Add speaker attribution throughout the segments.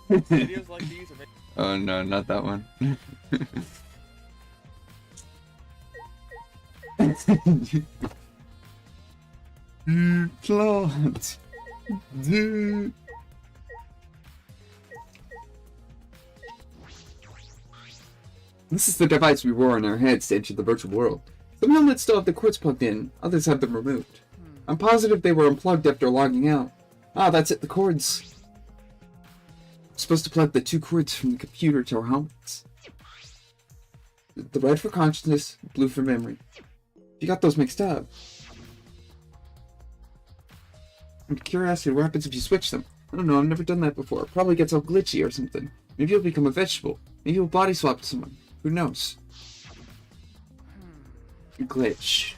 Speaker 1: Videos like these are
Speaker 2: Oh no, not that one. Plant. This is the device we wore on our heads to enter the virtual world. Some helmets still have the cords plugged in, others have them removed. I'm positive they were unplugged after logging out. Ah, that's it, the cords. I'm supposed to plug the 2 cords from the computer to our helmets. The red for consciousness, blue for memory. You got those mixed up. I'm curious what happens if you switch them. I don't know, I've never done that before. It probably gets all glitchy or something. Maybe you'll become a vegetable. Maybe you'll body swap to someone. Who knows? Glitch.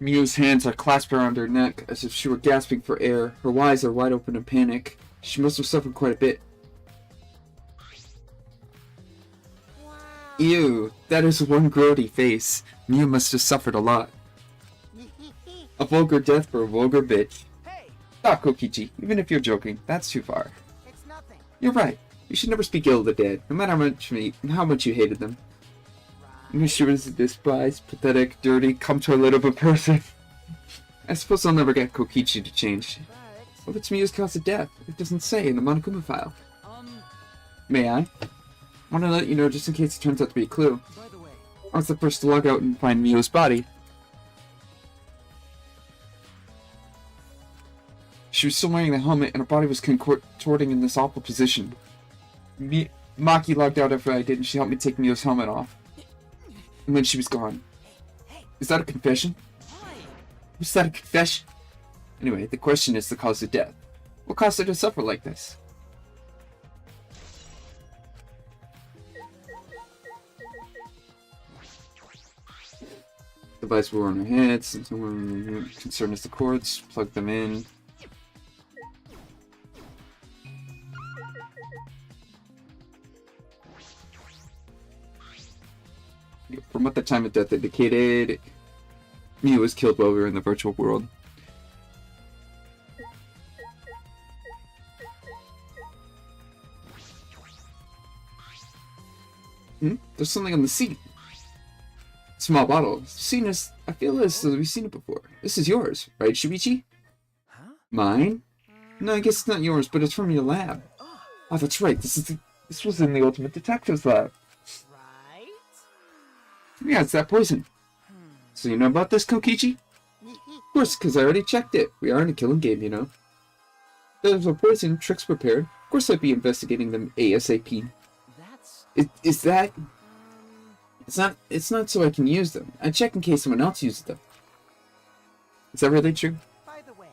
Speaker 2: Miu's hands are clasped around her neck as if she were gasping for air. Her eyes are wide open in panic. She must have suffered quite a bit.
Speaker 3: Wow.
Speaker 2: Ew, that is one grody face. Miu must have suffered a lot. A vulgar death for a vulgar bitch.
Speaker 3: Hey,
Speaker 2: Stop, Kokichi. Even if you're joking, that's too far.
Speaker 3: it's nothing.
Speaker 2: You're right. You should never speak ill of the dead, no matter how much you hated them.
Speaker 3: Right.
Speaker 2: She was a despised, pathetic, dirty, cum-toilet of a person. I suppose I'll never get Kokichi to change.
Speaker 3: But,
Speaker 2: What's Miu's cause of death? It doesn't say in the Monokuma file.
Speaker 3: um,
Speaker 2: May I? Want to let you know just in case it turns out to be a clue.
Speaker 3: by the way,
Speaker 2: I was the first to log out and find Miu's body. She was still wearing the helmet and her body was contorting in this awful position. Maki logged out after I did and she helped me take Miu's helmet off. And then she was gone. Is that a confession?
Speaker 3: why?
Speaker 2: Was that a confession? Anyway, the question is the cause of death. What caused her to suffer like this? Device were on her heads. Concern is the cords. Plug them in. From what the time of death indicated, Miu was killed while we were in the virtual world. There's something on the seat. Small bottle. Seen as I feel as though we've seen it before. This is yours, right, Shuichi?
Speaker 3: Huh?
Speaker 2: Mine? No, I guess it's not yours, but it's from your lab. Oh, that's right. This was in the Ultimate Detective's lab.
Speaker 3: Right?
Speaker 2: Yeah, it's that poison. So you know about this, Kokichi? Of course, because I already checked it. We are in a killing game, you know. If there's a poison, tricks prepared. Of course I'd be investigating them ASAP.
Speaker 3: That's,
Speaker 2: Is that... It's not so I can use them. I check in case someone else uses them. Is that really true?
Speaker 3: by the way,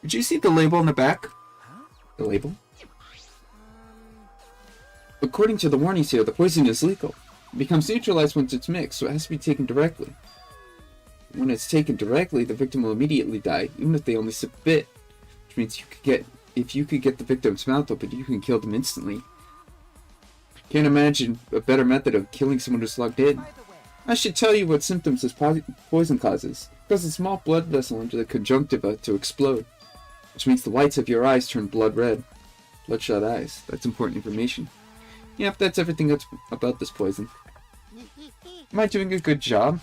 Speaker 2: Did you see the label on the back?
Speaker 3: huh?
Speaker 2: The label? According to the warnings here, the poison is lethal. It becomes neutralized once it's mixed, so it has to be taken directly. When it's taken directly, the victim will immediately die, even if they only sip a bit. Which means if you could get the victim's mouth open, you can kill them instantly. Can't imagine a better method of killing someone who's logged in.
Speaker 3: By the way,
Speaker 2: I should tell you what symptoms this poison causes. It causes a small blood vessel under the conjunctiva to explode, which means the whites of your eyes turn blood red. Bloodshot eyes. That's important information. Yep, that's everything about this poison. Am I doing a good job?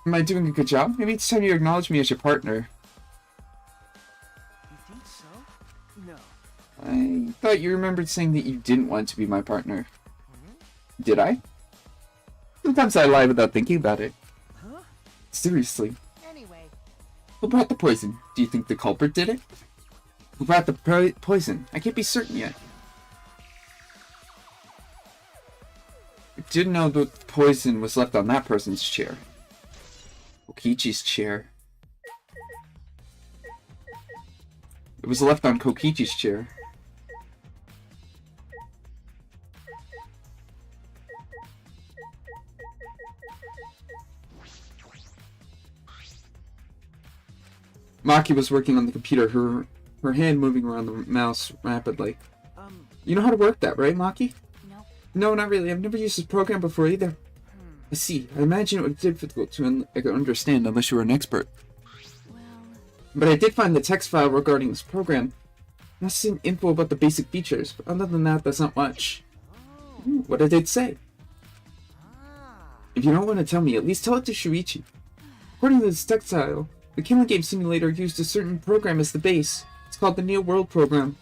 Speaker 2: Am I doing a good job? Maybe it's time you acknowledge me as your partner.
Speaker 3: you think so? No.
Speaker 2: I thought you remembered saying that you didn't want to be my partner. Did I? Sometimes I lie without thinking about it.
Speaker 3: Huh?
Speaker 2: Seriously.
Speaker 3: Anyway,
Speaker 2: Who brought the poison? Do you think the culprit did it? Who brought the poison? I can't be certain yet. did know that poison was left on that person's chair. Kokichi's chair. It was left on Kokichi's chair. Maki was working on the computer, her hand moving around the mouse rapidly. You know how to work that, right, Maki?
Speaker 4: No.
Speaker 2: No, not really. I've never used this program before either. I see. I imagine it would be difficult to understand unless you were an expert.
Speaker 4: Well...
Speaker 2: But I did find the text file regarding this program. That's some info about the basic features, but other than that, that's not much. Ooh, what did it say? If you don't want to tell me, at least tell it to Shuichi. According to this text file, the killing game simulator used a certain program as the base. It's called the Neo World Program.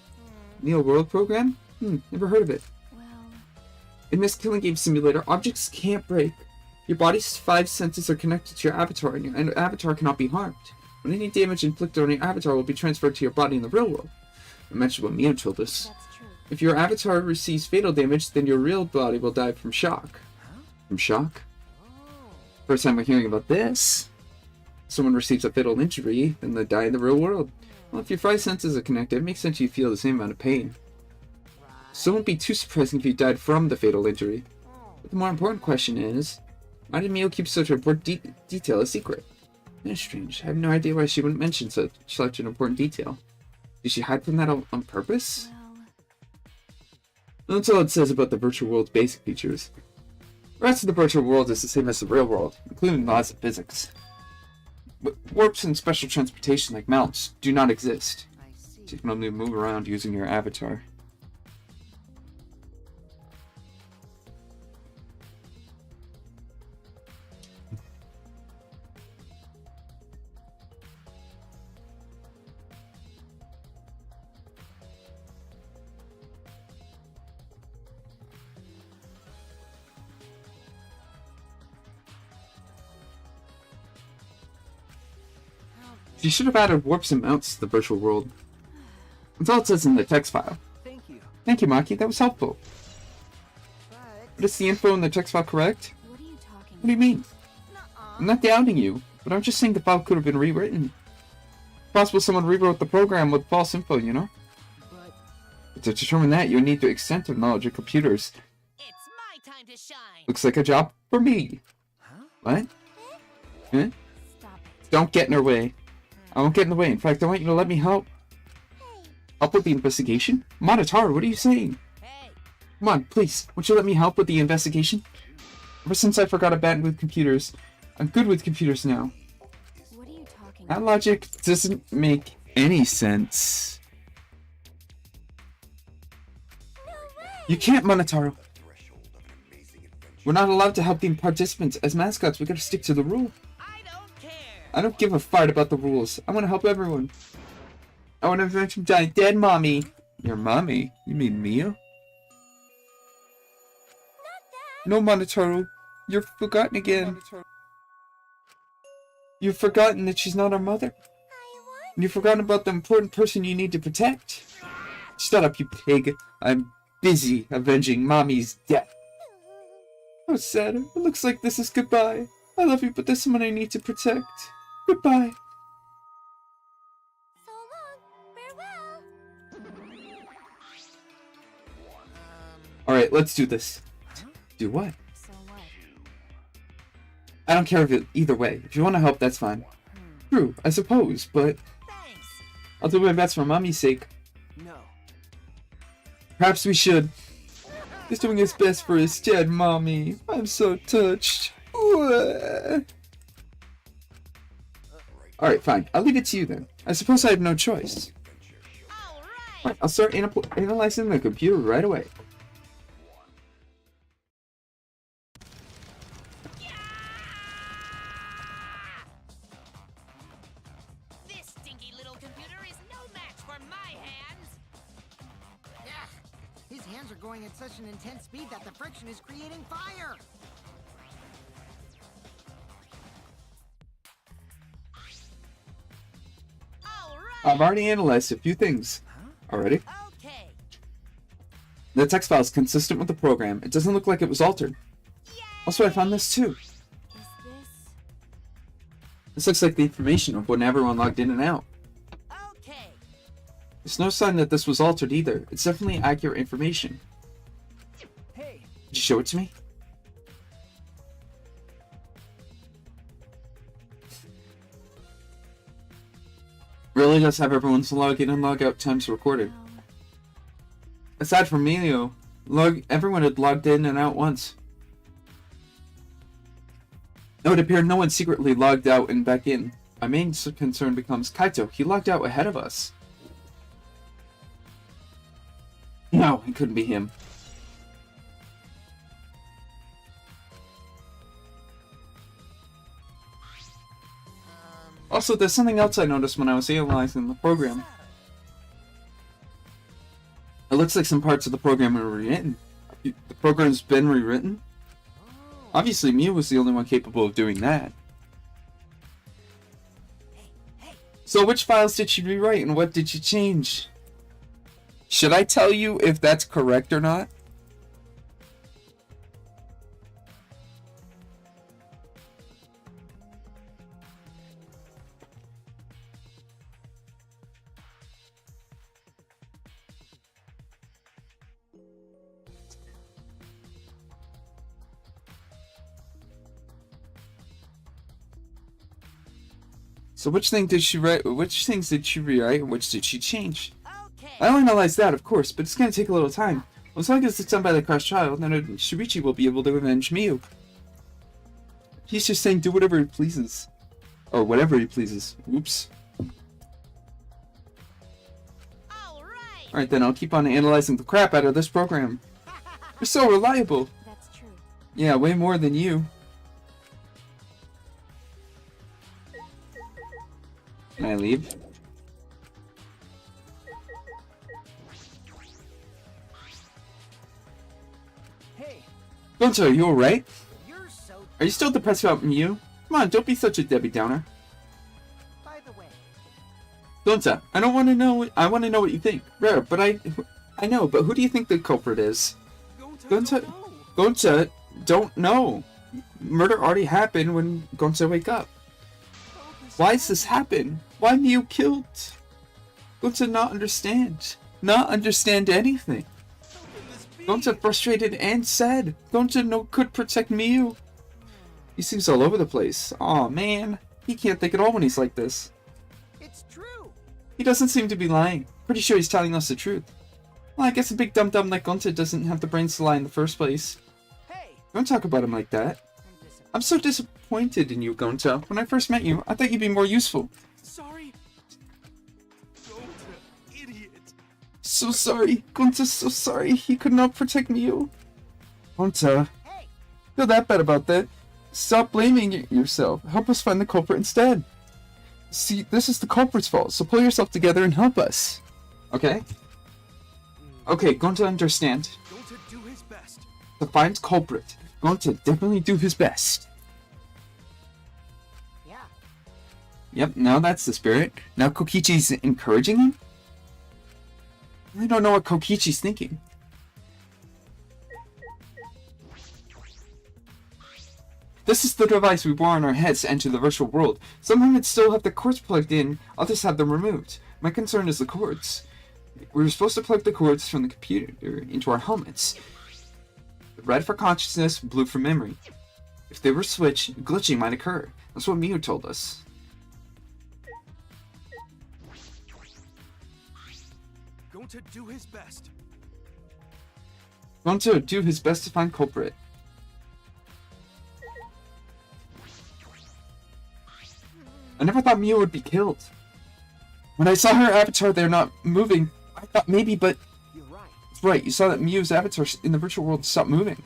Speaker 2: Neo World Program? Never heard of it.
Speaker 4: Well...
Speaker 2: In this killing game simulator, objects can't break. Your body's 5 senses are connected to your avatar, and your avatar cannot be harmed. When any damage inflicted on your avatar will be transferred to your body in the real world. I mentioned what Mio told us.
Speaker 4: That's true.
Speaker 2: If your avatar receives fatal damage, then your real body will die from shock. From shock? First time we're hearing about this. Someone receives a fatal injury, then they die in the real world. Well, if your 5 senses are connected, it makes sense you feel the same amount of pain. So it won't be too surprising if you died from the fatal injury. But the more important question is, why did Mio keep such an important detail a secret? That's strange. I have no idea why she wouldn't mention such an important detail. Did she hide from that on purpose?
Speaker 4: Well...
Speaker 2: That's all it says about the virtual world's basic features. The rest of the virtual world is the same as the real world, including laws of physics. Warps and special transportation like mounts do not exist.
Speaker 3: I see.
Speaker 2: You can only move around using your avatar. You should have added warps and mounts to the virtual world. That's all it says in the text file.
Speaker 3: Thank you.
Speaker 2: Thank you, Maki. That was helpful. But is the info in the text file correct?
Speaker 4: What are you talking
Speaker 2: What do you mean?
Speaker 3: Nuh-uh.
Speaker 2: I'm not doubting you, but I'm just saying the file could have been rewritten. Possible someone rewrote the program with false info, you know? But to determine that, you would need the extensive knowledge of computers.
Speaker 5: It's my time to shine.
Speaker 2: Looks like a job for me.
Speaker 3: Huh?
Speaker 2: What? Eh?
Speaker 4: Stop it.
Speaker 2: Don't get in her way. I won't get in the way. In fact, I want you to let me help. Help with the investigation? Monotaro, what are you saying?
Speaker 5: Hey,
Speaker 2: Come on, please. Won't you let me help with the investigation? Ever since I forgot about with computers, I'm good with computers now.
Speaker 4: What are you talking
Speaker 2: That
Speaker 4: about?
Speaker 2: logic doesn't make any sense. You can't, Monotaro. We're not allowed to help the participants. As mascots, we gotta stick to the rule.
Speaker 5: I don't care.
Speaker 2: I don't give a fart about the rules. I want to help everyone. I want to avenge from giant dead mommy. Your mommy? You mean Mia? No, Monotaro. You've forgotten again. You've forgotten that she's not our mother. And you've forgotten about the important person you need to protect. Shut up, you pig. I'm busy avenging mommy's death. How sad. It looks like this is goodbye. I love you, but there's someone I need to protect. Goodbye.
Speaker 4: So long. Farewell.
Speaker 2: Alright, let's do this. Do what?
Speaker 4: So what?
Speaker 2: I don't care if it either way. If you want to help, that's fine. True, I suppose, but
Speaker 5: Thanks.
Speaker 2: I'll do my best for Mommy's sake.
Speaker 3: No.
Speaker 2: Perhaps we should. He's doing his best for his dead mommy. I'm so touched. Alright, fine. I'll leave it to you then. I suppose I have no choice.
Speaker 5: All right.
Speaker 2: Alright, I'll start analyzing the computer right away.
Speaker 5: This stinky little computer is no match for my hands.
Speaker 3: His hands are going at such an intense speed that the friction is creating fire.
Speaker 5: All right.
Speaker 2: I've already analyzed a few things. Already?
Speaker 5: Okay.
Speaker 2: The text file is consistent with the program. It doesn't look like it was altered. Also, I found this too.
Speaker 4: Is this...
Speaker 2: This looks like the information of when everyone logged in and out.
Speaker 5: Okay.
Speaker 2: There's no sign that this was altered either. It's definitely accurate information.
Speaker 3: Hey,
Speaker 2: Did you show it to me? Really does have everyone's log in and log out times recorded.
Speaker 4: Well,
Speaker 2: Aside from Emilio, everyone had logged in and out once. It would appear no one secretly logged out and back in. My main concern becomes Kaito. He logged out ahead of us. No, it couldn't be him. Also, there's something else I noticed when I was analyzing the program. It looks like some parts of the program are rewritten. The program's been rewritten? Obviously, Mew was the only one capable of doing that. So which files did she rewrite and what did she change? Should I tell you if that's correct or not? So which thing did she write? Which things did she rewrite and which did she change?
Speaker 5: Okay.
Speaker 2: I'll analyze that, of course, but it's going to take a little time. As long as it's done by the crushed child, then Shuichi will be able to avenge Miyu. He's just saying do whatever he pleases. Or whatever he pleases. Oops.
Speaker 5: All right.
Speaker 2: Alright then, I'll keep on analyzing the crap out of this program. You're so reliable.
Speaker 4: that's true.
Speaker 2: Yeah, way more than you. Can I leave?
Speaker 3: hey,
Speaker 2: Gonzo, are you alright?
Speaker 3: you're so.
Speaker 2: Are you still depressed about Miyu? Come on, don't be such a Debbie Downer.
Speaker 3: By the way,
Speaker 2: Gonza, I don't want to know. I want to know what you think. Rare, but I know. But who do you think the culprit is? Gonza, Gonza, don't know. Murder already happened when Gonza wake up. Why does this happen? Why Miyu killed? Gonza not understand. Not understand anything. Gonza frustrated and sad. Gonza no could protect Miyu. He seems all over the place. Aw man, he can't think at all when he's like this.
Speaker 3: it's true.
Speaker 2: He doesn't seem to be lying. Pretty sure he's telling us the truth. Well, I guess a big dum-dum like Gonza doesn't have the brains to lie in the first place.
Speaker 3: Hey,
Speaker 2: Don't talk about him like that. I'm so disappointed in you, Gonza. When I first met you, I thought you'd be more useful.
Speaker 1: Sorry. Gonta, idiot.
Speaker 2: So sorry. Gonza's so sorry. He could not protect Miyu. Gonza,
Speaker 3: hey,
Speaker 2: feel that bad about that. Stop blaming yourself. Help us find the culprit instead. See, this is the culprit's fault, so pull yourself together and help us. Okay? Okay, Gonza understand.
Speaker 1: Gonta do his best.
Speaker 2: To find culprit. Gonza definitely do his best.
Speaker 3: yeah.
Speaker 2: Yep, now that's the spirit. Now Kokichi's encouraging him? I don't know what Kokichi's thinking. This is the device we wore on our heads to enter the virtual world. Some helmets still have the cords plugged in, others have them removed. My concern is the cords. We were supposed to plug the cords from the computer into our helmets. Red for consciousness, blue for memory. If they were switched, glitching might occur. That's what Miyu told us.
Speaker 1: Gonta do his best.
Speaker 2: Gonzo do his best to find culprit. I never thought Miyu would be killed. When I saw her avatar there not moving, I thought maybe, but
Speaker 3: You're right.
Speaker 2: it's right, you saw that Miyu's avatar in the virtual world stopped moving.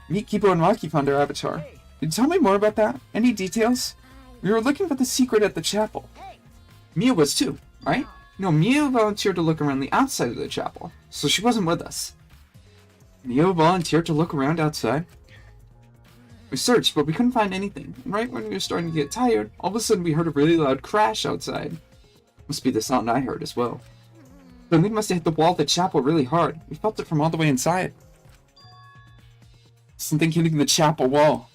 Speaker 2: Meet Kibo and Rocky found her avatar.
Speaker 3: Hey,
Speaker 2: Can you tell me more about that? Any details? We were looking for the secret at the chapel.
Speaker 3: hey.
Speaker 2: Miyu was too, right? No, Miyu volunteered to look around the outside of the chapel, so she wasn't with us. Miyu volunteered to look around outside. We searched, but we couldn't find anything. And right when we were starting to get tired, all of a sudden we heard a really loud crash outside. Must be the sound I heard as well. The thing must have hit the wall of the chapel really hard. We felt it from all the way inside. Something hitting the chapel wall.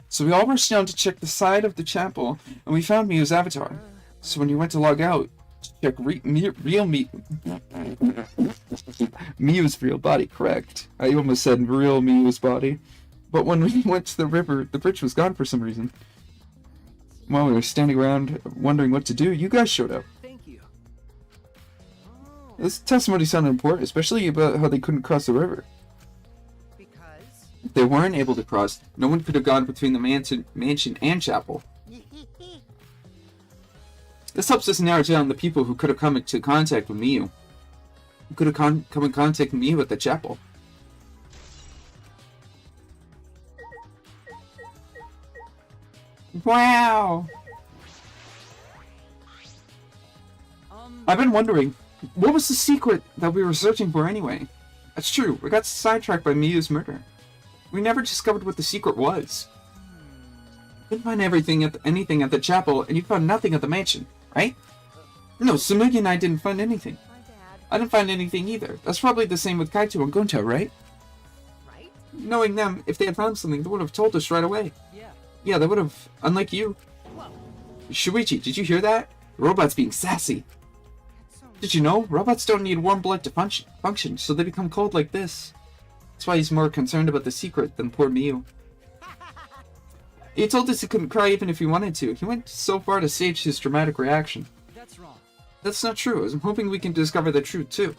Speaker 2: So we all rushed down to check the side of the chapel, and we found Miu's avatar. So when you went to log out, check Miu's real body, correct. I almost said real Miu's body. But when we went to the river, the bridge was gone for some reason. While we were standing around wondering what to do, you guys showed up.
Speaker 1: Thank you.
Speaker 2: This testimony sounded important, especially about how they couldn't cross the river.
Speaker 3: Because.
Speaker 2: If they weren't able to cross, no one could have gone between the mansion and chapel. This helps us narrow down the people who could have come into contact with Miu. Who could have come in contact with Miu at the chapel. Wow! I've been wondering, what was the secret that we were searching for anyway? That's true, we got sidetracked by Miu's murder. We never discovered what the secret was. You couldn't find anything at the chapel, and you found nothing at the mansion, right? No, Tsumugi and I didn't find anything.
Speaker 3: My dad.
Speaker 2: I didn't find anything either. That's probably the same with Kaito and Gonto, right?
Speaker 3: Right?
Speaker 2: Knowing them, if they had found something, they would have told us right away.
Speaker 3: Yeah.
Speaker 2: Yeah, they would have, unlike you.
Speaker 3: Whoa.
Speaker 2: Shuichi, did you hear that? The robot's being sassy.
Speaker 3: That's so.
Speaker 2: Did you know? Robots don't need warm blood to function, so they become cold like this. That's why he's more concerned about the secret than poor Miu. He told us he couldn't cry even if he wanted to. He went so far to stage his dramatic reaction.
Speaker 3: That's wrong.
Speaker 2: That's not true. I'm hoping we can discover the truth too.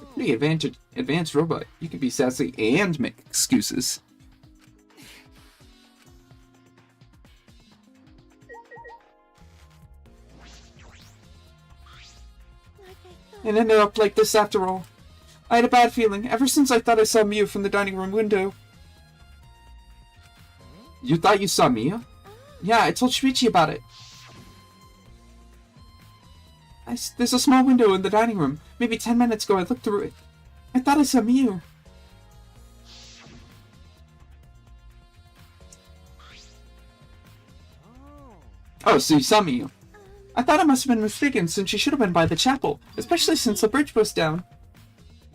Speaker 2: A pretty advanced robot. You can be sassy and make excuses. It ended up like this after all. I had a bad feeling ever since I thought I saw Miu from the dining room window. You thought you saw Miu? Yeah, I told Shuichi about it. There's a small window in the dining room. Maybe 10 minutes ago I looked through it. I thought I saw Miu. Oh, so you saw Miu. I thought I must have been mistaken since she should have been by the chapel, especially since the bridge was down.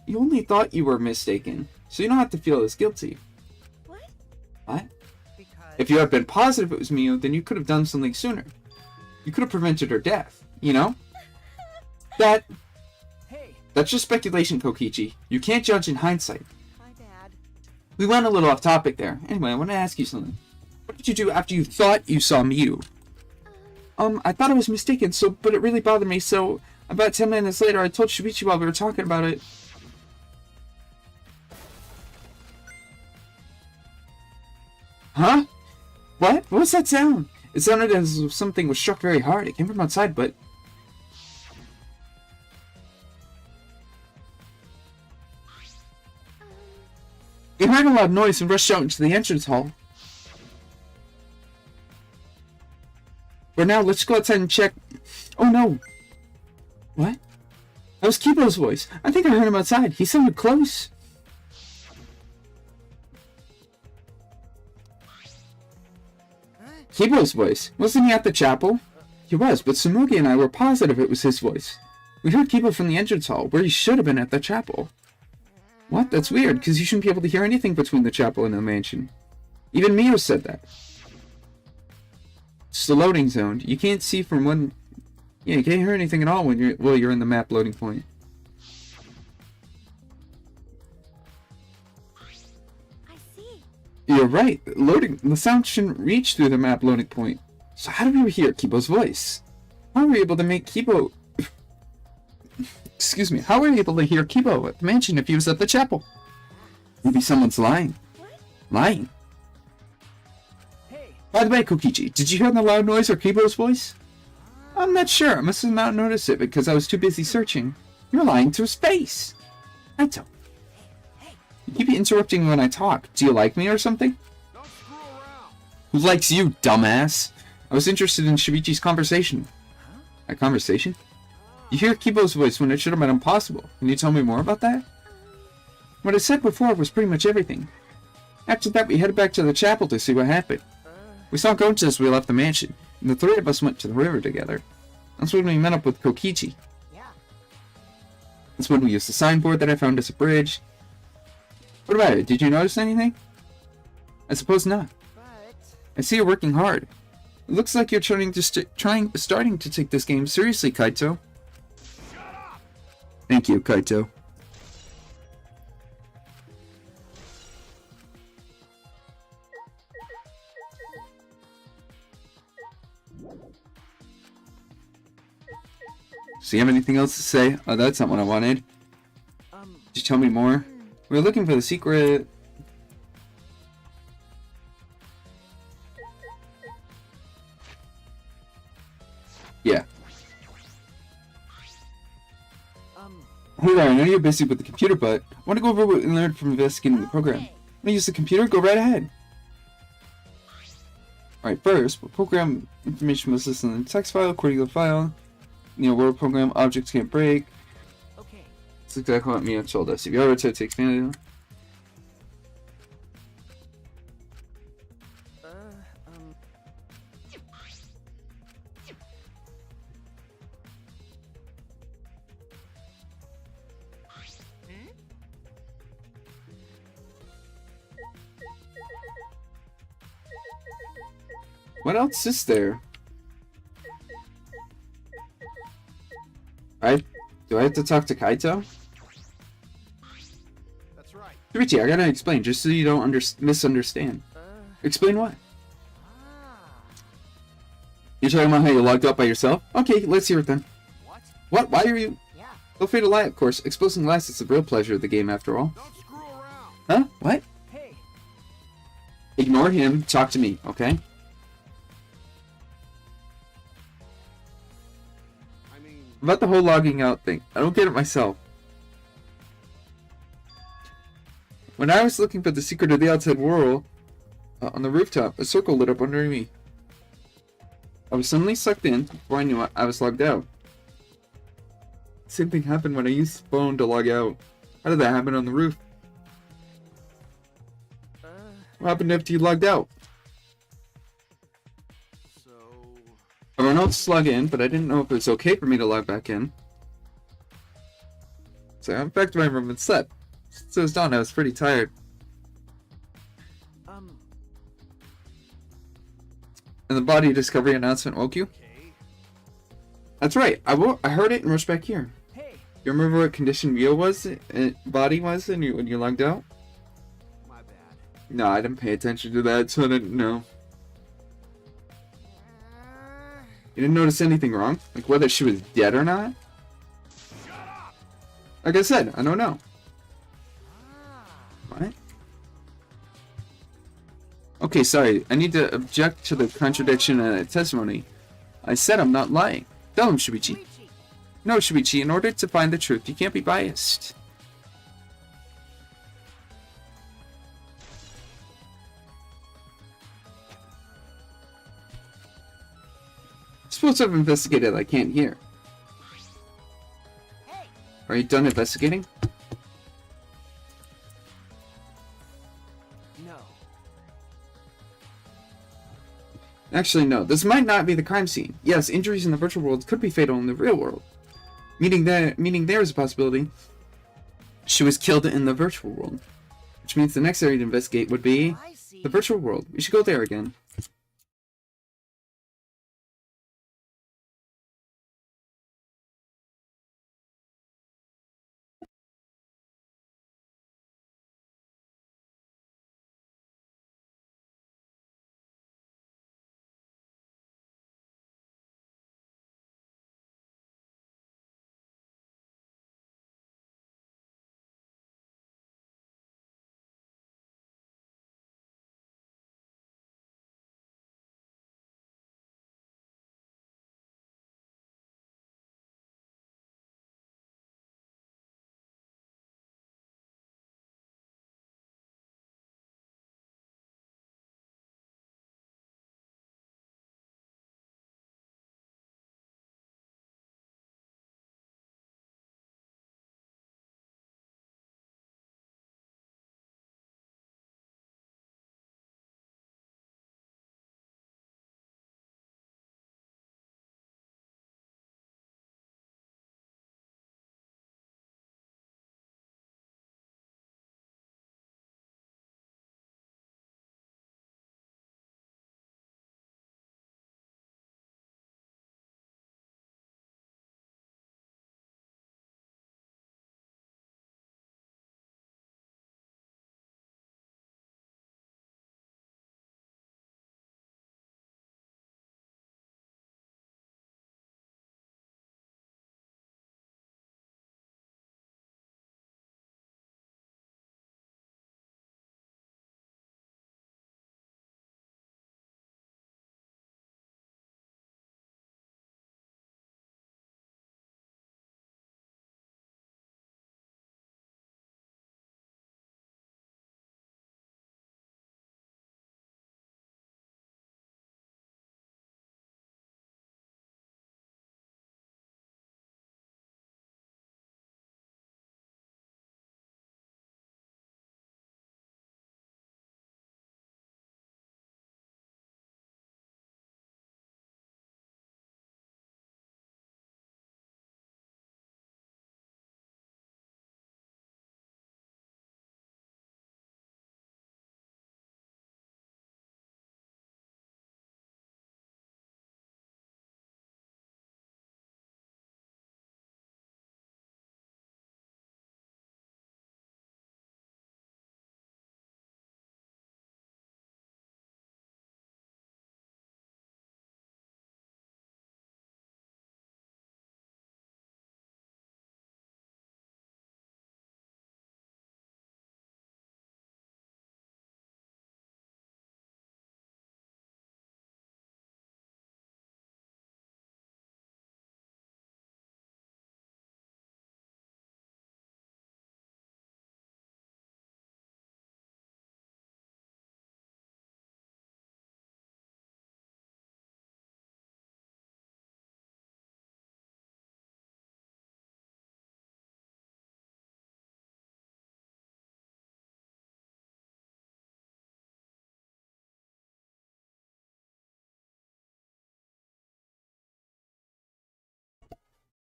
Speaker 2: You only thought you were mistaken, so you don't have to feel as guilty.
Speaker 4: What?
Speaker 2: What?
Speaker 3: Because.
Speaker 2: If you had been positive it was Miu, then you could have done something sooner. You could have prevented her death, you know?
Speaker 3: Hey.
Speaker 2: That's just speculation, Kokichi. You can't judge in hindsight.
Speaker 3: My dad.
Speaker 2: We went a little off topic there. Anyway, I want to ask you something. What did you do after you thought you saw Miu? I thought I was mistaken, but it really bothered me, so about 10 minutes later I told Shuichi while we were talking about it. Huh? What? What was that sound? It sounded as if something was struck very hard. It came from outside, but... We heard a loud noise and rushed out into the entrance hall. But now, let's go outside and check... Oh no! What? That was Kibo's voice. I think I heard him outside. He sounded close. Kibo's voice? Wasn't he at the chapel? He was, but Tsumugi and I were positive it was his voice. We heard Kibo from the entrance hall, where he should have been at the chapel. What? That's weird, because you shouldn't be able to hear anything between the chapel and the mansion. Even Mio said that. It's the loading zone. You can't see from one... Yeah, you can't hear anything at all when you're in the map loading point.
Speaker 4: I see.
Speaker 2: You're right. The sound shouldn't reach through the map loading point. So how did we hear Kibo's voice? How were we able to make Kibo... Excuse me. How were we able to hear Kibo at the mansion if he was at the chapel? Maybe someone's lying.
Speaker 4: What?
Speaker 2: Lying.
Speaker 3: Hey.
Speaker 2: By the way, Kokichi, did you hear the loud noise or Kibo's voice? I'm not sure. I must have not noticed it because I was too busy searching. You're lying to his face. I don't. You keep interrupting me when I talk. Do you like me or something?
Speaker 1: Don't screw around.
Speaker 2: Who likes you, dumbass? I was interested in Shuichi's conversation. A conversation? You hear Kibo's voice when it should have been impossible. Can you tell me more about that? What I said before was pretty much everything. After that, we headed back to the chapel to see what happened. We saw Gonta as we left the mansion, and the three of us went to the river together. That's when we met up with Kokichi.
Speaker 3: Yeah.
Speaker 2: That's when we used the signboard that I found as a bridge. What about it? Did you notice anything? I suppose not.
Speaker 3: But
Speaker 2: I see you're working hard. It looks like you're starting to take this game seriously, Kaito. Thank you, Kaito. So you have anything else to say? Oh, that's not what I wanted. Could you tell me more? We were looking for the secret. Yeah. Hey there, I know you're busy with the computer, but I want to go over what we learned from investigating the program. Want to use the computer? Go right ahead. Alright, first, program information was listed in the text file, according to the file. Word program, objects can't break.
Speaker 3: okay.
Speaker 2: That's exactly what Mia told us. If you ever tried to expand it, what else is there? Do I have to talk to Kaito?
Speaker 1: That's right.
Speaker 2: Richie, I gotta explain, just so you don't misunderstand. Explain what? You're talking about how you logged out by yourself? Okay, let's hear it then.
Speaker 3: What?
Speaker 2: What? Why are you...
Speaker 3: Yeah.
Speaker 2: Feel free to lie, of course. Exposing lies is the real pleasure of the game, after all.
Speaker 1: Don't screw around.
Speaker 2: Huh? What?
Speaker 3: Hey.
Speaker 2: Ignore him, talk to me, okay?
Speaker 1: I mean,
Speaker 2: About the whole logging out thing. I don't get it myself. When I was looking for the secret of the outside world, on the rooftop, a circle lit up under me. I was suddenly sucked in before I knew it, I was logged out. Same thing happened when I used the phone to log out. How did that happen on the roof? What happened after you logged out?
Speaker 1: so
Speaker 2: Everyone else logged in, but I didn't know if it was okay for me to log back in. So I went back to my room and slept. Since it was dawn, I was pretty tired. And the body discovery announcement woke you?
Speaker 1: okay.
Speaker 2: That's right. I heard it and rushed back here.
Speaker 3: Hey.
Speaker 2: You remember what condition Rio was? Body was in when you logged out?
Speaker 1: My bad.
Speaker 2: No, I didn't pay attention to that, so I didn't know. You didn't notice anything wrong? Like whether she was dead or not? Like I said, I don't know. What? Okay, sorry. I need to object to the contradiction in that testimony. I said I'm not lying. Tell him, Shuichi.
Speaker 3: Luigi.
Speaker 2: No, Shuichi, in order to find the truth, you can't be biased. Supposed to have investigated, I can't hear.
Speaker 3: Hey.
Speaker 2: Are you done investigating?
Speaker 3: No.
Speaker 2: Actually, no. This might not be the crime scene. Yes, injuries in the virtual world could be fatal in the real world. Meaning there is a possibility she was killed in the virtual world. Which means the next area to investigate would be
Speaker 3: I see.
Speaker 2: the virtual world. We should go there again.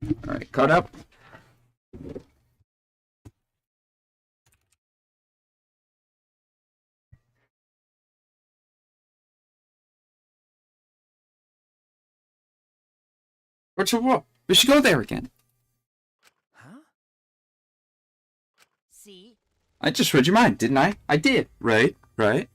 Speaker 2: Alright, caught up. Virtual world. We should go there again.
Speaker 3: Huh? See?
Speaker 2: I just read your mind, didn't I? I did. Right? Right?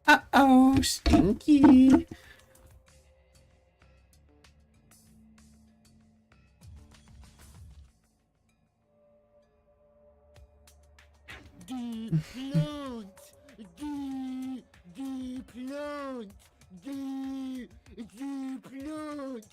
Speaker 2: Uh-oh, Stinky.
Speaker 3: Die plant. Die plant. Die plant.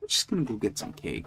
Speaker 2: I'm just gonna go get some cake.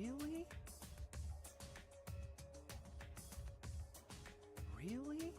Speaker 6: Really? Really?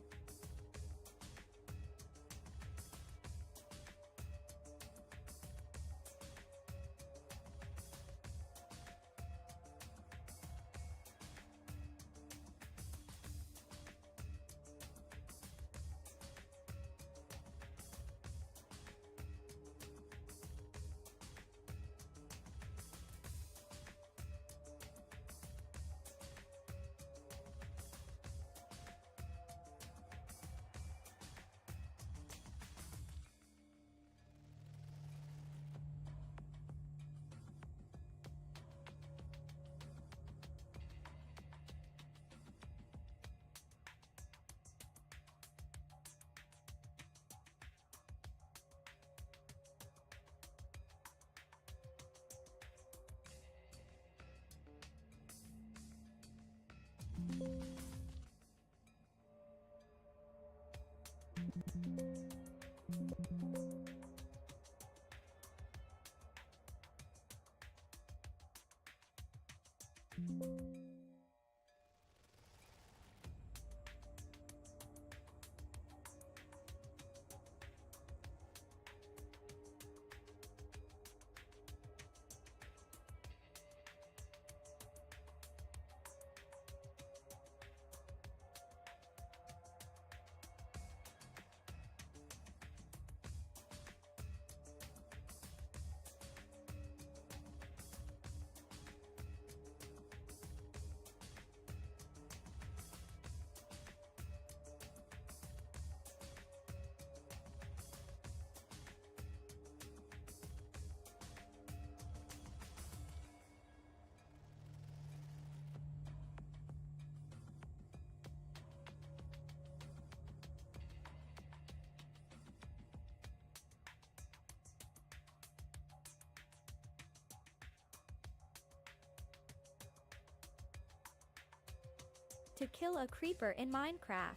Speaker 4: To kill a creeper in Minecraft.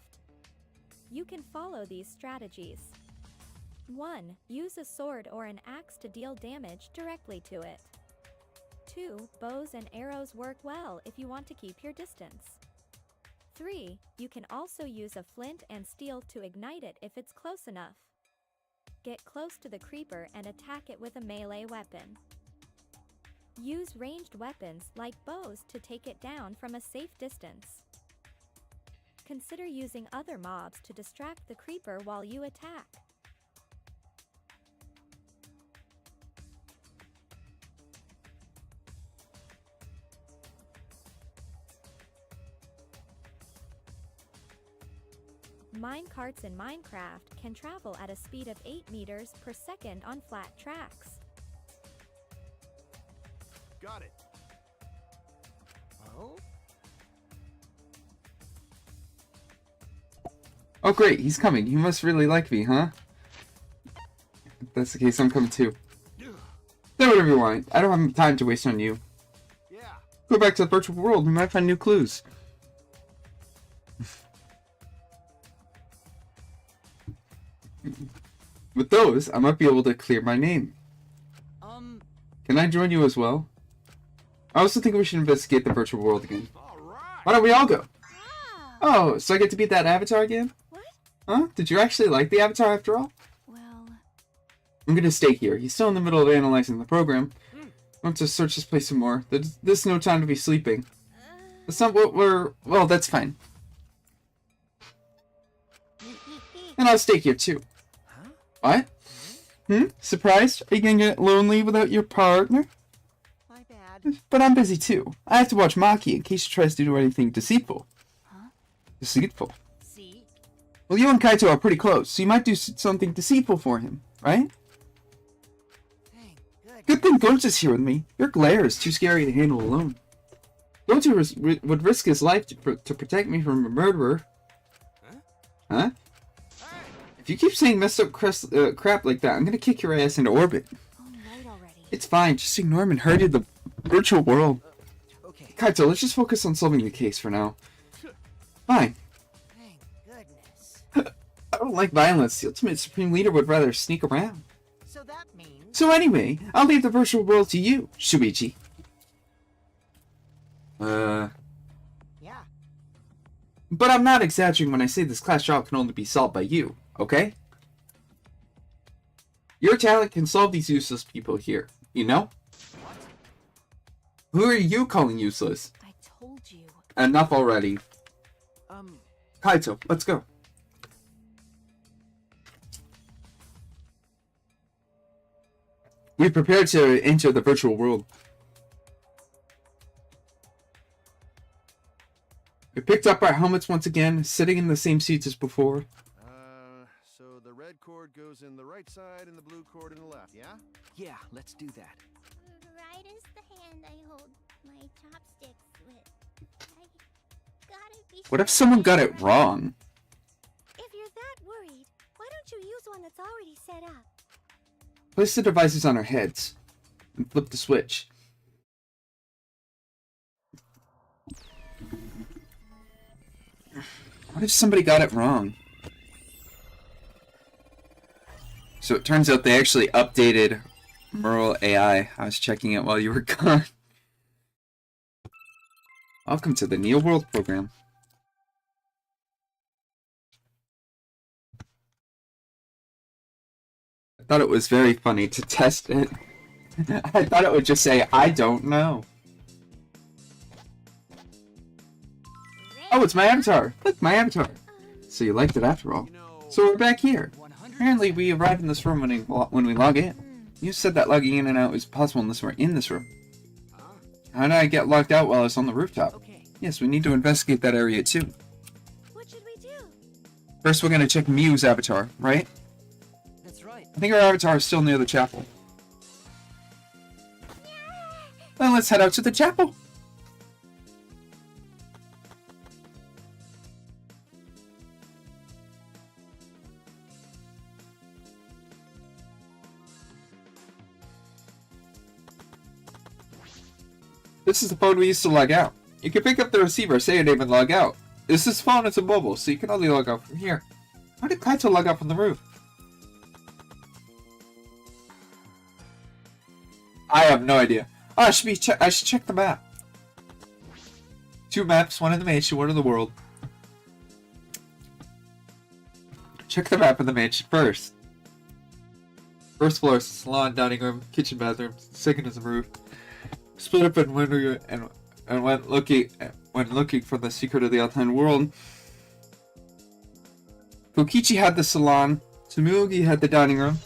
Speaker 4: You can follow these strategies. 1. Use a sword or an axe to deal damage directly to it. 2. Bows and arrows work well if you want to keep your distance. 3. You can also use a flint and steel to ignite it if it's close enough. Get close to the creeper and attack it with a melee weapon. Use ranged weapons like bows to take it down from a safe distance. Consider using other mobs to distract the creeper while you attack. Minecarts in Minecraft can travel at a speed of 8 meters per second on flat tracks.
Speaker 1: Got it.
Speaker 6: Oh?
Speaker 2: Oh great, he's coming. He must really like me, huh? If that's the case, I'm coming too. Say whatever you want. I don't have time to waste on you.
Speaker 1: Yeah.
Speaker 2: Go back to the virtual world. We might find new clues. With those, I might be able to clear my name. Can I join you as well? I also think we should investigate the virtual world again.
Speaker 1: All right.
Speaker 2: Why don't we all go?
Speaker 4: Wow.
Speaker 2: Oh, so I get to beat that avatar again?
Speaker 4: What?
Speaker 2: Huh? Did you actually like the avatar after all?
Speaker 4: Well,
Speaker 2: I'm gonna stay here. He's still in the middle of analyzing the program. I want to search this place some more. There's no time to be sleeping. That's not what we're... Well, that's fine. And I'll stay here too.
Speaker 6: Huh?
Speaker 2: What? Surprised? Are you gonna get lonely without your partner?
Speaker 3: My bad.
Speaker 2: But I'm busy too. I have to watch Maki in case she tries to do anything deceitful.
Speaker 3: Huh?
Speaker 2: Deceitful?
Speaker 3: See?
Speaker 2: Well, you and Kaito are pretty close, so you might do something deceitful for him, right?
Speaker 3: Thank goodness.
Speaker 2: Good thing Goats is here with me. Your glare is too scary to handle alone. Goats would risk his life to protect me from a murderer. Huh? If you keep saying messed up crap like that, I'm gonna kick your ass into orbit.
Speaker 4: all night already.
Speaker 2: It's fine, just ignore him and hurry to the virtual world.
Speaker 6: Okay.
Speaker 2: Kaito, let's just focus on solving the case for now. Fine.
Speaker 3: Thank goodness.
Speaker 2: I don't like violence. The ultimate supreme leader would rather sneak around.
Speaker 3: So that means...
Speaker 2: So anyway, I'll leave the virtual world to you, Shuichi. But I'm not exaggerating when I say this class trial can only be solved by you, okay? Your talent can solve these useless people here, you know? Who are you calling useless?
Speaker 3: I told you.
Speaker 2: Enough already. Kaito, let's go. We prepared to enter the virtual world. We picked up our helmets once again, sitting in the same seats as before.
Speaker 1: So the red cord goes in the right side and the blue cord in the left, yeah?
Speaker 6: Yeah, let's do that.
Speaker 7: Right is the hand I hold my chopsticks with. I gotta be
Speaker 2: What if
Speaker 7: sure
Speaker 2: someone
Speaker 7: I
Speaker 2: got
Speaker 7: get
Speaker 2: it
Speaker 7: right.
Speaker 2: wrong?
Speaker 4: If you're that worried, why don't you use one that's already set up?
Speaker 2: Place the devices on our heads and flip the switch. What if somebody got it wrong? So it turns out they actually updated Merle AI. I was checking it while you were gone. Welcome to the Neo World program. I thought it was very funny to test it. I thought it would just say, I don't know. Oh, it's my avatar. Look, my avatar. So you liked it after all. So we're back here. Apparently we arrived in this room when we log in. You said that logging in and out is possible unless we're in this room. How did I get locked out while I was on the rooftop?
Speaker 6: Okay.
Speaker 2: Yes, we need to investigate that area too.
Speaker 4: What should we do?
Speaker 2: First we're gonna check Mew's avatar, right?
Speaker 6: That's right.
Speaker 2: I think our avatar is still near the chapel. Then let's head out to the chapel. This is the phone we used to log out. You can pick up the receiver, say your name, and log out. This phone is a mobile, so you can only log out from here. How did Kaito log out from the roof? I have no idea. Oh, I should check the map. 2 maps, one in the mansion, one in the world. Check the map of the mansion first. First floor is the salon, dining room, kitchen, bathroom. Second is the roof. Split up in window and when looking for the secret of the outside world. Kokichi had the salon. Tsurugi had the dining room.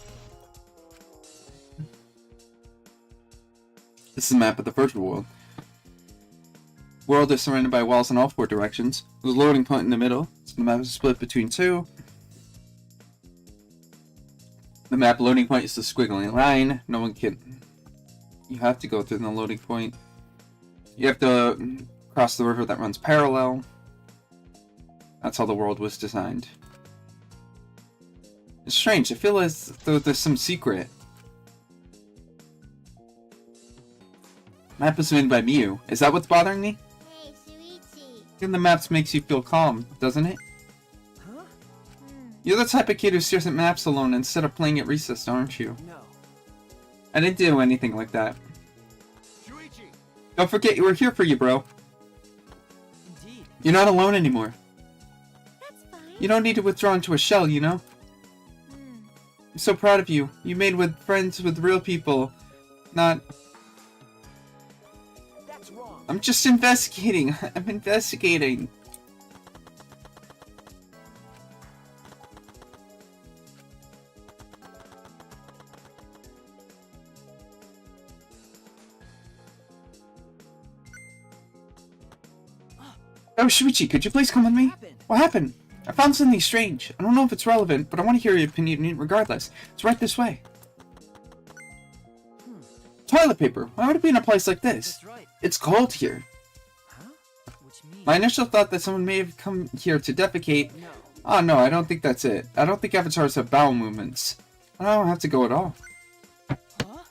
Speaker 2: This is a map of the virtual world. World is surrounded by walls in all 4 directions. There's a loading point in the middle. So the map is split between 2. The map loading point is the squiggly line. No one can. You have to go through the loading point. You have to cross the river that runs parallel. That's how the world was designed. It's strange. I feel as though there's some secret. Map is made by Mew. Is that what's bothering me?
Speaker 7: Hey, Shuichi.
Speaker 2: Even the maps makes you feel calm, doesn't it?
Speaker 6: Huh?
Speaker 2: You're the type of kid who stares at maps alone instead of playing at recess, aren't you?
Speaker 6: No.
Speaker 2: I didn't do anything like that.
Speaker 1: Shuichi!
Speaker 2: Don't forget we're here for you, bro.
Speaker 6: Indeed.
Speaker 2: You're not alone anymore.
Speaker 4: That's fine.
Speaker 2: You don't need to withdraw into a shell, you know? I'm so proud of you. You made friends with real people. Not...
Speaker 6: That's wrong.
Speaker 2: I'm just investigating. I'm investigating. Oh, Shuichi, could you please come with me? What happened? I found something strange. I don't know if it's relevant, but I want to hear your opinion regardless. It's right this way. Toilet paper. Why would it be in a place like this?
Speaker 6: That's right.
Speaker 2: It's cold here.
Speaker 6: Huh? Which means
Speaker 2: My initial thought that someone may have come here to defecate.
Speaker 6: no.
Speaker 2: Oh no, I don't think that's it. I don't think avatars have bowel movements. I don't have to go at all.
Speaker 6: Huh?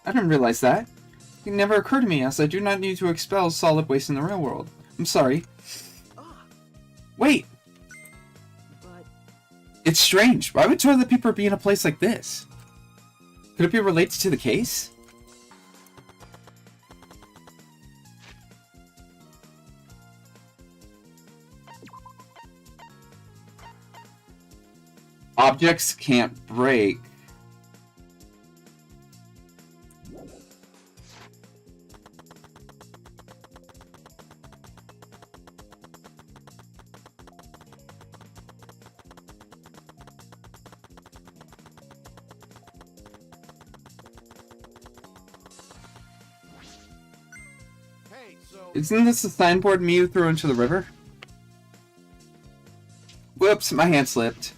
Speaker 2: I didn't realize that. It never occurred to me, as I do not need to expel solid waste in the real world. I'm sorry.
Speaker 6: Ah,
Speaker 2: Wait,
Speaker 6: but
Speaker 2: it's strange. Why would toilet paper be in a place like this? Could it be related to the case? Objects can't break.
Speaker 1: Hey, so
Speaker 2: Isn't this the signboard Miu threw into the river? Whoops, my hand slipped.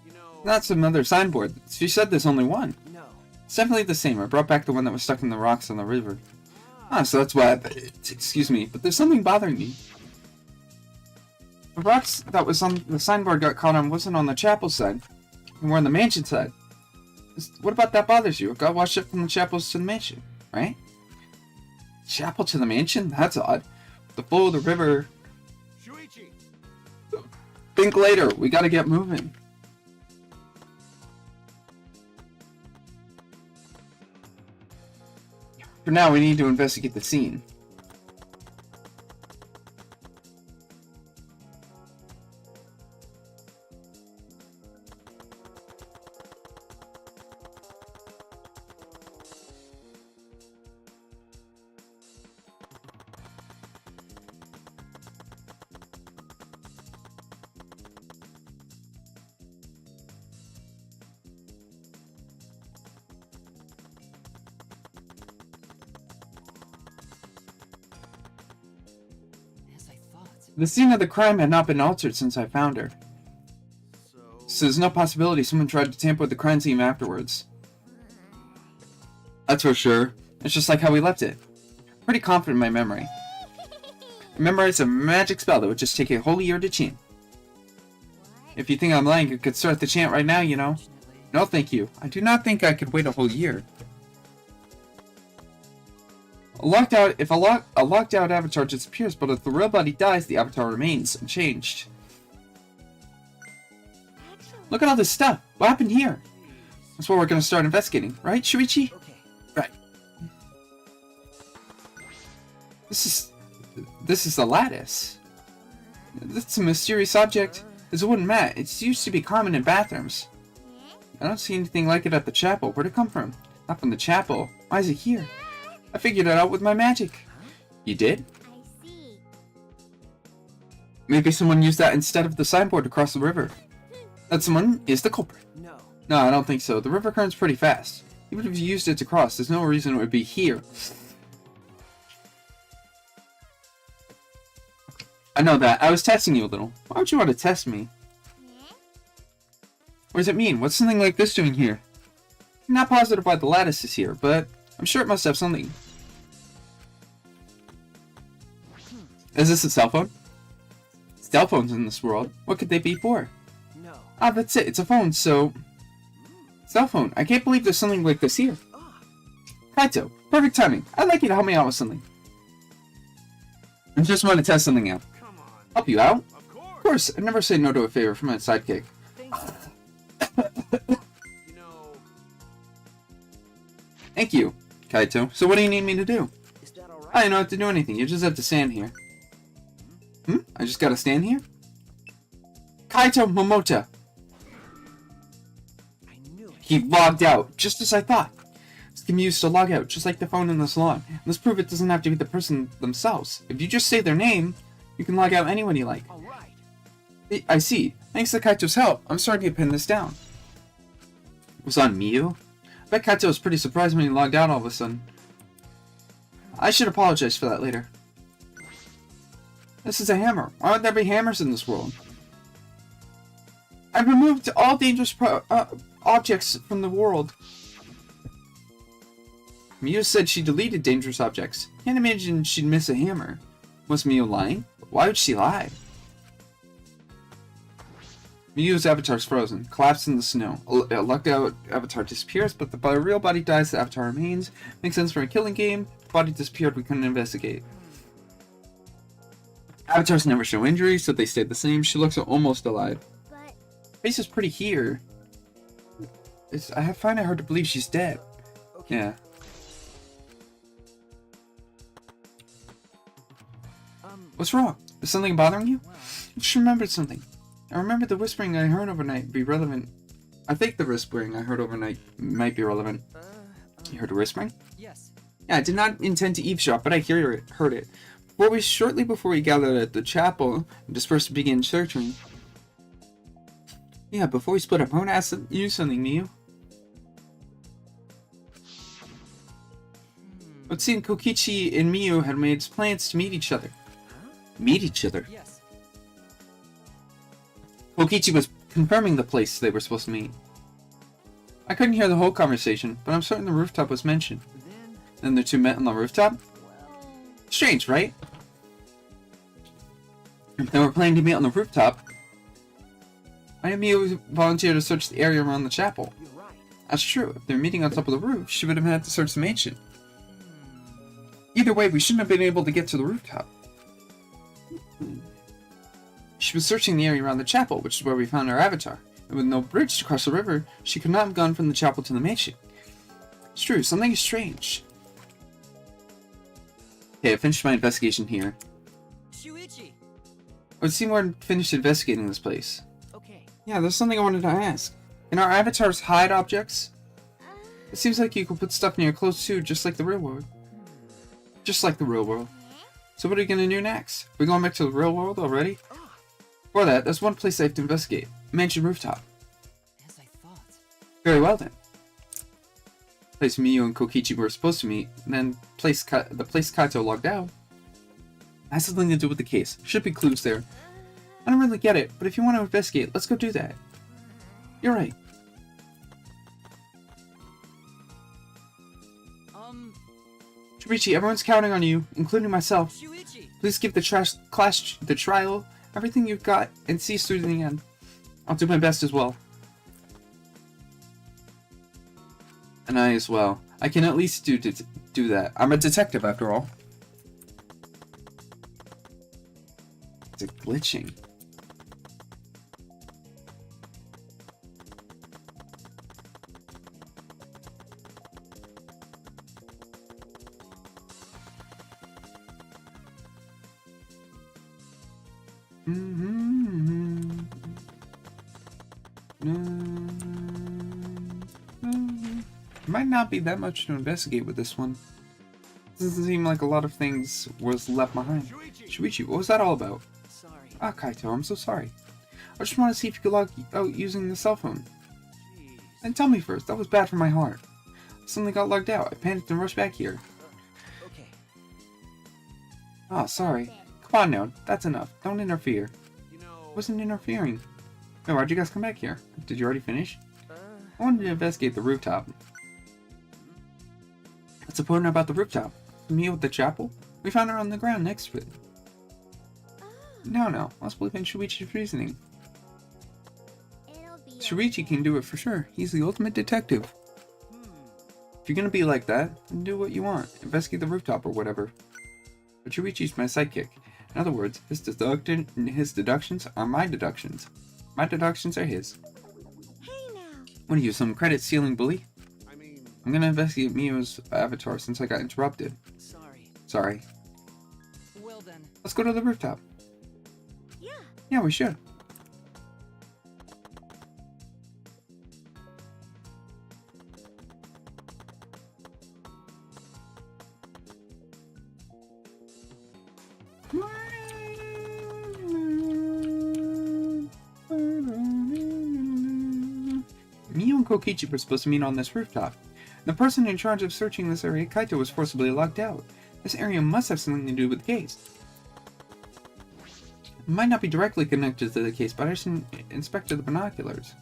Speaker 1: you know,
Speaker 2: That's another signboard. She said there's only one.
Speaker 6: No.
Speaker 2: It's definitely the same. I brought back the one that was stuck in the rocks on the river. Ah, so that's why. Excuse me, but there's something bothering me. The rocks that was on the signboard got caught on wasn't on the chapel side, and we're on the mansion side. What about that bothers you? It got washed up from the chapels to the mansion, right? Chapel to the mansion? That's odd. The flow of the river.
Speaker 1: Shuichi.
Speaker 2: Think later. We gotta get moving. For now, we need to investigate the scene.
Speaker 6: As I thought.
Speaker 2: The scene of the crime had not been altered since I found her, so there's no possibility someone tried to tamper with the crime scene afterwards. That's for sure. It's just like how we left it. Pretty confident in my memory. I memorized a magic spell that would just take a whole year to chant. If you think I'm lying, you could start the chant right now, you know.
Speaker 6: Unfortunately,
Speaker 2: No, thank you. I do not think I could wait a whole year. If a locked out avatar disappears, but if the real body dies, the avatar remains unchanged. Look at all this stuff. What happened here? That's what we're gonna start investigating, right, Shuichi?
Speaker 6: okay.
Speaker 2: Right. This is the lattice. That's a mysterious object. It's a wooden mat. It used to be common in bathrooms. I don't see anything like it at the chapel. Where'd it come from? Not from the chapel. Why is it here? I figured it out with my magic. You did?
Speaker 7: I see.
Speaker 2: Maybe someone used that instead of the signboard to cross the river. That someone is the culprit.
Speaker 6: No.
Speaker 2: No, I don't think so. The river current's pretty fast. Even if you used it to cross, there's no reason it would be here. I know that. I was testing you a little. Why would you want to test me? What does it mean? What's something like this doing here? I'm not positive why the lattice is here, but I'm sure it must have something. Is this a cell phone? Cell phones in this world. What could they be for?
Speaker 6: No.
Speaker 2: Ah, that's it. It's a phone, so... Cell phone. I can't believe there's something like this here.
Speaker 6: Ah.
Speaker 2: Kaito, perfect timing. I'd like you to help me out with something. I just want to test something out.
Speaker 1: Come on.
Speaker 2: Help you out?
Speaker 1: Of course.
Speaker 2: Of course, I'd never say no to a favor from my sidekick.
Speaker 6: Thank you.
Speaker 1: You know,
Speaker 2: Thank you, Kaito. So what do you need me to do?
Speaker 6: Is that alright?
Speaker 2: I don't have to do anything. You just have to stand here. I just gotta stand here? Kaito Momota.
Speaker 6: I knew it.
Speaker 2: He logged out, just as I thought. This can be used to log out, just like the phone in the salon. Let's prove it doesn't have to be the person themselves. If you just say their name, you can log out anyone you like.
Speaker 6: Alright.
Speaker 2: I see. Thanks to Kaito's help, I'm starting to pin this down. It was on Miu? I bet Kaito was pretty surprised when he logged out all of a sudden. I should apologize for that later. This is a hammer. Why would there be hammers in this world? I've removed all dangerous objects from the world. Miu said she deleted dangerous objects. Can't imagine she'd miss a hammer. Was Miu lying? Why would she lie? Miu's avatar's frozen, collapsed in the snow. A locked out avatar disappears, but the real body dies, the avatar remains. Makes sense for a killing game. The body disappeared, we couldn't investigate. Avatars never show injuries, so they stayed the same. She looks almost alive.
Speaker 7: But
Speaker 2: Face is pretty here. I find it hard to believe she's dead.
Speaker 6: Okay.
Speaker 2: Yeah. What's wrong? Is something bothering you?
Speaker 6: Well,
Speaker 2: I just remembered something. I remember the whispering I heard overnight be relevant. I think the whispering I heard overnight might be relevant. You heard a whispering?
Speaker 6: Yes.
Speaker 2: Yeah, I did not intend to eavesdrop, but I heard it. Shortly before we gathered at the chapel and dispersed to begin searching. Yeah, before we split up, I want to ask you something, Miyu. It seemed Kokichi and Miyu had made plans to meet each other. Meet each other?
Speaker 6: Yes.
Speaker 2: Kokichi was confirming the place they were supposed to meet. I couldn't hear the whole conversation, but I'm certain the rooftop was mentioned. Then the two met on the rooftop? Strange, right? If they were planning to meet on the rooftop, why did Miyu volunteer to search the area around the chapel?
Speaker 6: You're right.
Speaker 2: That's true. If they're meeting on top of the roof, she would have had to search the mansion. Either way, we shouldn't have been able to get to the rooftop. She was searching the area around the chapel, which is where we found our avatar. And with no bridge to cross the river, she could not have gone from the chapel to the mansion. It's true, something is strange. Okay, I finished my investigation here.
Speaker 6: Shuichi.
Speaker 2: It would seem we're finished investigating this place.
Speaker 6: Okay.
Speaker 2: Yeah, there's something I wanted to ask. Can our avatars hide objects? It seems like you could put stuff in your clothes too, just like the real world. Just like the real world. So what are we gonna do next? We're going back to the real world already? For that, there's one place I have to investigate. Mansion rooftop.
Speaker 6: As I thought.
Speaker 2: Very well then. Place Miyu and Kokichi were supposed to meet, and then the place Kaito logged out. Has something to do with the case. Should be clues there. I don't really get it, but if you want to investigate, let's go do that. You're right. Shuichi, everyone's counting on you, including myself.
Speaker 6: Shuichi.
Speaker 2: Please give the trial everything you've got and see us through to the end. I'll do my best as well. And I as well. I can at least do that. I'm a detective after all. Is it glitching? Might not be that much to investigate with this one. Doesn't seem like a lot of things was left behind. Shuichi, what was that all about?
Speaker 6: Sorry.
Speaker 2: Ah, Kaito, I'm so sorry. I just want to see if you could log out using the cell phone.
Speaker 6: Jeez.
Speaker 2: And tell me first, that was bad for my heart. I suddenly got logged out. I panicked and rushed back here.
Speaker 6: Okay.
Speaker 2: Ah, sorry. Come on now, that's enough. Don't interfere. I wasn't interfering. Wait, why'd you guys come back here? Did you already finish? I wanted to investigate the rooftop. What's important about the rooftop? Me with the chapel? We found her on the ground next to it. No, let's believe in Shuichi's reasoning.
Speaker 7: It'll be
Speaker 2: Shuichi can do it for sure. He's the ultimate detective. If you're gonna be like that, then do what you want. Investigate the rooftop or whatever. But Shuichi's my sidekick. In other words, his deductions are my deductions. My deductions are his.
Speaker 7: Hey now.
Speaker 2: What are you, some credit-stealing bully? I'm gonna investigate Miyu's avatar since I got interrupted. Sorry.
Speaker 6: Well then.
Speaker 2: Let's go to the rooftop.
Speaker 7: Yeah.
Speaker 2: Yeah, we should. Miyu and Kokichi were supposed to meet on this rooftop. The person in charge of searching this area, Kaito, was forcibly locked out. This area must have something to do with the case. It might not be directly connected to the case, but I should inspect the binoculars.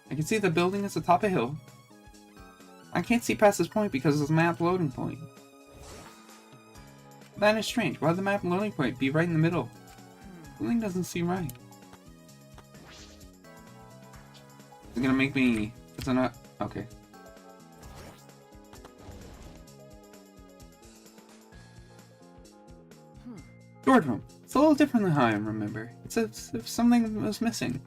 Speaker 2: I can see the building is atop a hill. I can't see past this point because of the map loading point. That is strange. Why would the map loading point be right in the middle? Something doesn't seem right. It's gonna make me... Is it not... Okay. Storage room. It's a little different than how I remember. It's as if something was missing.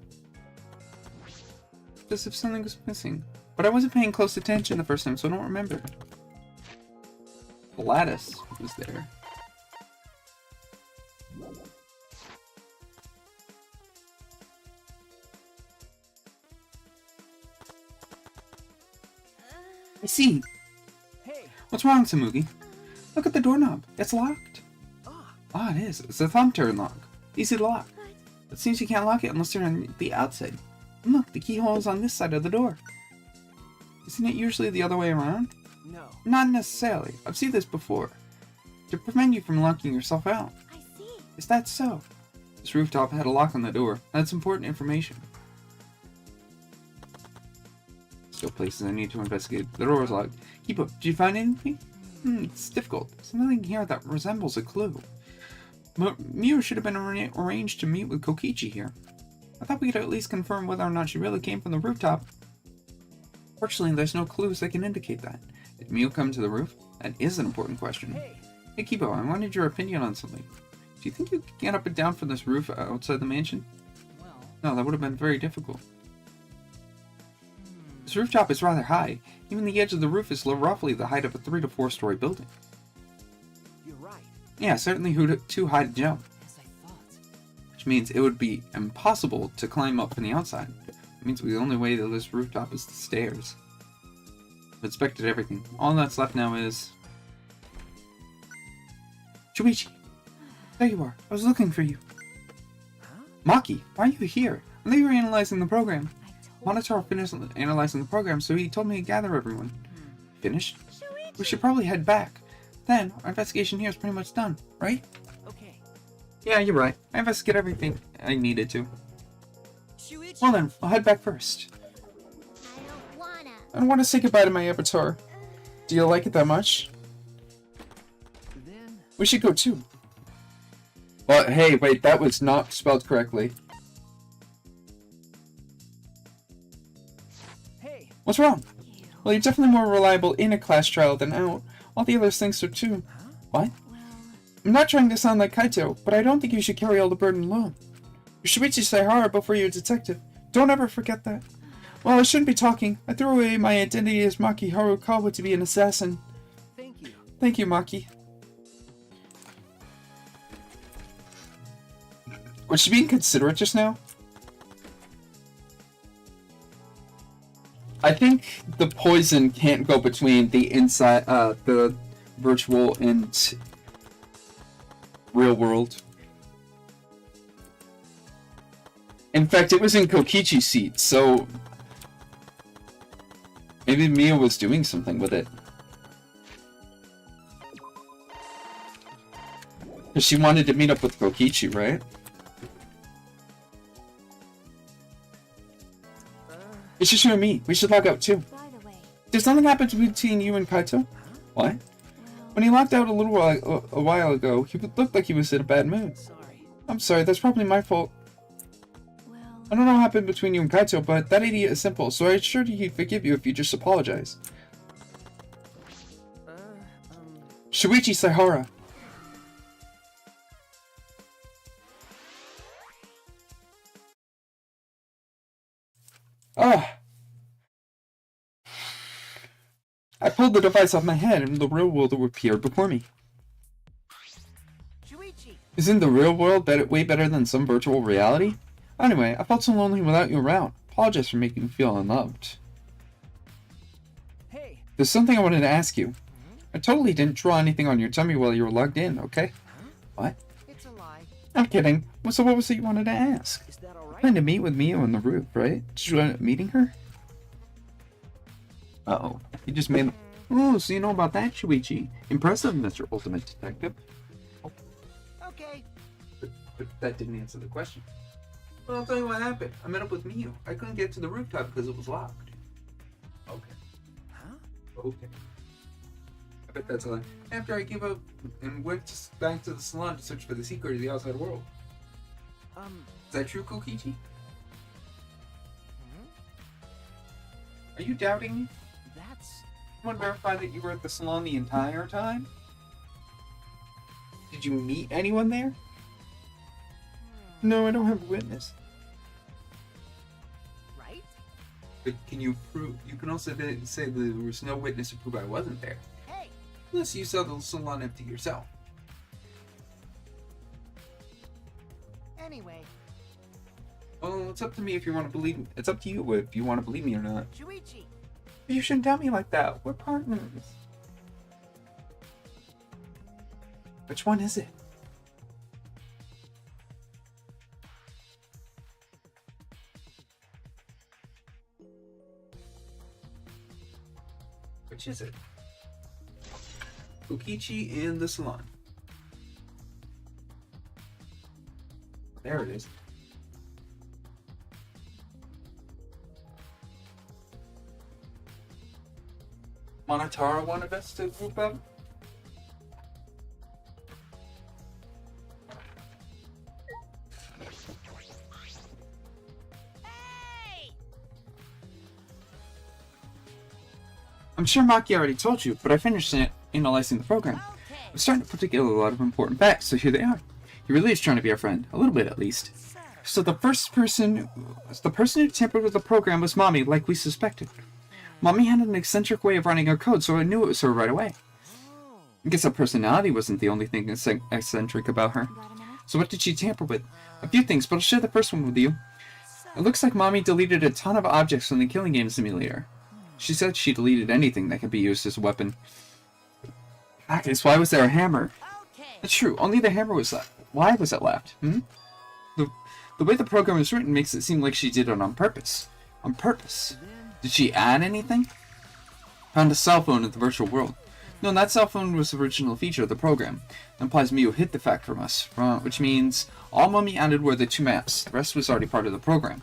Speaker 2: As if something was missing. But I wasn't paying close attention the first time, so I don't remember. The lattice was there. I see.
Speaker 6: Hey.
Speaker 2: What's wrong, Samugi? Look at the doorknob. It's locked.
Speaker 6: Ah.
Speaker 2: It is. It's a thumb turn lock. Easy to lock.
Speaker 7: But
Speaker 2: It seems you can't lock it unless you're on the outside. And look, the keyhole is on this side of the door. Isn't it usually the other way around?
Speaker 6: No.
Speaker 2: Not necessarily. I've seen this before. To prevent you from locking yourself out.
Speaker 7: I see.
Speaker 2: Is that so? This rooftop had a lock on the door. That's important information. Still places I need to investigate. The door is locked. Keep up. Did you find anything? It's difficult. There's nothing here that resembles a clue. Miu should have been arranged to meet with Kokichi here. I thought we could at least confirm whether or not she really came from the rooftop. Fortunately, there's no clues that can indicate that. Did Miu come to the roof? That is an important question. Hey Kibo, I wanted your opinion on something. Do you think you could get up and down from this roof outside the mansion?
Speaker 6: Well.
Speaker 2: No, that would have been very difficult. This rooftop is rather high. Even the edge of the roof is roughly the height of a 3 to 4 story building.
Speaker 6: You're right.
Speaker 2: Yeah, certainly too high to jump.
Speaker 6: As I thought.
Speaker 2: Which means it would be impossible to climb up from the outside. It means the only way to this rooftop is the stairs. I've inspected everything. All that's left now is... Shuichi! There you are. I was looking for you.
Speaker 6: Huh?
Speaker 2: Maki, why are you here? I thought you were analyzing the program.
Speaker 4: I told
Speaker 2: Monitor finished analyzing the program, so he told me to gather everyone. Finished?
Speaker 7: Shuichi.
Speaker 2: We should probably head back. Then, our investigation here is pretty much done, right?
Speaker 6: Okay.
Speaker 2: Yeah, you're right. I investigated everything I needed to.
Speaker 6: Shuichi.
Speaker 2: Well then, I'll head back first.
Speaker 7: I don't wanna.
Speaker 2: I want to say goodbye to my avatar. Do you like it that much?
Speaker 6: Then.
Speaker 2: We should go too. Well, hey, wait, that was not spelled correctly.
Speaker 6: Hey.
Speaker 2: What's wrong? Well, you're definitely more reliable in a class trial than out. All the others think so too.
Speaker 6: Huh?
Speaker 2: What?
Speaker 4: well,
Speaker 2: I'm not trying to sound like Kaito, but I don't think you should carry all the burden alone. You should reach Saihara before you're a detective. Don't ever forget that. Well, I shouldn't be talking. I threw away my identity as Maki Harukawa to be an assassin.
Speaker 6: Thank you.
Speaker 2: Thank you, Maki. Was she being considerate just now? I think the poison can't go between the inside, the virtual and real world. In fact, it was in Kokichi's seat, so maybe Mia was doing something with it. Because she wanted to meet up with Kokichi, right? It's just you and me. We should log out too.
Speaker 4: by the way,
Speaker 2: Did something happen between you and Kaito? What?
Speaker 4: well,
Speaker 2: When he locked out a while ago, he looked like he was in a bad mood.
Speaker 6: Sorry.
Speaker 2: I'm sorry, that's probably my fault.
Speaker 4: well,
Speaker 2: I don't know what happened between you and Kaito, but that idiot is simple, so I assured you he'd forgive you if you just apologize. Shuichi Saihara. Ah! I pulled the device off my head and the real world appeared before me.
Speaker 3: Shuichi.
Speaker 2: Isn't the real world way better than some virtual reality? Anyway, I felt so lonely without you around. Apologize for making me feel unloved.
Speaker 6: Hey.
Speaker 2: There's something I wanted to ask you. I totally didn't draw anything on your tummy while you were logged in, okay? What?
Speaker 3: It's a lie.
Speaker 2: I'm kidding. So what was it you wanted to ask?
Speaker 6: Is that all right?
Speaker 2: Planned to meet with Mio on the roof, right? Did you end up meeting her? Uh-oh. You just made... Oh, so you know about that, Shuichi. Impressive, Mr. Ultimate Detective.
Speaker 3: Okay.
Speaker 2: But that didn't answer the question. Well, I'll tell you what happened. I met up with Mio. I couldn't get to the rooftop because it was locked. Okay.
Speaker 6: Huh?
Speaker 2: Okay. I bet that's a lie. After I gave up and went back to the salon to search for the secret of the outside world. Is that true, Kokichi? Are you doubting me?
Speaker 6: That's...
Speaker 2: Someone verify that you were at the salon the entire time? Did you meet anyone there? No, I don't have a witness.
Speaker 3: Right?
Speaker 2: But can you prove? You can also say there was no witness to prove I wasn't there.
Speaker 3: Hey.
Speaker 2: Unless you saw the salon empty yourself.
Speaker 3: Anyway,
Speaker 2: Well, it's up to me if you want to believe me. It's up to you if you want to believe me or not.
Speaker 3: Shuichi.
Speaker 2: You shouldn't tell me like that. We're partners. Which one is it? Which is it? Kokichi and the salon. There it is. Monotara wanted us to group up?
Speaker 5: Hey!
Speaker 2: I'm sure Maki already told you, but I finished analyzing the program.
Speaker 5: Okay.
Speaker 2: I'm starting to put together a lot of important facts, so here they are. He really is trying to be our friend, a little bit at least. So the person who tampered with the program was Mommy, like we suspected. Mommy had an eccentric way of running her code, so I knew it was her right away. I guess her personality wasn't the only thing eccentric about her. So what did she tamper with? A few things, but I'll share the first one with you. It looks like Mommy deleted a ton of objects from the killing game simulator. She said she deleted anything that could be used as a weapon. I guess why was there a hammer?
Speaker 5: Okay.
Speaker 2: It's true, only the hammer was left. Why was it left? The way the program is written makes it seem like she did it on purpose. On purpose. Did she add anything? Found a cell phone in the virtual world. No, that cell phone was the original feature of the program. That implies Miu hid the fact from us, which means all Mommy added were the 2 maps. The rest was already part of the program.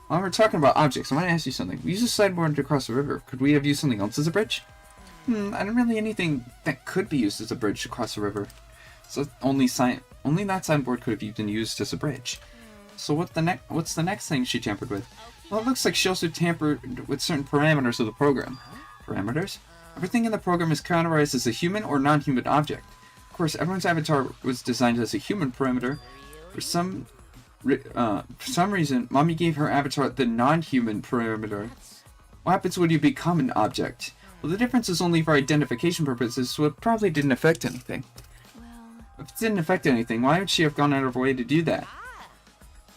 Speaker 2: While we're talking about objects, I want to ask you something. We used a sideboard to cross the river. Could we have used something else as a bridge? I don't really anything that could be used as a bridge to cross the river. So only that signboard could have been used as a bridge. So what's the next thing she tampered with? Well, it looks like she also tampered with certain parameters of the program. Parameters? Everything in the program is categorized as a human or non-human object. Of course, everyone's avatar was designed as a human parameter. For some reason, Mommy gave her avatar the non-human parameter. What happens when you become an object? Well, the difference is only for identification purposes, so it probably didn't affect anything. If it didn't affect anything, why would she have gone out of her way to do that?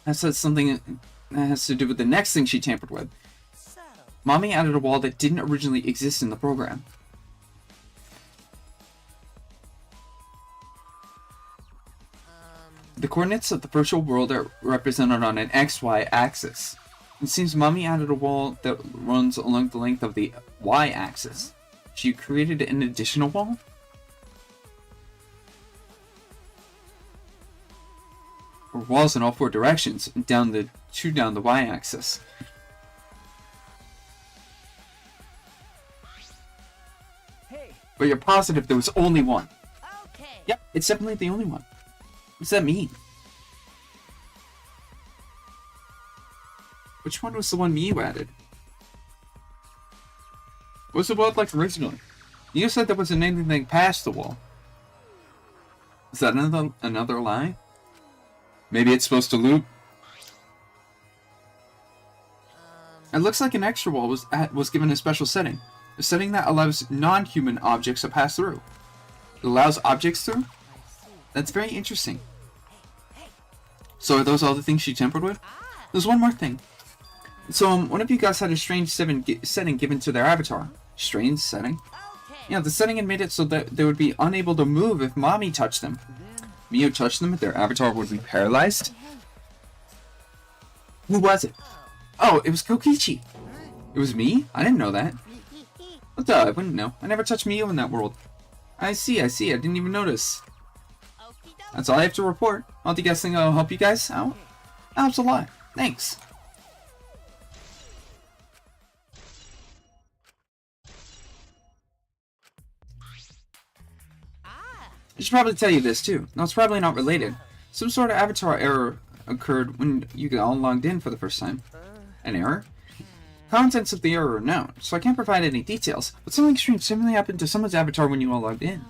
Speaker 2: That says something that has to do with the next thing she tampered with. Mommy added a wall that didn't originally exist in the program. The coordinates of the virtual world are represented on an XY axis. It seems Mommy added a wall that runs along the length of the Y axis. She created an additional wall? Or walls in all 4 directions, down the Y axis.
Speaker 6: Hey,
Speaker 2: But you're positive there was only one.
Speaker 5: Okay.
Speaker 2: Yep, it's definitely the only one. What does that mean? Which one was the one Miu added? What was the world like originally? You said there wasn't anything past the wall. Is that another lie? Maybe it's supposed to loop? It looks like an extra wall was given a special setting. A setting that allows non-human objects to pass through. It allows objects through? That's very interesting. So are those all the things she tampered with? There's one more thing. So one of you guys had a strange setting given to their avatar. Strange setting? Yeah, the setting had made it so that they would be unable to move if Mommy touched them. Miu touched them, their avatar would be paralyzed? Who was it? Oh, it was Kokichi. It was me? I didn't know that. What the? I wouldn't know. I never touched Miu in that world. I see. I didn't even notice. That's all I have to report. I want you guys think I'll help you guys out? That helps a lot. Thanks. I should probably tell you this too. No, it's probably not related. Some sort of avatar error occurred when you all logged in for the first time. An error? Contents of the error are known, so I can't provide any details, but something strange similarly happened to someone's avatar when you all logged in.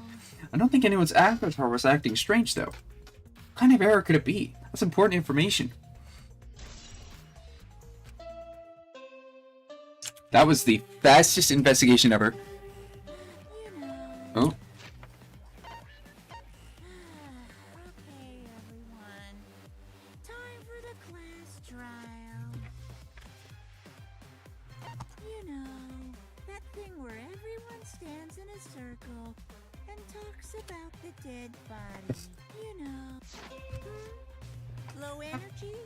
Speaker 2: I don't think anyone's avatar was acting strange though. What kind of error could it be? That's important information. That was the fastest investigation ever. Oh.
Speaker 7: Okay, everyone. Time for the class trial. You know,
Speaker 3: circle and talks about the dead body. You know. Low energy?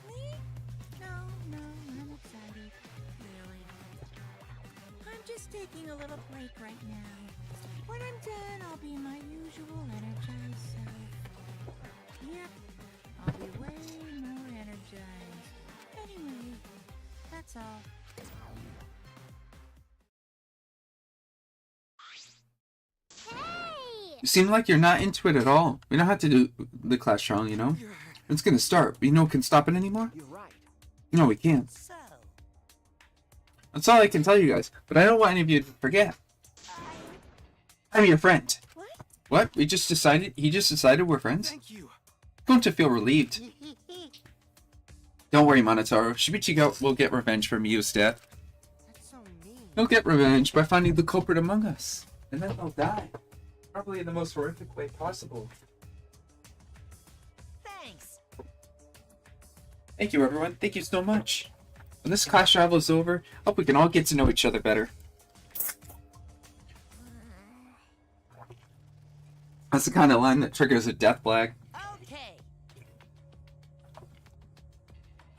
Speaker 3: Me? No, I'm excited. Really. I'm just taking a little break right now. When I'm done, I'll be my usual energized self. Yep, I'll be way more energized. Anyway, that's all.
Speaker 7: Hey!
Speaker 2: You seem like you're not into it at all. We don't have to do the class trial, you know? It's gonna start. But you know, can stop it anymore?
Speaker 6: You're right.
Speaker 2: No, we can't.
Speaker 3: So,
Speaker 2: That's all I can tell you guys. But I don't want any of you to forget. I'm your friend.
Speaker 3: what?
Speaker 2: What? He just decided we're friends?
Speaker 1: Thank you.
Speaker 2: Going to feel relieved. Don't worry, Monotaro. Shibichi will get revenge for Miyu's death.
Speaker 3: That's so mean.
Speaker 2: He'll get revenge by finding the culprit among us. And then they'll die. Probably in the most horrific way possible.
Speaker 3: Thanks.
Speaker 2: Thank you, everyone. Thank you so much. When this class travel is over, I hope we can all get to know each other better. That's the kind of line that triggers a death flag.
Speaker 3: Okay.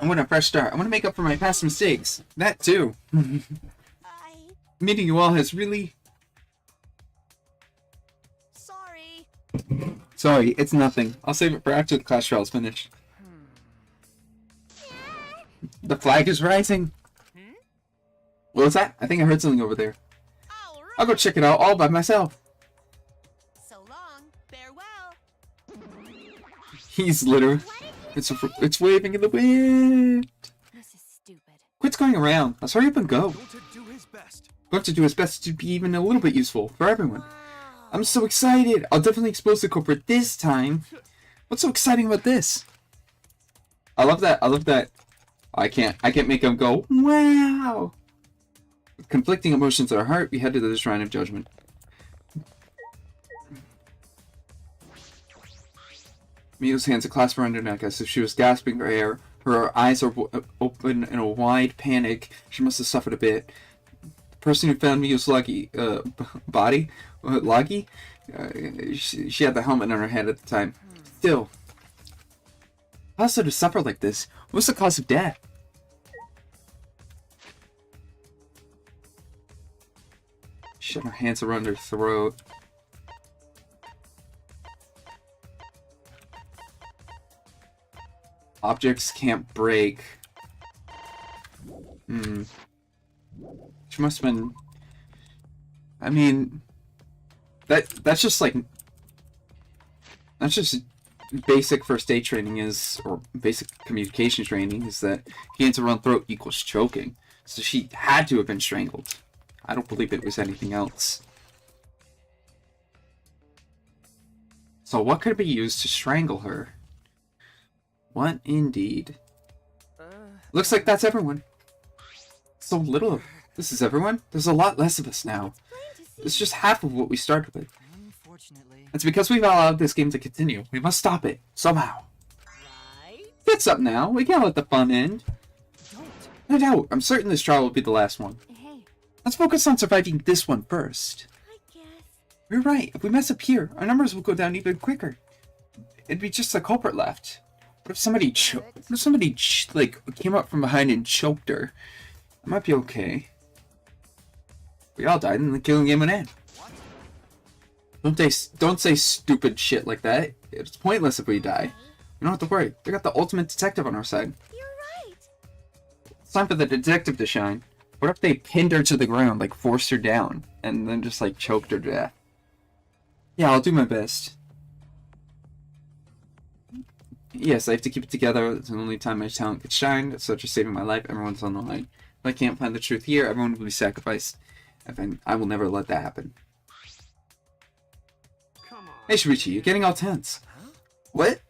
Speaker 2: I want a fresh start. I want to make up for my past mistakes. That too. Meeting you all has really...
Speaker 3: Sorry.
Speaker 2: Sorry, it's nothing. I'll save it for after the class trial is finished. The flag is rising. What was that? I think I heard something over there.
Speaker 3: All right.
Speaker 2: I'll go check it out all by myself.
Speaker 3: So long. Farewell.
Speaker 2: He's literally... It's waving in the wind.
Speaker 3: This is stupid.
Speaker 2: Quit going around. Let's hurry up and go.
Speaker 1: Going to do his best.
Speaker 2: Going to do his best to be even a little bit useful for everyone. I'm so excited. I'll definitely expose the culprit this time. What's so exciting about this? I love that. I can't make him go, wow. With conflicting emotions at our heart, we head to the Shrine of Judgment. Mio's hands are clasped around her neck as if she was gasping for air. Her eyes are open in a wide panic. She must have suffered a bit. The person who found Mio's body, Lagi, she had the helmet on her head at the time. Still, how is it to suffer like this? What's the cause of death? Shut her hands around her throat. Objects can't break. She must have been... I mean... That's just like... That's just basic first aid training is, or basic communication training, is that hands around throat equals choking. So she had to have been strangled. I don't believe it was anything else. So what could be used to strangle her? What indeed? Looks like that's everyone. So little of this is everyone? There's a lot less of us now. It's just half of what we started with.
Speaker 6: Unfortunately.
Speaker 2: It's because we've allowed this game to continue. We must stop it. Somehow.
Speaker 3: Right?
Speaker 2: It's up now. We can't let the fun end.
Speaker 6: Don't.
Speaker 2: No doubt. I'm certain this trial will be the last one.
Speaker 3: Hey,
Speaker 2: Let's focus on surviving this one first.
Speaker 3: I guess.
Speaker 2: You're right. If we mess up here, our numbers will go down even quicker. It'd be just the culprit left. What if somebody like came up from behind and choked her? It might be okay. We all died and the killing game would end. Don't say stupid shit like that. It's pointless if we die. You don't have to worry. We got the ultimate detective on our side.
Speaker 3: You're right.
Speaker 2: It's time for the detective to shine. What if they pinned her to the ground, like forced her down, and then just like choked her to death? Yeah, I'll do my best. Yes, I have to keep it together. It's the only time my talent gets shined, such as saving my life. Everyone's on the line. If I can't find the truth here, everyone will be sacrificed. I will never let that happen.
Speaker 1: Come on.
Speaker 2: Hey, Shibichi, you're getting all tense. What?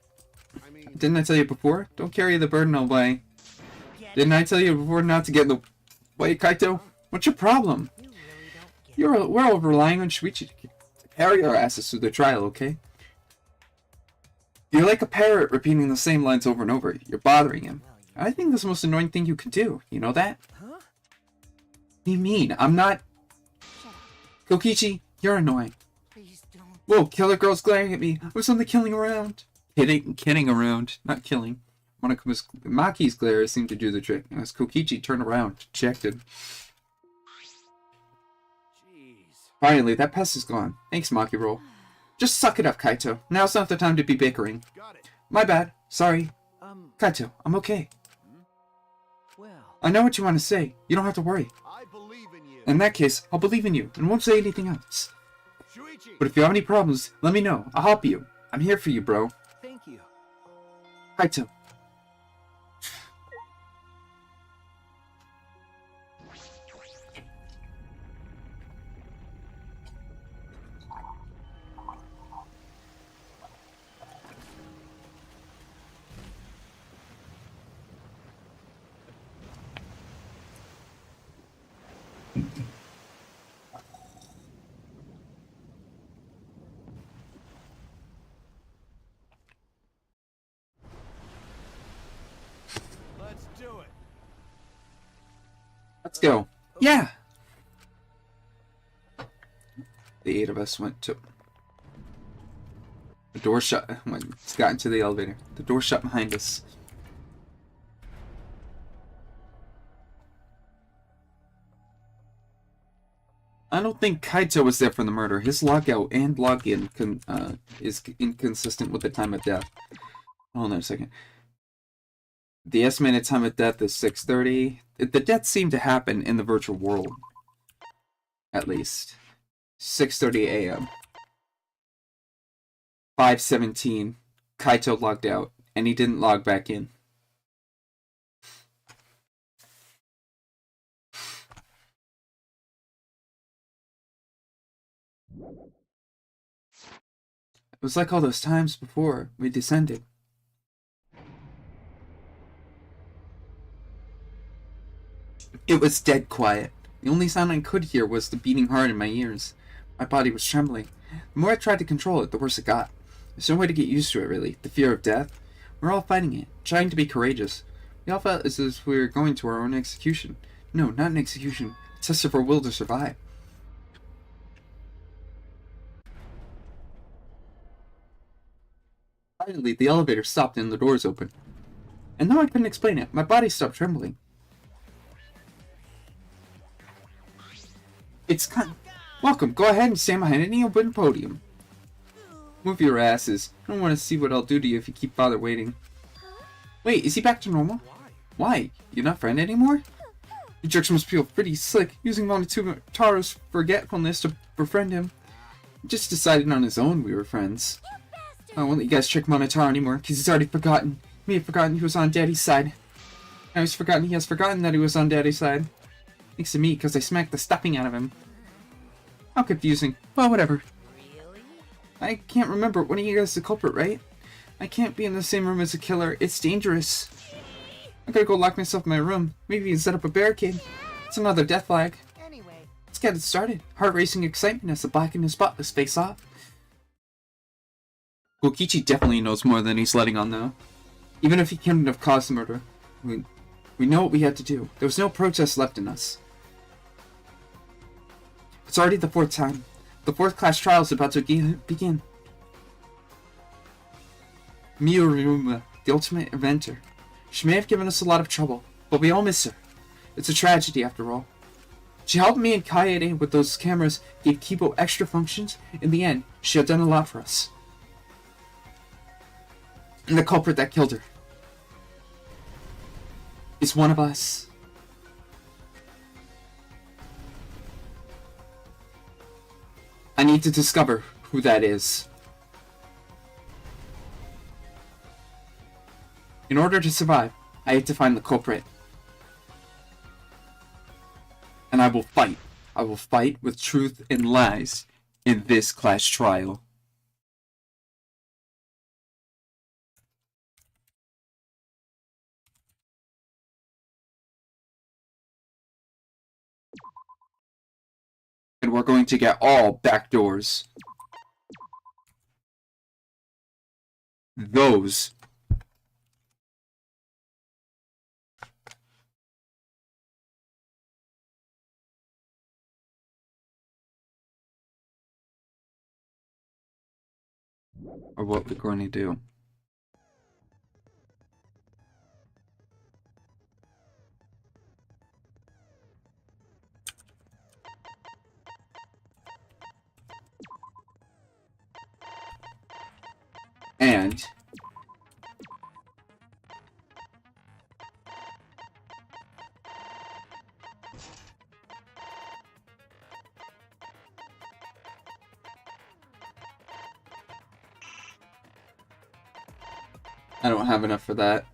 Speaker 1: I mean,
Speaker 2: Didn't I tell you before? Don't carry the burden away. Didn't I tell you before not to get in the way, Kaito? What's your problem?
Speaker 3: You really don't get it.
Speaker 2: We're all relying on Shibichi to carry our asses through the trial, okay? You're like a parrot repeating the same lines over and over. You're bothering him. I think that's the most annoying thing you can do. You know that?
Speaker 6: Huh?
Speaker 2: What do you mean? I'm not... Kokichi, You're annoying.
Speaker 3: Please don't.
Speaker 2: Whoa, killer girl's glaring at me. I was only killing around. Kidding around, not killing. Maki's glare seemed to do the trick, and as Kokichi turned around, checked him.
Speaker 1: Jeez.
Speaker 2: Finally, that pest is gone. Thanks, Maki Roll. Just suck it up, Kaito. Now's not the time to be bickering.
Speaker 1: Got it.
Speaker 2: My bad. Sorry.
Speaker 6: Um,
Speaker 2: Kaito, I'm okay.
Speaker 6: well,
Speaker 2: I know what you want to say. You don't have to worry.
Speaker 1: I believe in you.
Speaker 2: In that case, I'll believe in you, and won't say anything else.
Speaker 1: Shuichi.
Speaker 2: But if you have any problems, let me know. I'll help you. I'm here for you, bro.
Speaker 6: thank you.
Speaker 2: Kaito.
Speaker 1: Let's do it.
Speaker 2: Let's go. Yeah! The 8 of us went to... The door shut when we got into the elevator. The door shut behind us. I don't think Kaito was there for the murder. His logout and login is inconsistent with the time of death. Hold on a second. The estimated time of death is 6:30. The death seemed to happen in the virtual world. At least. 6:30 a.m. 5:17. Kaito logged out, and he didn't log back in. It was like all those times before we descended. It was dead quiet. The only sound I could hear was the beating heart in my ears. My body was trembling. The more I tried to control it, the worse it got. There's no way to get used to it, really. The fear of death. We're all fighting it, trying to be courageous. We all felt as if we were going to our own execution. No, not an execution. A test of our will to survive. Finally, the elevator stopped and the doors opened. And though I couldn't explain it, my body stopped trembling. It's kind. Welcome. Go ahead and stand behind any open podium. Move your asses. I don't want to see what I'll do to you if you keep bother waiting. Wait, is he back to normal? Why? You're not friend anymore? You jerks must feel pretty slick, using Monotara's forgetfulness to befriend him. He just decided on his own we were friends. I won't let you guys trick Monotaro anymore, because he's already forgotten. He had forgotten he was on Daddy's side. Now he's forgotten he has forgotten that he was on Daddy's side. Thanks to me, because I smacked the stuffing out of him. How confusing. Well, whatever. I can't remember. One of you guys is the culprit, right? I can't be in the same room as a killer. It's dangerous. I gotta go lock myself in my room. Maybe even set up a barricade. It's another death flag.
Speaker 3: Anyway,
Speaker 2: Let's get it started. Heart-racing excitement as the black and his spotless face off. Kokichi definitely knows more than he's letting on, though. Even if he couldn't have caused the murder. We know what we had to do. There was no protest left in us. It's already the 4th time. The 4th class trial is about to begin. Miuruma, the ultimate inventor. She may have given us a lot of trouble, but we all miss her. It's a tragedy, after all. She helped me and Kaede with those cameras, gave Kibo extra functions. In the end, she had done a lot for us. And the culprit that killed her is one of us. I need to discover who that is. In order to survive, I have to find the culprit. And I will fight. I will fight with truth and lies in this class trial. And we're going to get all back doors. Those Or what we're going to do. And I don't have enough for that.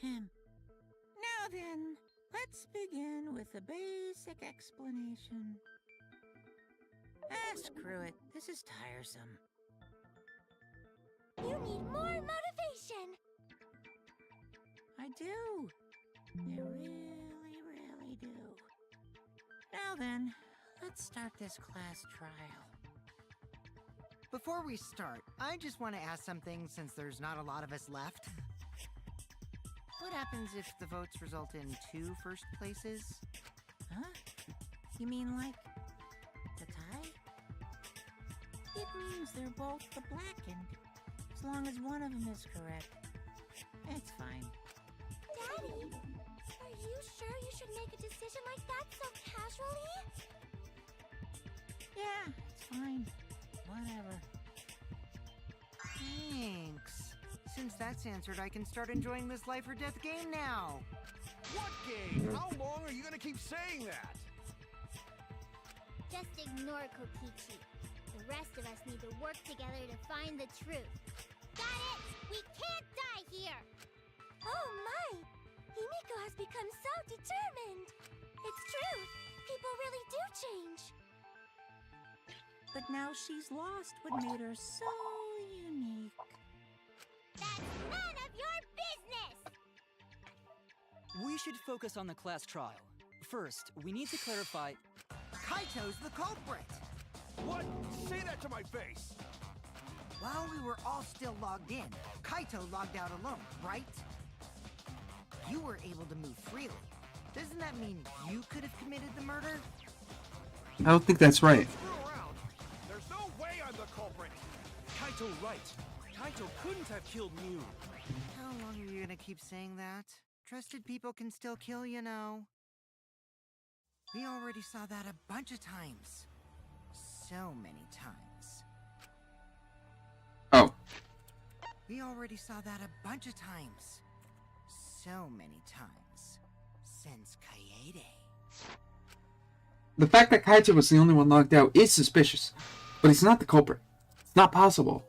Speaker 3: Now then, let's begin with a basic explanation. Screw it. This is tiresome.
Speaker 7: You need more motivation.
Speaker 3: I do. I really do. Now then, let's start this class trial.
Speaker 6: Before we start, I just want to ask something since there's not a lot of us left. What happens if the votes result in 2 first places?
Speaker 3: Huh? You mean like the tie? It means they're both the blackened. As long as one of them is correct. It's fine.
Speaker 7: Daddy, are you sure you should make a decision like that so casually?
Speaker 3: Yeah, it's fine. Whatever.
Speaker 6: Thanks. Since that's answered, I can start enjoying this life or death game now.
Speaker 1: What game? How long are you gonna keep saying that?
Speaker 7: Just ignore Kokichi. The rest of us need to work together to find the truth. Got it? We can't die here!
Speaker 8: Oh my! Himiko has become so determined! It's true! People really do change!
Speaker 3: But now she's lost what made her so unique.
Speaker 7: That's none of your business!
Speaker 9: We should focus on the class trial. First, we need to clarify...
Speaker 6: Kaito's the culprit!
Speaker 1: What? Say that to my face!
Speaker 6: While we were all still logged in, Kaito logged out alone, right? You were able to move freely. Doesn't that mean you could have committed the murder?
Speaker 2: I don't think that's right.
Speaker 1: Screw around. There's no way I'm the culprit.
Speaker 10: Kaito right. Kaito couldn't have killed Mew.
Speaker 6: How long are you gonna keep saying that? Trusted people can still kill, you know. We already saw that a bunch of times. So many times.
Speaker 2: Oh.
Speaker 6: We already saw that a bunch of times. So many times. Since Kaede.
Speaker 2: The fact that Kaito was the only one logged out is suspicious, but he's not the culprit. It's not possible.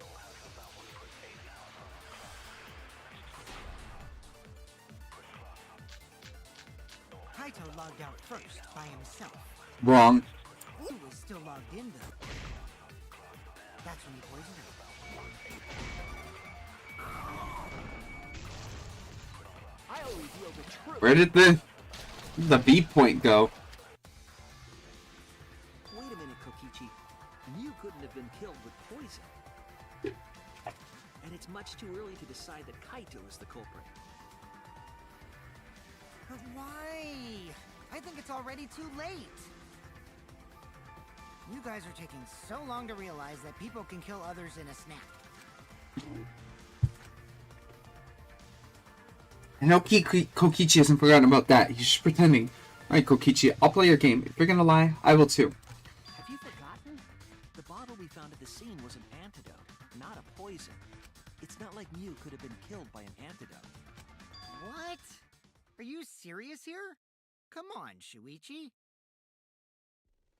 Speaker 6: Kaito logged out first by himself.
Speaker 2: Wrong.
Speaker 6: He was still logged in though. That's when he poisoned her.
Speaker 10: I always know the truth.
Speaker 2: Where did the B point go?
Speaker 10: Wait a minute, Kokichi. Mew couldn't have been killed with poison. And it's much too early to decide that Kaito is the culprit.
Speaker 6: But why? I think it's already too late. You guys are taking so long to realize that people can kill others in a snap.
Speaker 2: I know Kokichi hasn't forgotten about that. He's just pretending. Alright, Kokichi, I'll play your game. If you're gonna lie, I will too.
Speaker 9: Have you forgotten? The bottle we found at the scene was an antidote, not a poison. It's not like Mew could have been killed by an antidote.
Speaker 6: What? Are you serious here? Come on, Shuichi.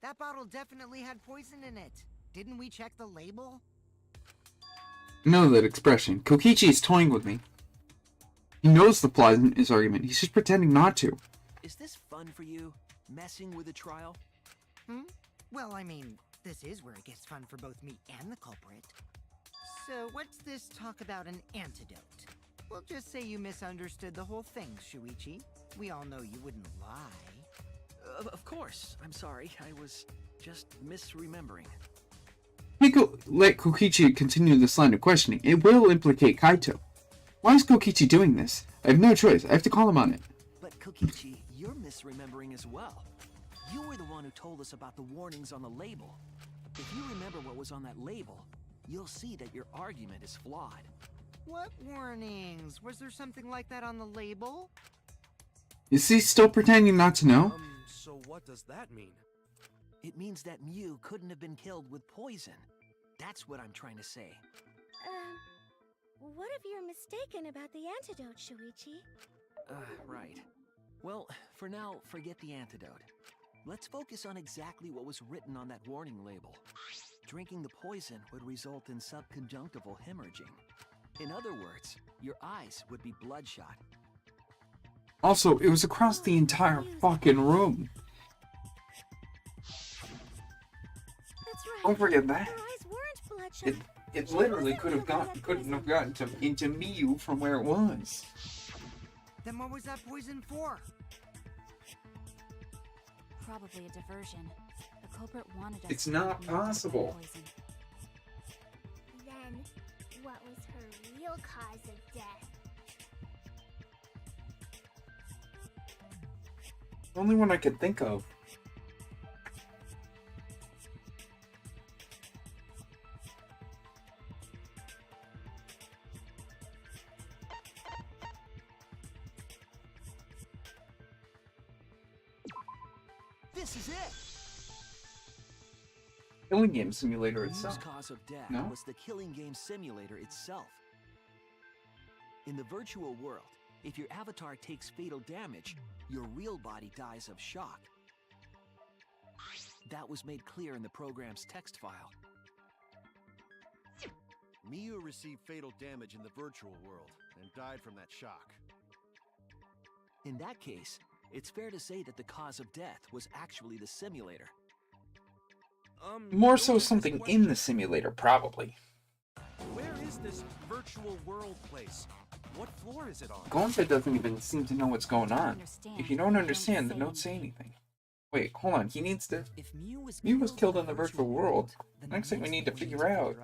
Speaker 6: That bottle definitely had poison in it. Didn't we check the label?
Speaker 2: Know that expression. Kokichi is toying with me. He knows the flaw in his argument. He's just pretending not to.
Speaker 10: Is this fun for you? Messing with a trial?
Speaker 6: Well, I mean, this is where it gets fun for both me and the culprit. So what's this talk about an antidote? We'll just say you misunderstood the whole thing, Shuichi. We all know you wouldn't lie.
Speaker 10: Of course. I'm sorry. I was just misremembering.
Speaker 2: Let Kokichi continue this line of questioning. It will implicate Kaito. Why is Kokichi doing this? I have no choice. I have to call him on it.
Speaker 10: But Kokichi, you're misremembering as well. You were the one who told us about the warnings on the label. If you remember what was on that label, you'll see that your argument is flawed.
Speaker 6: What warnings? Was there something like that on the label?
Speaker 2: Is he still pretending not to know?
Speaker 1: So what does that mean?
Speaker 10: It means that Mew couldn't have been killed with poison. That's what I'm trying to say.
Speaker 8: What if you're mistaken about the antidote, Shuichi?
Speaker 10: Right. Well, for now, forget the antidote. Let's focus on exactly what was written on that warning label. Drinking the poison would result in subconjunctival hemorrhaging. In other words, your eyes would be bloodshot.
Speaker 2: Also, it was across the entire fucking room.
Speaker 8: That's right.
Speaker 2: Don't forget that.
Speaker 8: Your eyes weren't bloodshot.
Speaker 2: It literally couldn't have gotten into Miyu from where it was.
Speaker 6: Then what was that poison for?
Speaker 11: Probably a diversion. The culprit wanted us.
Speaker 2: It's not possible.
Speaker 7: Then, what was her real cause of death?
Speaker 2: Only one I could think of.
Speaker 10: This is it!
Speaker 2: Killing game simulator
Speaker 10: Mew's
Speaker 2: itself.
Speaker 10: cause of death
Speaker 2: No?
Speaker 10: was the killing game simulator itself. In the virtual world, if your avatar takes fatal damage, your real body dies of shock. That was made clear in the program's text file.
Speaker 1: Miyu received fatal damage in the virtual world and died from that shock.
Speaker 10: In that case, it's fair to say that the cause of death was actually the simulator.
Speaker 2: More so something in the simulator, probably.
Speaker 1: Where is this virtual world place? What floor is it on?
Speaker 2: Gonta doesn't even seem to know what's going on. If you don't understand, then don't say anything. Wait, hold on. He needs to...
Speaker 9: If
Speaker 2: Mew was killed in the virtual world. Next thing we need to figure out.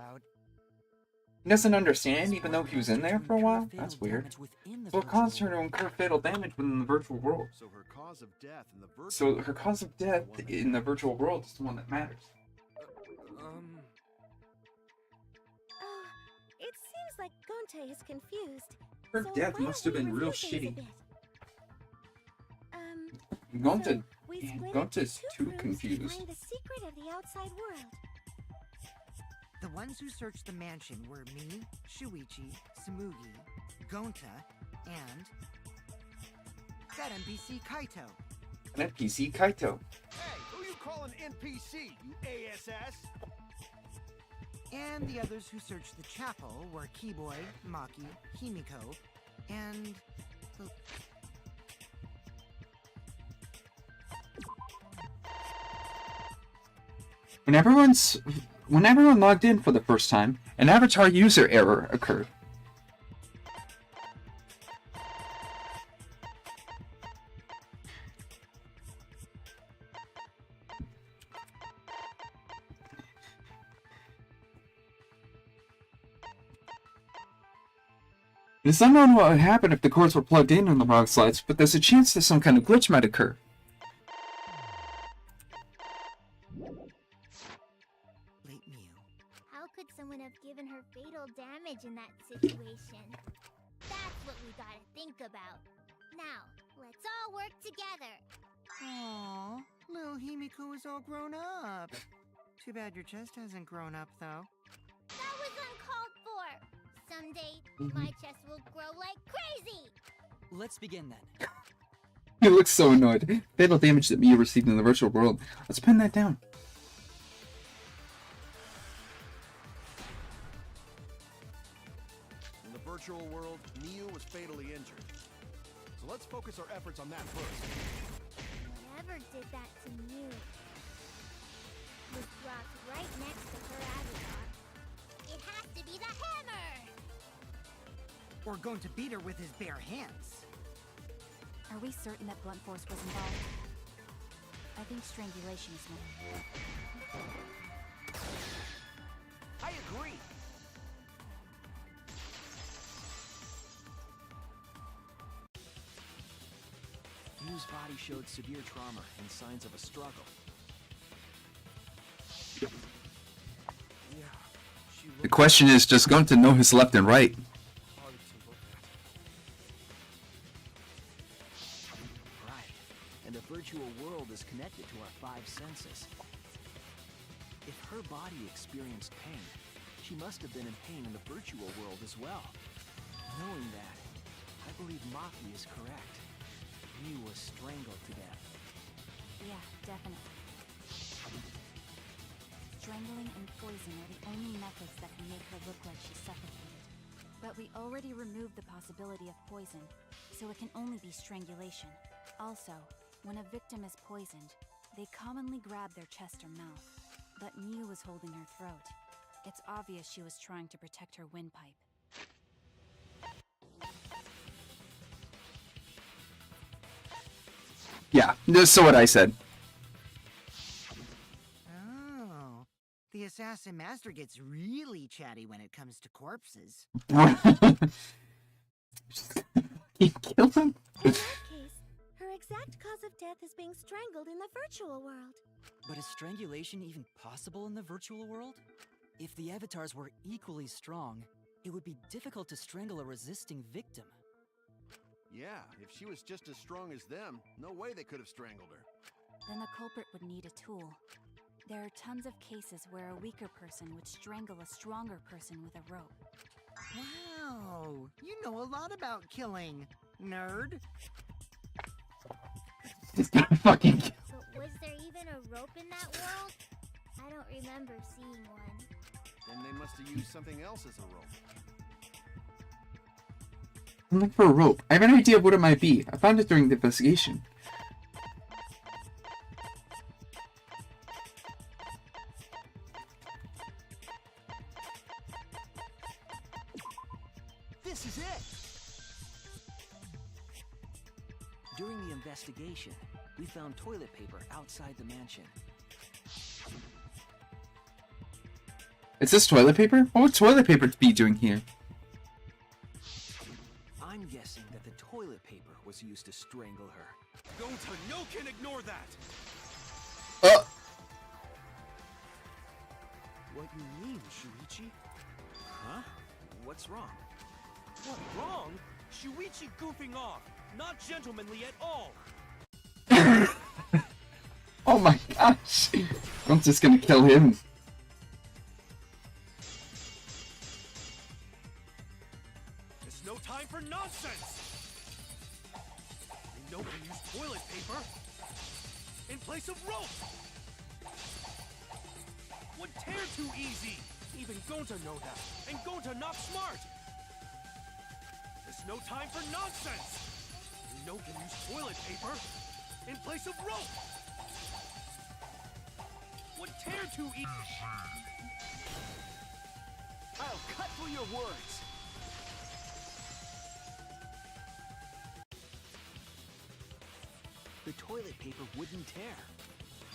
Speaker 2: He doesn't understand, even though he was in there for a while? That's weird. So it caused her to incur fatal damage within the virtual world.
Speaker 1: So her cause of death in the virtual
Speaker 2: So her cause of death in the virtual world is the one that matters.
Speaker 8: It seems like Gonte is confused.
Speaker 2: Her
Speaker 8: So
Speaker 2: death
Speaker 8: why
Speaker 2: must
Speaker 8: don't
Speaker 2: have
Speaker 8: we
Speaker 2: been real
Speaker 8: review things a
Speaker 2: shitty.
Speaker 8: bit?
Speaker 2: Gonta,
Speaker 8: We split
Speaker 2: Gonta's
Speaker 8: into two
Speaker 2: too
Speaker 8: groups to
Speaker 2: confused.
Speaker 8: find the secret of the outside world.
Speaker 6: The ones who searched the mansion were me, Shuichi, Tsumugi, Gonta, and that NPC Kaito.
Speaker 2: An NPC Kaito.
Speaker 1: Hey, who you calling NPC, you ASS?
Speaker 6: And the others who searched the chapel were Keyboy, Maki, Himiko, and the...
Speaker 2: When everyone logged in for the first time, an avatar user error occurred. It is unknown what would happen if the cords were plugged in on the wrong slides, but there's a chance that some kind of glitch might occur.
Speaker 6: Late Mew.
Speaker 7: How could someone have given her fatal damage in that situation? That's what we gotta think about. Now, let's all work together.
Speaker 6: Aww, little Himiko is all grown up. Too bad your chest hasn't grown up, though.
Speaker 7: That was uncalled for. Someday, my chest will grow like crazy.
Speaker 9: Let's begin then.
Speaker 2: He looks so annoyed. Fatal damage that Miu received in the virtual world. Let's pen that down.
Speaker 1: In the virtual world, Miu was fatally injured. So let's focus our efforts on that first.
Speaker 7: Whatever did that to Mew was dropped right next to her avatar. It has to be the hammer!
Speaker 6: Or going to beat her with his bare hands.
Speaker 11: Are we certain that blunt force was involved? I think strangulation is more.
Speaker 10: I agree. Mew's body showed severe trauma and signs of a struggle.
Speaker 1: Yeah, she
Speaker 2: The
Speaker 1: looked
Speaker 2: question is, does Gonta know his left and right?
Speaker 1: hard to look at.
Speaker 10: Right. And the virtual world is connected to our 5 senses. If her body experienced pain, she must have been in pain in the virtual world as well. Knowing that, I believe Maki is correct. Mew was strangled to death.
Speaker 11: Yeah, definitely. Strangling and poison are the only methods that can make her look like she suffocated. But we already removed the possibility of poison, so it can only be strangulation. Also, when a victim is poisoned, they commonly grab their chest or mouth. But Mew was holding her throat. It's obvious she was trying to protect her windpipe.
Speaker 2: Yeah, that's what I said.
Speaker 6: Oh. The assassin master gets really chatty when it comes to corpses.
Speaker 2: He killed him?
Speaker 8: In that case, her exact cause of death is being strangled in the virtual world.
Speaker 9: But is strangulation even possible in the virtual world? If the avatars were equally strong, it would be difficult to strangle a resisting victim.
Speaker 1: Yeah, if she was just as strong as them, no way they could have strangled her.
Speaker 11: Then the culprit would need a tool. There are tons of cases where a weaker person would strangle a stronger person with a rope.
Speaker 6: Wow, you know a lot about killing, nerd.
Speaker 2: He's gonna fucking kill.
Speaker 7: But was there even a rope in that world? I don't remember seeing one.
Speaker 1: Then they must have used something else as a rope.
Speaker 2: I'm looking for a rope. I have an idea of what it might be. I found it during the investigation.
Speaker 10: This is it! During the investigation, we found toilet paper outside the mansion.
Speaker 2: Is this toilet paper? What would toilet paper be doing here?
Speaker 10: I'm guessing that the toilet paper was used to strangle her.
Speaker 1: Gonta, no can ignore that!
Speaker 10: What you mean, Shuichi? Huh? What's wrong?
Speaker 12: What, wrong? Shuichi goofing off. Not gentlemanly at all.
Speaker 2: Oh my gosh! I'm just gonna kill him.
Speaker 12: It's no time for nonsense. You know we use toilet paper in place of rope. Would tear too easy. Even Gonta know that, and Gonta not smart. There's no time for nonsense. You know can use toilet paper in place of rope. Would tear too easy.
Speaker 10: I'll cut through your words. The toilet paper wouldn't tear,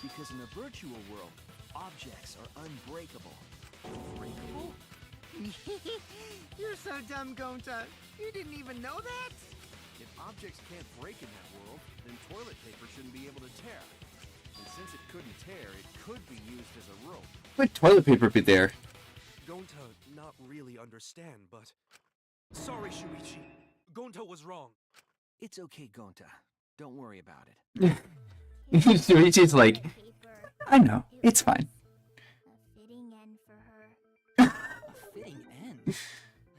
Speaker 10: because in the virtual world, objects are unbreakable. Unbreakable?
Speaker 6: You're so dumb, Gonta. You didn't even know that?
Speaker 1: If objects can't break in that world, then toilet paper shouldn't be able to tear. And since it couldn't tear, it could be used as a rope.
Speaker 2: What toilet paper be there?
Speaker 12: Gonta not really understand, but... Sorry, Shuichi. Gonta was wrong.
Speaker 10: It's okay, Gonta. Don't worry about it.
Speaker 2: Shuichi's like, I know, it's fine.
Speaker 7: A fitting end for her.
Speaker 9: A fitting end?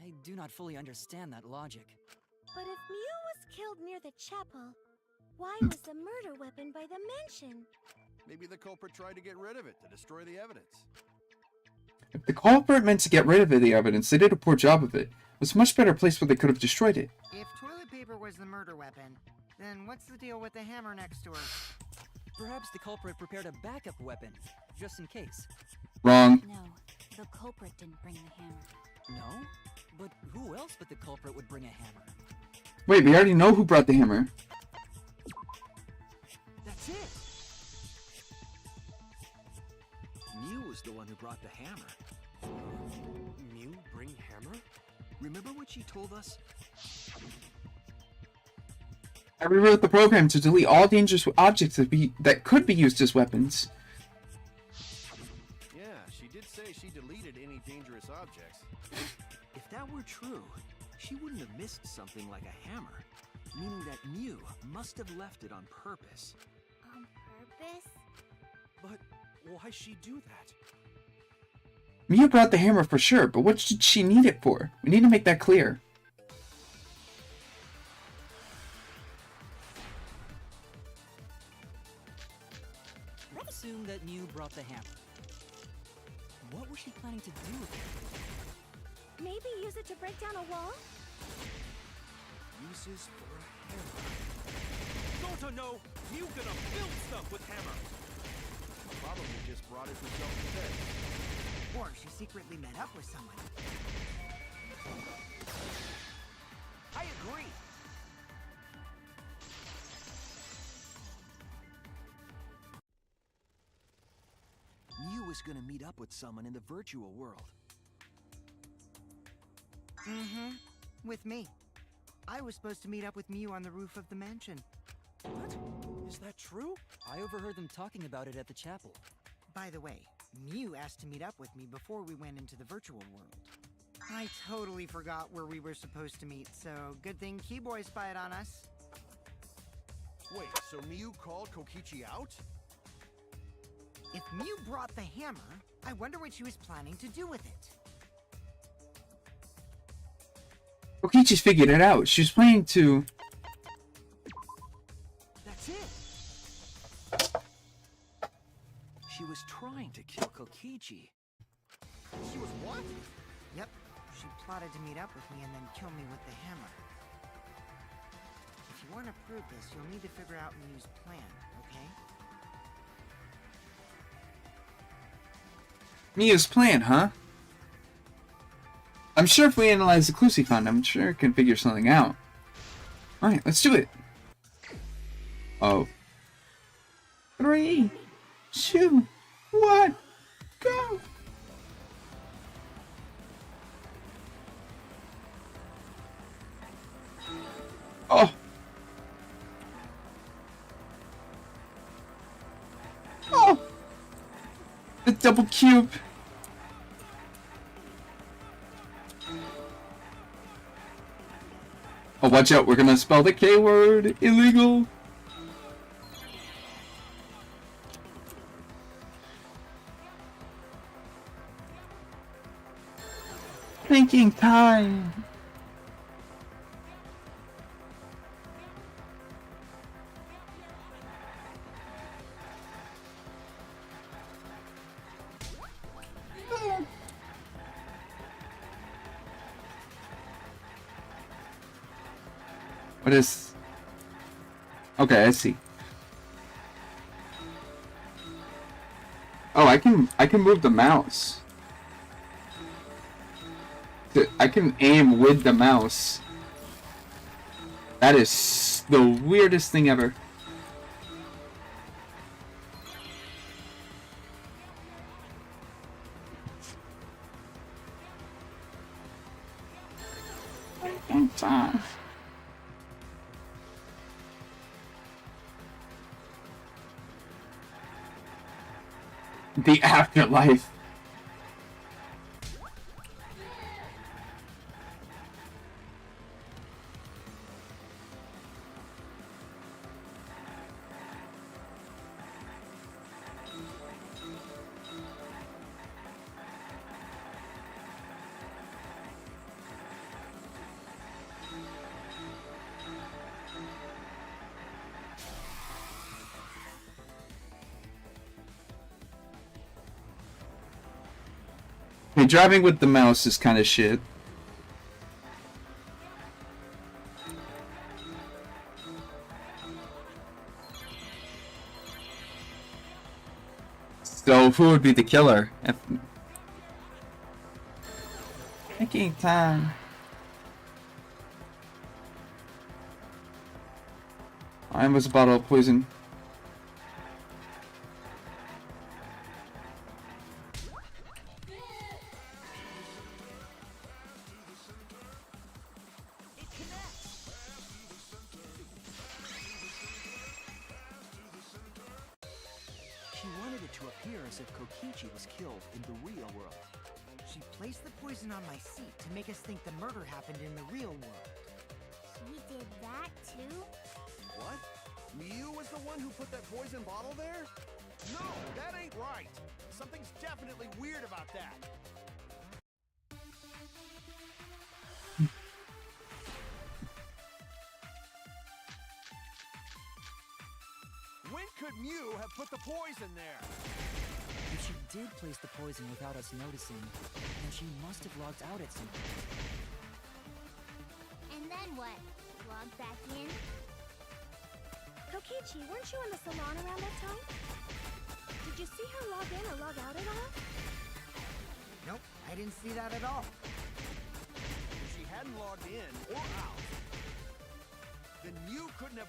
Speaker 9: I do not fully understand that logic.
Speaker 8: But if Mew was killed near the chapel, Why was the murder weapon by the mansion?
Speaker 1: Maybe the culprit tried to get rid of it to destroy the evidence.
Speaker 2: If the culprit meant to get rid of the evidence, they did a poor job of it. It was a much better place where they could have destroyed it.
Speaker 6: If toilet paper was the murder weapon, then what's the deal with the hammer next to her?
Speaker 9: Perhaps the culprit prepared a backup weapon, just in case.
Speaker 2: Wrong.
Speaker 11: No, the culprit didn't bring the hammer.
Speaker 9: No? But who else but the culprit would bring a hammer?
Speaker 2: Wait, we already know who brought the hammer.
Speaker 10: That's it! Mew was the one who brought the hammer.
Speaker 12: Mew bring hammer?
Speaker 10: Remember what she told us?
Speaker 2: I rewrote the program to delete all dangerous objects that could be used as weapons.
Speaker 1: Yeah, she did say she deleted any dangerous objects.
Speaker 10: If that were true, she wouldn't have missed something like a hammer. Meaning that Mew must have left it on purpose.
Speaker 7: On purpose?
Speaker 12: But why'd she do that?
Speaker 2: Mew brought the hammer for sure, but what did she need it for? We need to make that clear.
Speaker 9: Let's assume that Mew brought the hammer. What was she planning to do with it?
Speaker 8: Maybe use it to break down a wall?
Speaker 12: Uses for a hammer. Don't know! Mew gonna build stuff with hammer!
Speaker 1: Probably just brought it for self-defense.
Speaker 6: Or she secretly met up with someone.
Speaker 10: I agree! Mew was gonna meet up with someone in the virtual world.
Speaker 6: Mm-hmm. With me. I was supposed to meet up with Mew on the roof of the mansion.
Speaker 12: What? Is that true?
Speaker 9: I overheard them talking about it at the chapel.
Speaker 6: By the way, Mew asked to meet up with me before we went into the virtual world. I totally forgot where we were supposed to meet, so good thing Keyboy spied on us.
Speaker 1: Wait, so Mew called Kokichi out?
Speaker 6: If Mew brought the hammer, I wonder what she was planning to do with it.
Speaker 2: Kokichi's figured it out. She was planning to...
Speaker 10: That's it! She was trying to kill Kokichi.
Speaker 1: She was what?
Speaker 6: Yep, she plotted to meet up with me and then kill me with the hammer. If you want to prove this, you'll need to figure out Mew's plan, okay?
Speaker 2: Mia's plan, huh? I'm sure if we analyze the clues he found, I'm sure it can figure something out. Alright, let's do it. Oh. 3, 2, 1, go! Oh! Oh! The double cube! Oh, watch out, we're gonna spell the K word! Illegal! Thinking time! What is... Okay, I see. Oh, I can move the mouse. I can aim with the mouse. That is the weirdest thing ever. Time. The afterlife. Hey, driving with the mouse is kind of shit. So, who would be the killer? Taking time. I was a bottle of poison.
Speaker 10: She wanted it to appear as if Kokichi was killed in the real world.
Speaker 6: She placed the poison on my seat to make us think the murder happened in the real world.
Speaker 7: She did that too?
Speaker 1: What? Mew was the one who put that poison bottle there? No, that ain't right. Something's definitely weird about that. When could Mew have put the poison there?
Speaker 9: If she did place the poison without us noticing, then she must have logged out at some point.
Speaker 7: And then what? Log back in?
Speaker 8: Kokichi, weren't you in the salon around that time? Did you see her log in or log out at all?
Speaker 6: Nope, I didn't see that at all.
Speaker 1: If she hadn't logged in or out, then Mew couldn't have...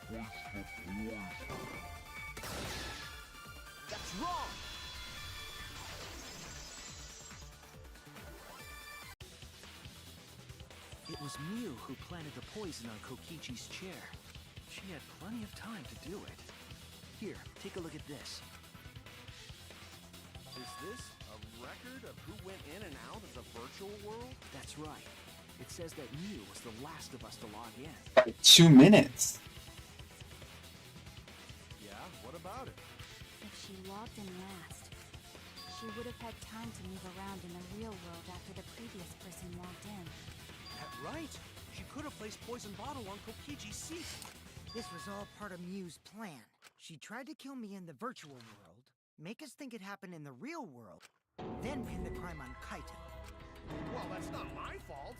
Speaker 1: That's wrong!
Speaker 10: It was Mew who planted the poison on Kokichi's chair. She had plenty of time to do it. Here, take a look at this.
Speaker 1: Is this a record of who went in and out of the virtual world?
Speaker 10: That's right. It says that Mew was the last of us to log in.
Speaker 2: 2 minutes.
Speaker 1: Yeah, what about it?
Speaker 11: If she logged in last, she would have had time to move around in the real world after the previous person logged in.
Speaker 12: That's right. She could have placed poison bottle on Kokichi's seat.
Speaker 6: This was all part of Mew's plan. She tried to kill me in the virtual world, make us think it happened in the real world, then pin the crime on Kaito.
Speaker 1: Well, that's not my fault.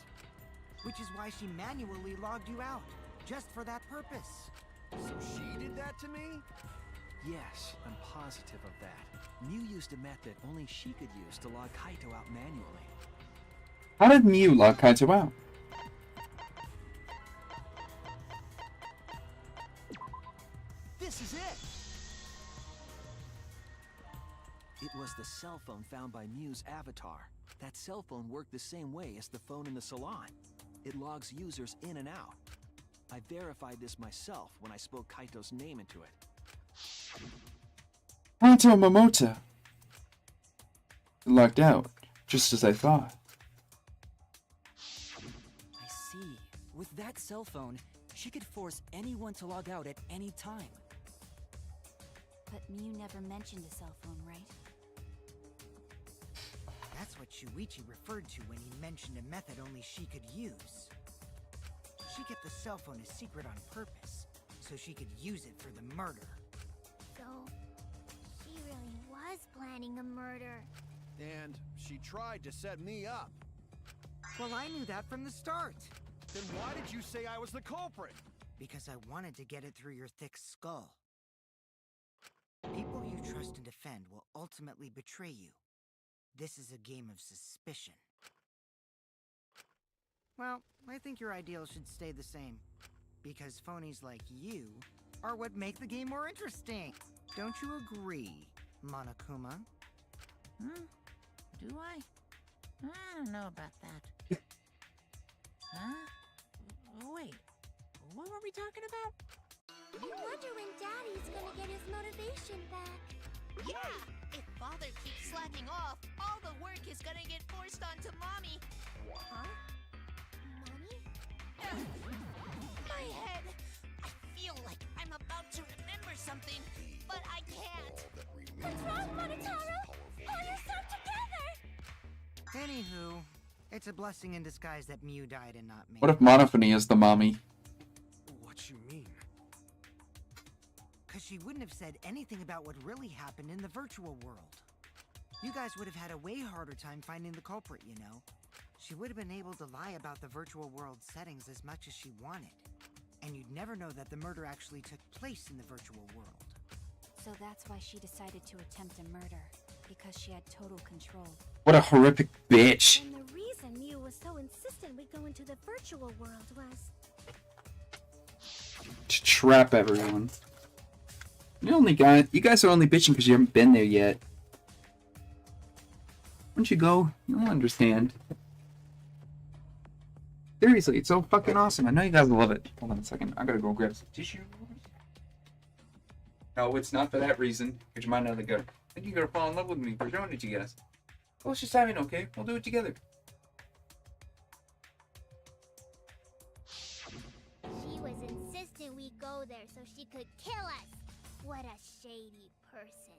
Speaker 6: Which is why she manually logged you out, just for that purpose.
Speaker 1: So she did that to me?
Speaker 10: Yes, I'm positive of that. Mew used a method only she could use to log Kaito out manually.
Speaker 2: How did Mew log Kaito out?
Speaker 10: This is it! It was the cell phone found by Mew's avatar. That cell phone worked the same way as the phone in the salon. It logs users in and out. I verified this myself when I spoke Kaito's name into it.
Speaker 2: Kaito Momota. Logged out, just as I thought.
Speaker 9: I see. With that cell phone, she could force anyone to log out at any time.
Speaker 11: But Mew never mentioned a cell phone, right?
Speaker 6: That's what Shuichi referred to when he mentioned a method only she could use. She kept the cell phone a secret on purpose, so she could use it for the murder.
Speaker 7: So, she really was planning a murder.
Speaker 1: And she tried to set me up.
Speaker 6: Well, I knew that from the start.
Speaker 1: Then why did you say I was the culprit?
Speaker 6: Because I wanted to get it through your thick skull. People you trust and defend will ultimately betray you. This is a game of suspicion. Well, I think your ideals should stay the same. Because phonies like you are what make the game more interesting. Don't you agree, Monokuma?
Speaker 3: Do I? I don't know about that. Huh? Oh, wait. What were we talking about?
Speaker 8: I wonder when Daddy's gonna get his motivation back.
Speaker 5: Yeah! If Father keeps slacking off, all the work is gonna get forced onto Mommy.
Speaker 8: Huh? Mommy?
Speaker 5: My head! I feel like I'm about to remember something, but I can't.
Speaker 8: What's wrong, Monotaro? Pull yourself together!
Speaker 6: Anywho, it's a blessing in disguise that Mew died and not me.
Speaker 2: What if Monophony is the mommy?
Speaker 12: What you mean?
Speaker 6: Because she wouldn't have said anything about what really happened in the virtual world. You guys would have had a way harder time finding the culprit, you know. She would have been able to lie about the virtual world settings as much as she wanted. And you'd never know that the murder actually took place in the virtual world.
Speaker 11: So that's why she decided to attempt a murder, because she had total control.
Speaker 2: What a horrific bitch.
Speaker 8: And the reason Mew was so insistent we go into the virtual world was...
Speaker 2: To trap everyone. You guys are only bitching because you haven't been there yet. Once you go, you'll understand. Seriously, it's so fucking awesome. I know you guys love it. Hold on a second. I gotta go grab some tissue. No, it's not for that reason. Because you might not think you're gonna fall in love with me for showing it to you guys. Well, it's just timing, okay? We'll do it together.
Speaker 7: She was insistent we go there so she could kill us. What a shady person.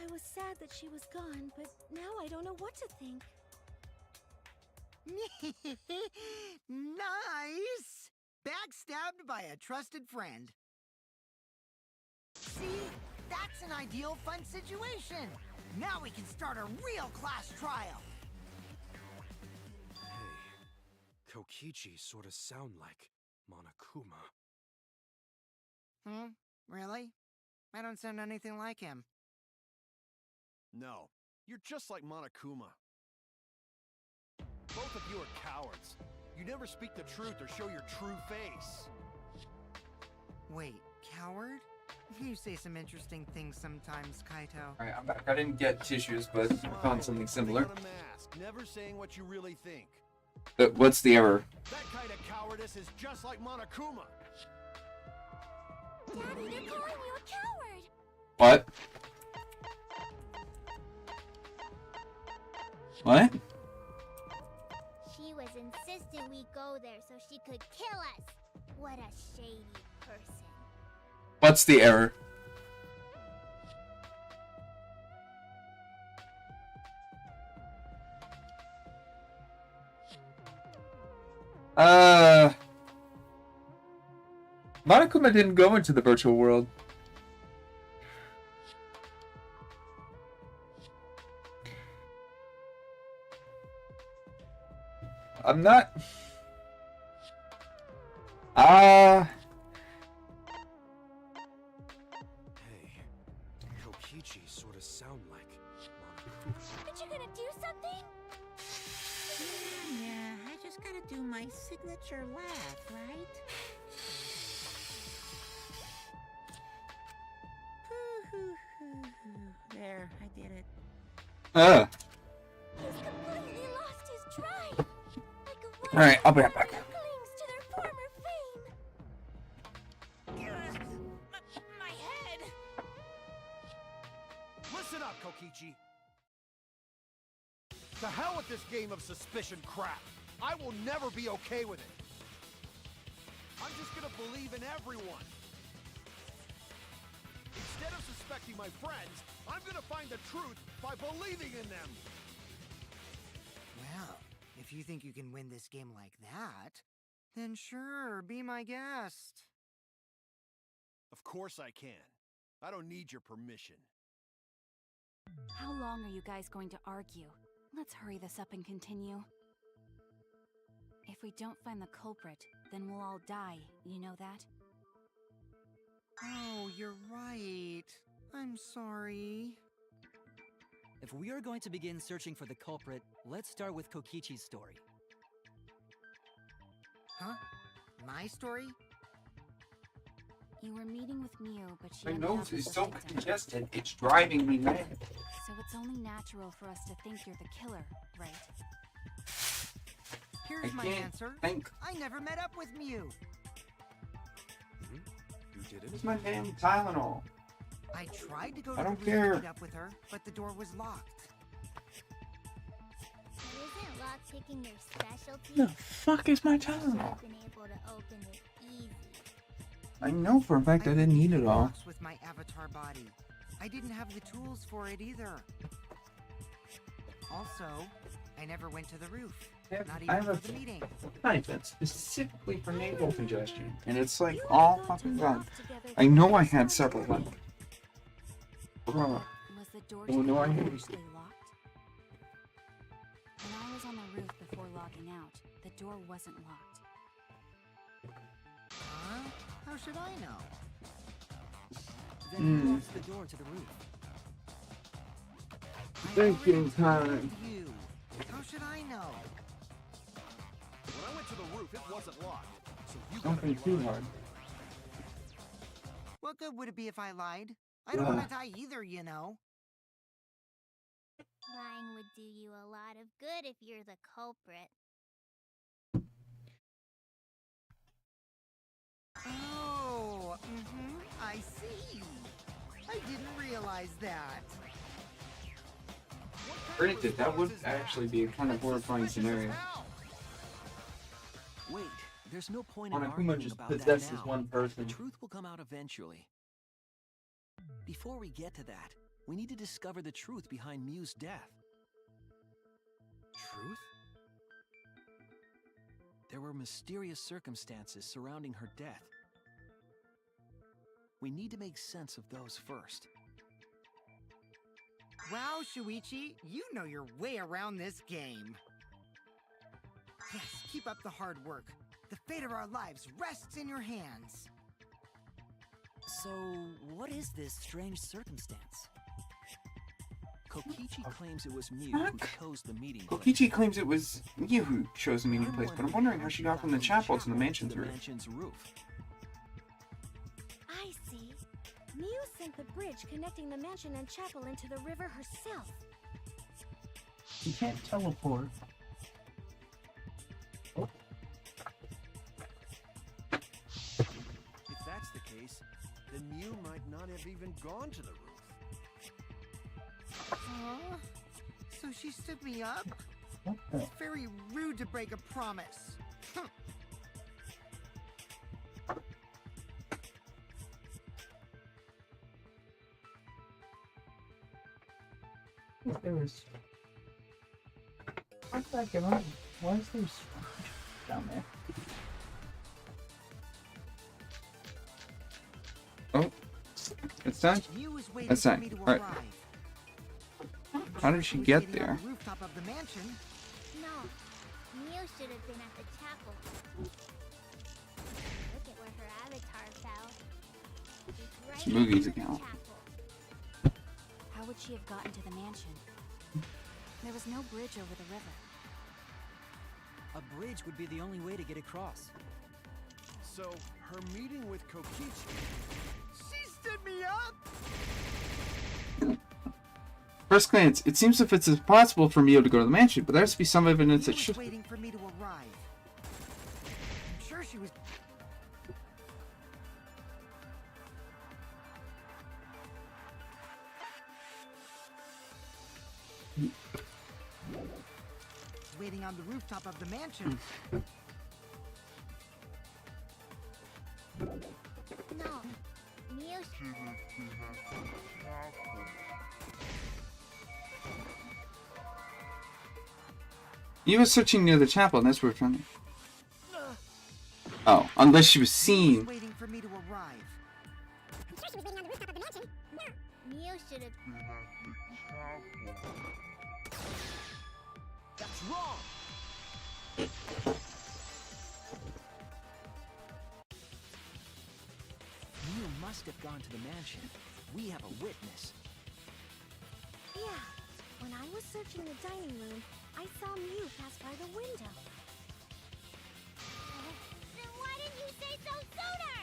Speaker 8: I was sad that she was gone, but now I don't know what to think.
Speaker 6: Nice! Backstabbed by a trusted friend. See? That's an ideal fun situation. Now we can start a real class trial.
Speaker 12: Hey, Kokichi sort of sound like Monokuma.
Speaker 6: Really? I don't sound anything like him.
Speaker 1: No, you're just like Monokuma. Both of you are cowards. You never speak the truth or show your true face.
Speaker 6: Wait, coward? You say some interesting things sometimes, Kaito.
Speaker 2: Alright, I'm back. I didn't get tissues, but I found something similar.
Speaker 1: Put on a mask, never saying what you really think.
Speaker 2: What's the error?
Speaker 1: That kind of cowardice is just like Monokuma.
Speaker 8: Daddy, they're calling you a coward!
Speaker 2: What? What?
Speaker 7: She was insistent we go there so she could kill us. What a shady person.
Speaker 2: What's the error? Monokuma didn't go into the virtual world. I'm not...
Speaker 12: Hey, Kokichi sort of sound like Monokuma.
Speaker 8: Aren't you gonna do something?
Speaker 3: Yeah, I just gotta do my signature laugh, right? There, I did it.
Speaker 8: He's completely lost his drive. Like a
Speaker 2: Alright, I'll be right back.
Speaker 8: clings to their former fame.
Speaker 5: My head!
Speaker 1: Listen up, Kokichi. To hell with this game of suspicion crap. I will never be okay with it. I'm just gonna believe in everyone. Instead of suspecting my friends, I'm gonna find the truth by believing in them.
Speaker 6: Well, if you think you can win this game like that, then sure, be my guest.
Speaker 1: Of course I can. I don't need your permission.
Speaker 11: How long are you guys going to argue? Let's hurry this up and continue. If we don't find the culprit, then we'll all die, you know that?
Speaker 6: Oh, you're right. I'm sorry.
Speaker 9: If we are going to begin searching for the culprit, let's start with Kokichi's story.
Speaker 6: Huh? My story?
Speaker 11: You were meeting with Mew, but she
Speaker 2: My
Speaker 11: ended
Speaker 2: nose
Speaker 11: up
Speaker 2: is
Speaker 11: with
Speaker 2: so
Speaker 11: the victim.
Speaker 2: congested, it's driving me mad.
Speaker 11: So it's only natural for us to think you're the killer, right?
Speaker 6: Here's
Speaker 2: I
Speaker 6: my
Speaker 2: can't
Speaker 6: answer.
Speaker 2: think.
Speaker 6: I never met up with Mew.
Speaker 12: You didn't?
Speaker 2: Where's my damn Tylenol?
Speaker 6: I tried to go
Speaker 2: I
Speaker 6: to
Speaker 2: don't
Speaker 6: the
Speaker 2: care.
Speaker 6: room to meet up with her, but the door was locked.
Speaker 7: But isn't lockpicking your specialty?
Speaker 2: The fuck is my
Speaker 7: You should
Speaker 2: Tylenol?
Speaker 7: have been able to open it easy.
Speaker 2: I know for a fact I didn't need it all.
Speaker 6: Locks with my avatar body. I didn't have the tools for it either. Also, I never went to the roof.
Speaker 2: Yeah,
Speaker 6: Not
Speaker 2: I
Speaker 6: even
Speaker 2: have
Speaker 6: for the meeting.
Speaker 2: knife that's specifically for nasal congestion, and it's like all fucking gone. I know I had several left. Bruh.
Speaker 11: Was the door
Speaker 2: Oh,
Speaker 11: to the
Speaker 2: no, I
Speaker 11: roof
Speaker 2: hate it.
Speaker 11: actually locked? When I was on the roof before logging out, the door wasn't locked.
Speaker 6: Huh? How should I know?
Speaker 9: Then who locks the door to the roof?
Speaker 2: Thinking time.
Speaker 6: You. How should I know?
Speaker 1: When I went to the roof, it wasn't locked. So you
Speaker 2: Don't
Speaker 1: gotta be
Speaker 2: think too
Speaker 1: lying.
Speaker 2: hard.
Speaker 6: What good would it be if I lied? I don't want to die either, you know.
Speaker 7: Lying would do you a lot of good if you're the culprit.
Speaker 6: Oh, I see. I didn't realize that.
Speaker 2: Granted, that would actually be a kind of horrifying scenario.
Speaker 10: Wait, there's no point in
Speaker 2: Monokuma
Speaker 10: arguing
Speaker 2: just
Speaker 10: about that
Speaker 2: possesses
Speaker 10: now.
Speaker 2: one person.
Speaker 10: The truth will come out eventually. Before we get to that, we need to discover the truth behind Mew's death.
Speaker 12: Truth?
Speaker 10: There were mysterious circumstances surrounding her death. We need to make sense of those first.
Speaker 6: Wow, Shuichi, you know your way around this game. Yes, keep up the hard work. The fate of our lives rests in your hands.
Speaker 9: So, what is this strange circumstance?
Speaker 10: Kokichi claims it was Mew who chose the meeting place.
Speaker 2: Kokichi claims it was you who chose the meeting place, but I'm wondering how she got from the chapel to the mansion's roof.
Speaker 8: I see. Mew sent the bridge connecting the mansion and chapel into the river herself.
Speaker 2: You can't teleport.
Speaker 1: If that's the case, then Mew might not have even gone to the roof.
Speaker 6: Huh? So she stood me up? It's very rude to break a promise.
Speaker 2: There was. How'd that get on? Why is there down there? Oh, it's done. That's done. All right. How did she get there?
Speaker 6: On the rooftop of the mansion.
Speaker 7: No, Mew should have been at the chapel. Look at where her avatar fell. It's right
Speaker 2: It's Moogie's
Speaker 7: in the
Speaker 2: account.
Speaker 7: chapel.
Speaker 11: How would she have gotten to the mansion? There was no bridge over the river.
Speaker 9: A bridge would be the only way to get across.
Speaker 1: So, her meeting with Kokichi.
Speaker 6: She stood me up!
Speaker 2: First glance, it seems if it's impossible for Mew to go to the mansion, but there has to be some evidence that
Speaker 6: She
Speaker 2: should.
Speaker 6: was waiting for me to arrive. I'm sure she was. Waiting on the rooftop of the mansion.
Speaker 7: No, Mew
Speaker 2: Mew was searching near the chapel, and that's where we're trying. Oh, unless she was seen.
Speaker 6: Waiting for me to arrive.
Speaker 7: I'm sure she was waiting on the rooftop of the mansion. Mew should have.
Speaker 10: That's wrong! Mew must have gone to the mansion. We have a witness.
Speaker 8: Yeah, when I was searching the dining room, I saw Mew pass by the window.
Speaker 7: Then why didn't you say so sooner?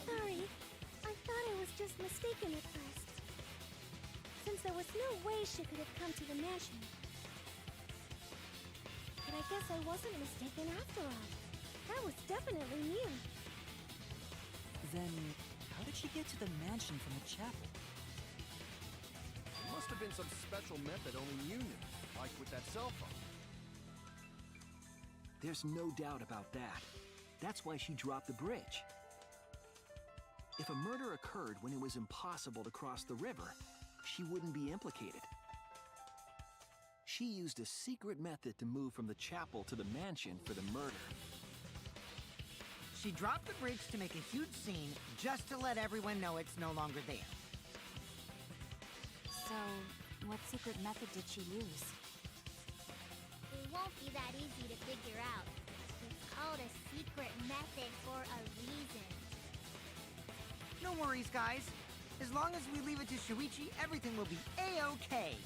Speaker 8: Sorry, I thought I was just mistaken at first. Since there was no way she could have come to the mansion. But I guess I wasn't mistaken after all. That was definitely Mew.
Speaker 9: Then, how did she get to the mansion from the chapel?
Speaker 1: It must have been some special method only you knew, like with that cell phone.
Speaker 10: There's no doubt about that. That's why she dropped the bridge. If a murder occurred when it was impossible to cross the river, she wouldn't be implicated. She used a secret method to move from the chapel to the mansion for the murder.
Speaker 6: She dropped the bridge to make a huge scene just to let everyone know it's no longer there.
Speaker 11: So, what secret method did she use?
Speaker 7: It won't be that easy to figure out. It's called a secret method for a reason.
Speaker 6: No worries, guys. As long as we leave it to Shuichi, everything will be A-okay.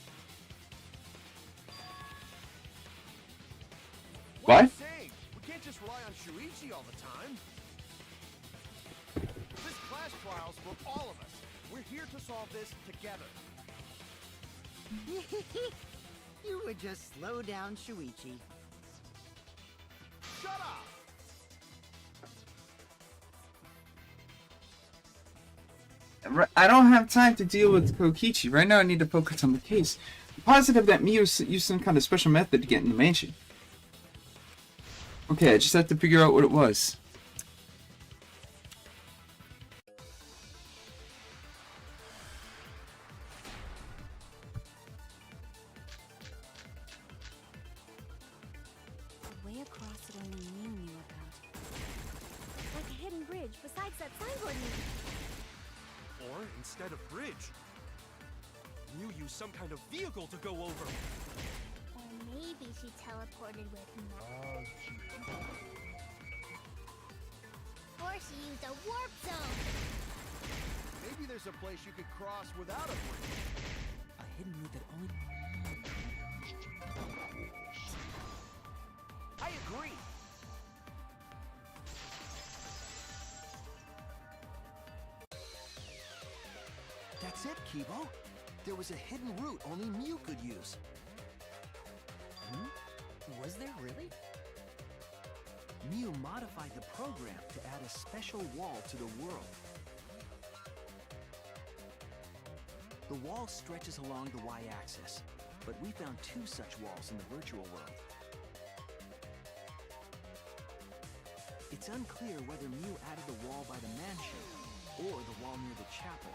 Speaker 1: What are you
Speaker 2: What?
Speaker 1: saying? We can't just rely on Shuichi all the time. This class trial's for all of us. We're here to solve this together.
Speaker 6: You would just slow down Shuichi.
Speaker 1: Shut up!
Speaker 2: I don't have time to deal with Kokichi. Right now I need to focus on the case. I'm positive that Miu used some kind of special method to get in the mansion. Okay, I just have to figure out what it was.
Speaker 11: A way across that only Miu knew about.
Speaker 8: Like a hidden bridge besides that signboard knew.
Speaker 12: Or, instead of bridge, Mew used some kind of vehicle to go over.
Speaker 7: Or maybe she teleported with magic. Or she used a warp zone.
Speaker 1: Maybe there's a place you could cross without a bridge.
Speaker 9: A hidden route that only...
Speaker 1: I agree.
Speaker 10: That's it, Kibo. There was a hidden route only Mew could use.
Speaker 9: Was there really?
Speaker 10: Mew modified the program to add a special wall to the world. The wall stretches along the y-axis, but we found 2 such walls in the virtual world. It's unclear whether Mew added the wall by the mansion or the wall near the chapel.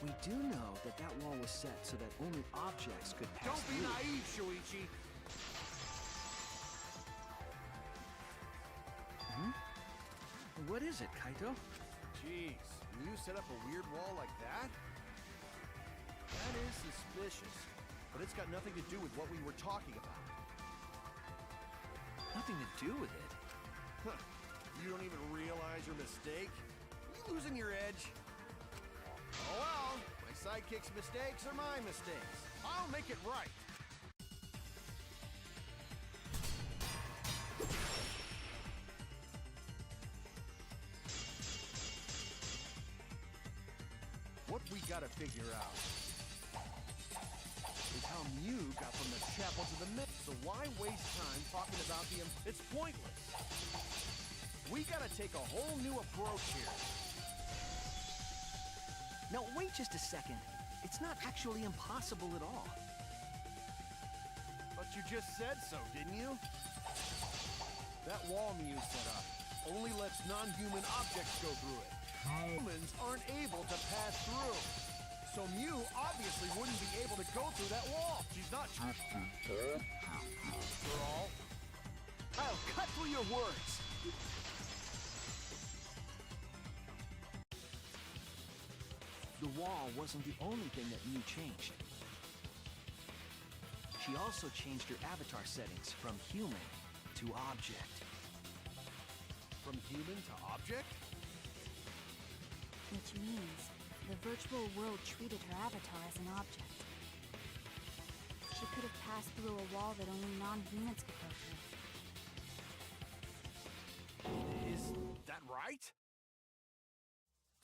Speaker 10: We do know that that wall was set so that only objects could pass
Speaker 1: Don't be
Speaker 10: through.
Speaker 1: naive, Shuichi.
Speaker 10: What is it, Kaito?
Speaker 1: Jeez, you set up a weird wall like that? That is suspicious, but it's got nothing to do with what we were talking about.
Speaker 10: Nothing to do with it.
Speaker 1: Huh. You don't even realize your mistake? You losing your edge? Oh well, my sidekick's mistakes are my mistakes. I'll make it right. What we gotta figure out is how Mew got from the chapel to the mid. So why waste time talking about the... It's pointless. We gotta take a whole new approach here.
Speaker 10: Now, wait just a second. It's not actually impossible at all.
Speaker 1: But you just said so, didn't you? That wall Mew set up only lets non-human objects go through it. Humans aren't able to pass through. So Mew obviously wouldn't be able to go through that wall. She's not... After all, I'll cut through your words.
Speaker 10: The wall wasn't the only thing that Mew changed. She also changed her avatar settings from human to object.
Speaker 1: From human to object?
Speaker 11: Which means the virtual world treated her avatar as an object. She could have passed through a wall that only non-humans could go through.
Speaker 1: Is that right?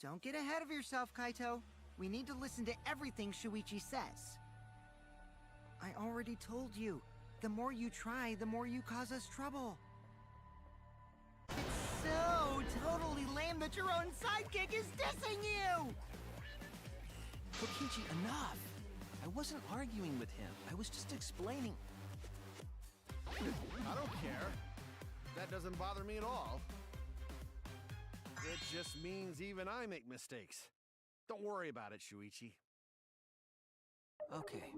Speaker 6: Don't get ahead of yourself, Kaito. We need to listen to everything Shuichi says. I already told you, the more you try, the more you cause us trouble. It's so totally lame that your own sidekick is dissing you!
Speaker 10: Kokichi, enough! I wasn't arguing with him. I was just explaining.
Speaker 1: I don't care. That doesn't bother me at all. It just means even I make mistakes. Don't worry about it, Shuichi.
Speaker 10: Okay.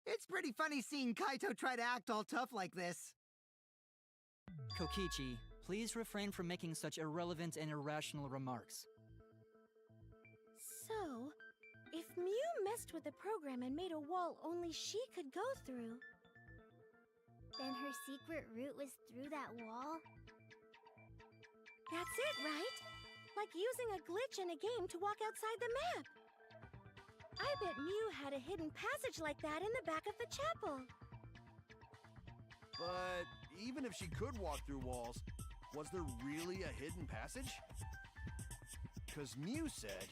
Speaker 6: It's pretty funny seeing Kaito try to act all tough like this.
Speaker 9: Kokichi, please refrain from making such irrelevant and irrational remarks.
Speaker 8: So, if Mew messed with the program and made a wall only she could go through,
Speaker 7: Then her secret route was through that wall?
Speaker 8: that's it, right? Like using a glitch in a game to walk outside the map. I bet Mew had a hidden passage like that in the back of the chapel.
Speaker 1: But even if she could walk through walls, was there really a hidden passage? Because Mew said...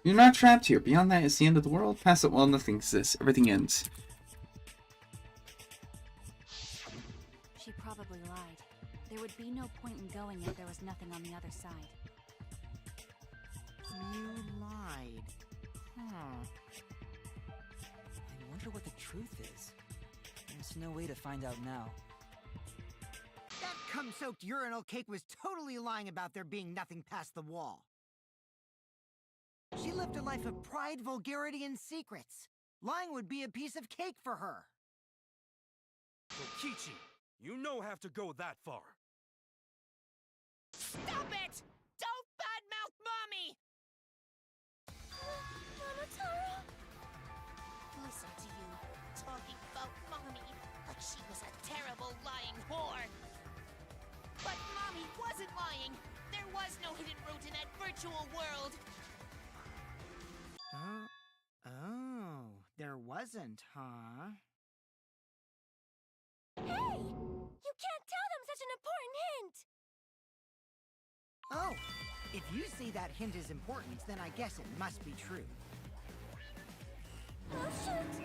Speaker 2: You're not trapped here. Beyond that is the end of the world. Past it, well, nothing exists. Everything ends.
Speaker 11: She probably lied. There would be no point in going if there was nothing on the other side.
Speaker 6: You lied. Huh.
Speaker 9: I wonder what the truth is. There's no way to find out now.
Speaker 6: That cum-soaked urinal cake was totally lying about there being nothing past the wall. She lived a life of pride, vulgarity, and secrets. Lying would be a piece of cake for her.
Speaker 12: Kokichi, you no have to go that far.
Speaker 5: Stop it! Don't badmouth Mommy!
Speaker 8: Momotaro?
Speaker 5: Listen to you, talking about Mommy like she was a terrible lying whore. But Mommy wasn't lying. There was no hidden route in that virtual world.
Speaker 6: Oh, there wasn't, huh?
Speaker 8: Hey! You can't tell them such an important hint!
Speaker 6: Oh, if you see that hint is important, then I guess it must be true.
Speaker 8: Oh, shoot!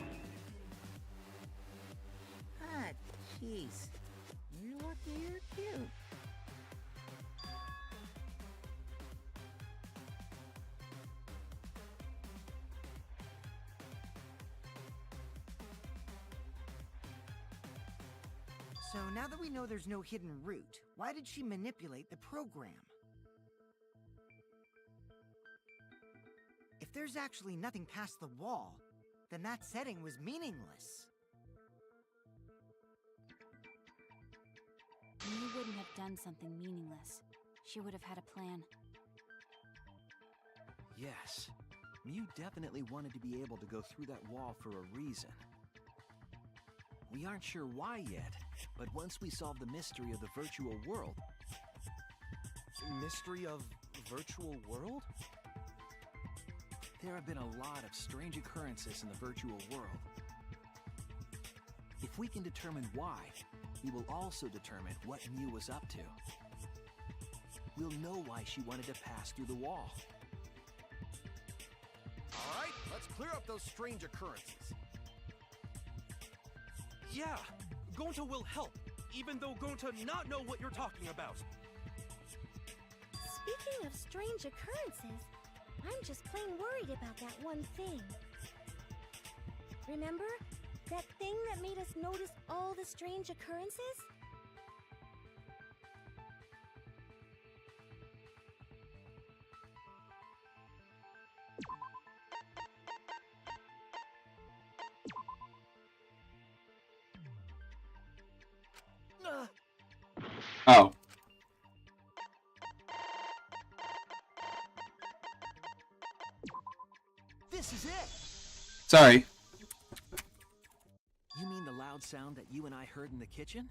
Speaker 6: Ah, jeez. You're lucky you're cute. So now that we know there's no hidden route, why did she manipulate the program? If there's actually nothing past the wall, then that setting was meaningless.
Speaker 11: Mew wouldn't have done something meaningless. She would have had a plan.
Speaker 10: Yes, Mew definitely wanted to be able to go through that wall for a reason. We aren't sure why yet, but once we solve the mystery of the virtual world...
Speaker 12: Mystery of virtual world?
Speaker 10: There have been a lot of strange occurrences in the virtual world. If we can determine why, we will also determine what Mew was up to. We'll know why she wanted to pass through the wall.
Speaker 1: All right, let's clear up those strange occurrences.
Speaker 12: Yeah, Gonta will help, even though Gonta not know what you're talking about.
Speaker 8: Speaking of strange occurrences, I'm just plain worried about that one thing. Remember? That thing that made us notice all the strange occurrences?
Speaker 2: Oh.
Speaker 10: This is it!
Speaker 2: Sorry.
Speaker 10: You mean the loud sound that you and I heard in the kitchen?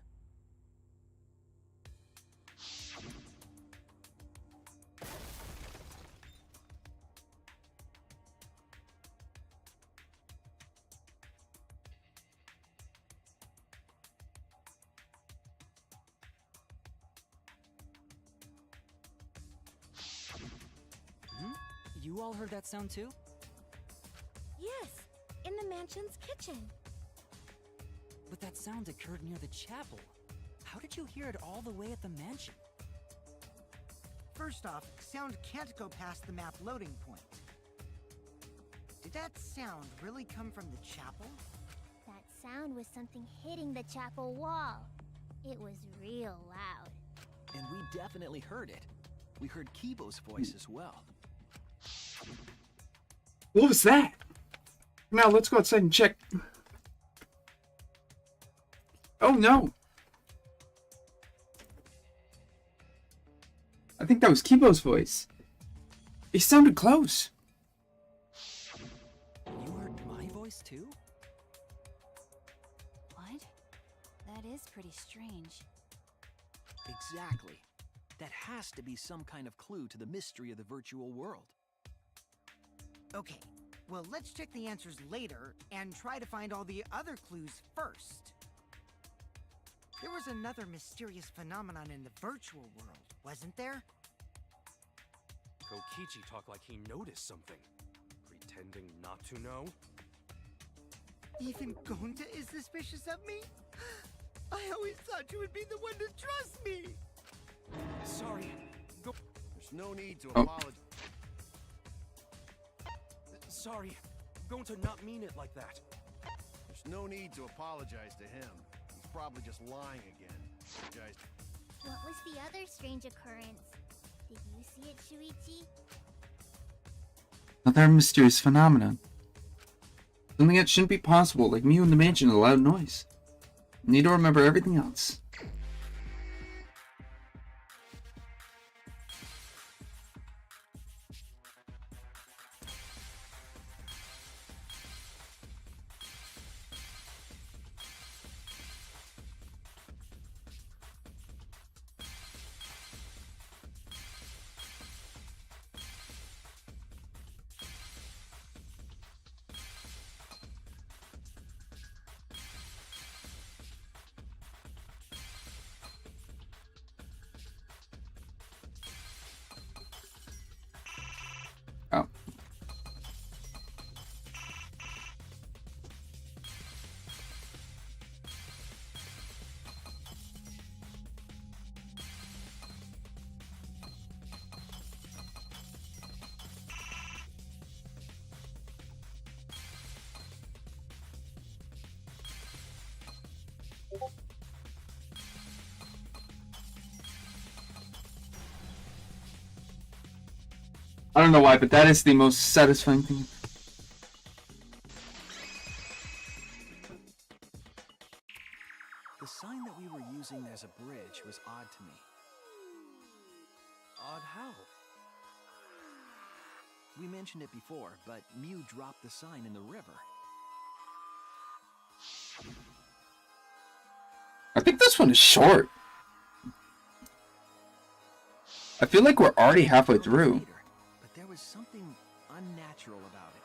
Speaker 9: You all heard that sound too?
Speaker 8: Yes, in the mansion's kitchen.
Speaker 9: But that sound occurred near the chapel. How did you hear it all the way at the mansion?
Speaker 6: First off, sound can't go past the map loading point. Did that sound really come from the chapel?
Speaker 7: That sound was something hitting the chapel wall. It was real loud.
Speaker 10: And we definitely heard it. We heard Kibo's voice as well.
Speaker 2: What was that? Now let's go outside and check. Oh no! I think that was Kibo's voice. It sounded close.
Speaker 9: You heard my voice too?
Speaker 11: What? That is pretty strange.
Speaker 10: Exactly. That has to be some kind of clue to the mystery of the virtual world.
Speaker 6: Okay, well, let's check the answers later and try to find all the other clues first. There was another mysterious phenomenon in the virtual world, wasn't there?
Speaker 12: Kokichi talked like he noticed something. Pretending not to know?
Speaker 6: Even Gonta is suspicious of me? I always thought you would be the one to trust me!
Speaker 12: Sorry.
Speaker 1: There's no need to
Speaker 2: Oh.
Speaker 1: apologize.
Speaker 12: Sorry. Going to not mean it like that.
Speaker 1: There's no need to apologize to him. He's probably just lying again. Apologize.
Speaker 7: What was the other strange occurrence? Did you see it, Shuichi?
Speaker 2: Another mysterious phenomenon. Something that shouldn't be possible, like Mew in the mansion and a loud noise. Need to remember everything else. Oh. I don't know why, but that is the most satisfying thing.
Speaker 10: The sign that we were using as a bridge was odd to me.
Speaker 12: Odd how?
Speaker 10: We mentioned it before, but Mew dropped the sign in the river.
Speaker 2: I think this one is short. I feel like we're already halfway through.
Speaker 10: Later, but there was something unnatural about it.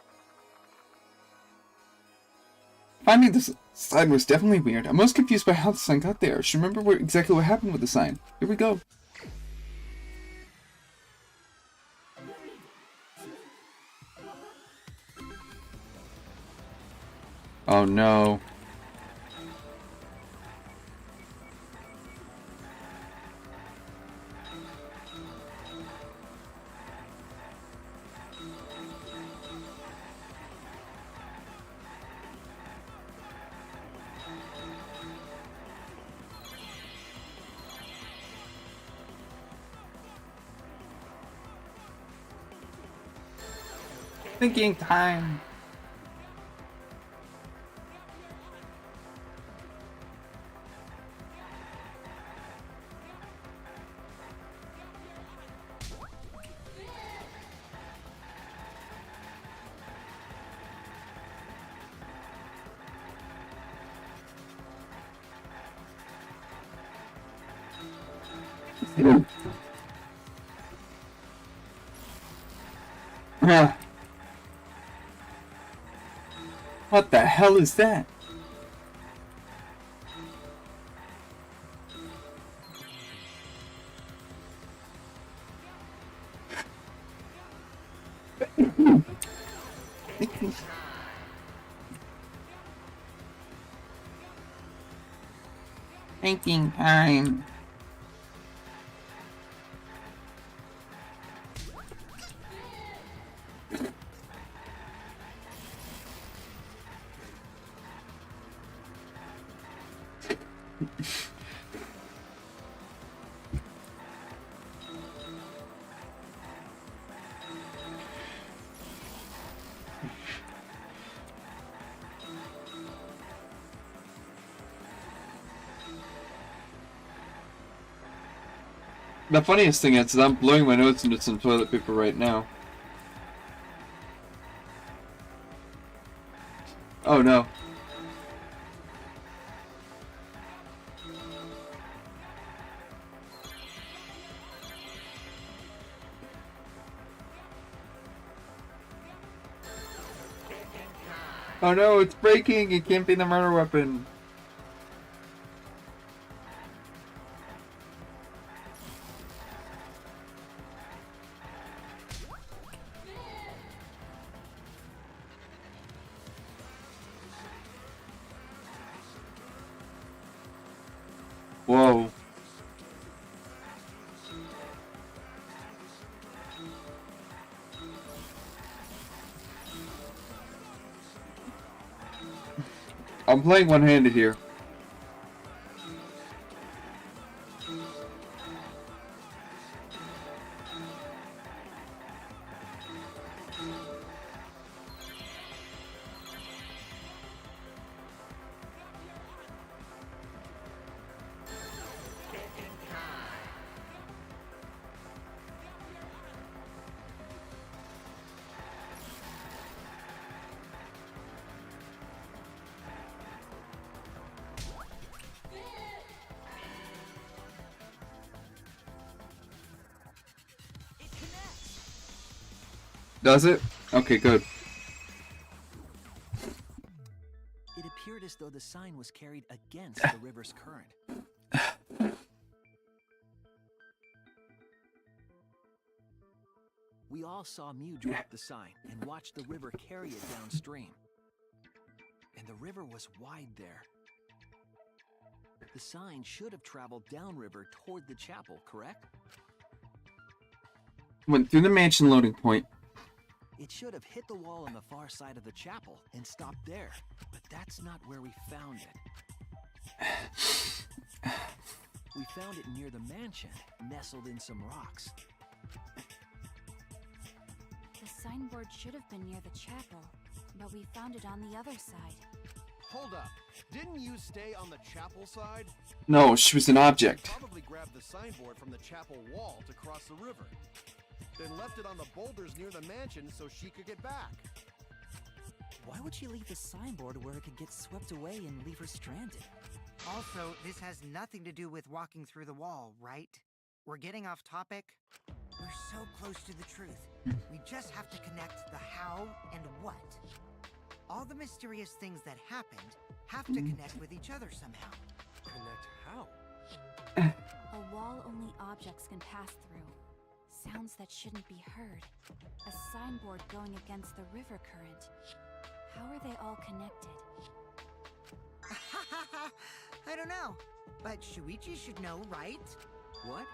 Speaker 2: Finding this sign was definitely weird. I'm most confused by how the sign got there. I should remember exactly what happened with the sign. Here we go. Oh no. Thinking time. Yeah. What the hell is that? Thinking time. The funniest thing is I'm blowing my nose into some toilet paper right now. Oh no. Oh no, it's breaking! It can't be the murder weapon. Whoa. I'm playing one-handed here. Does it? Okay, good.
Speaker 10: It appeared as though the sign was carried against the river's current. We all saw Mew drop the sign and watch the river carry it downstream. And the river was wide there. The sign should have traveled downriver toward the chapel, correct?
Speaker 2: Went through the mansion loading point.
Speaker 10: It should have hit the wall on the far side of the chapel and stopped there, but that's not where we found it. We found it near the mansion, nestled in some rocks.
Speaker 11: The signboard should have been near the chapel, but we found it on the other side.
Speaker 1: Hold up. Didn't you stay on the chapel side?
Speaker 2: No, she was an object.
Speaker 1: Probably grabbed the signboard from the chapel wall to cross the river. Then left it on the boulders near the mansion so she could get back.
Speaker 9: Why would she leave the signboard where it could get swept away and leave her stranded?
Speaker 6: Also, this has nothing to do with walking through the wall, right? We're getting off topic. We're so close to the truth. We just have to connect the how and what. All the mysterious things that happened have to connect with each other somehow.
Speaker 12: Connect how?
Speaker 11: A wall only objects can pass through. Sounds that shouldn't be heard. A signboard going against the river current. How are they all connected?
Speaker 6: I don't know, but Shuichi should know, right?
Speaker 10: What?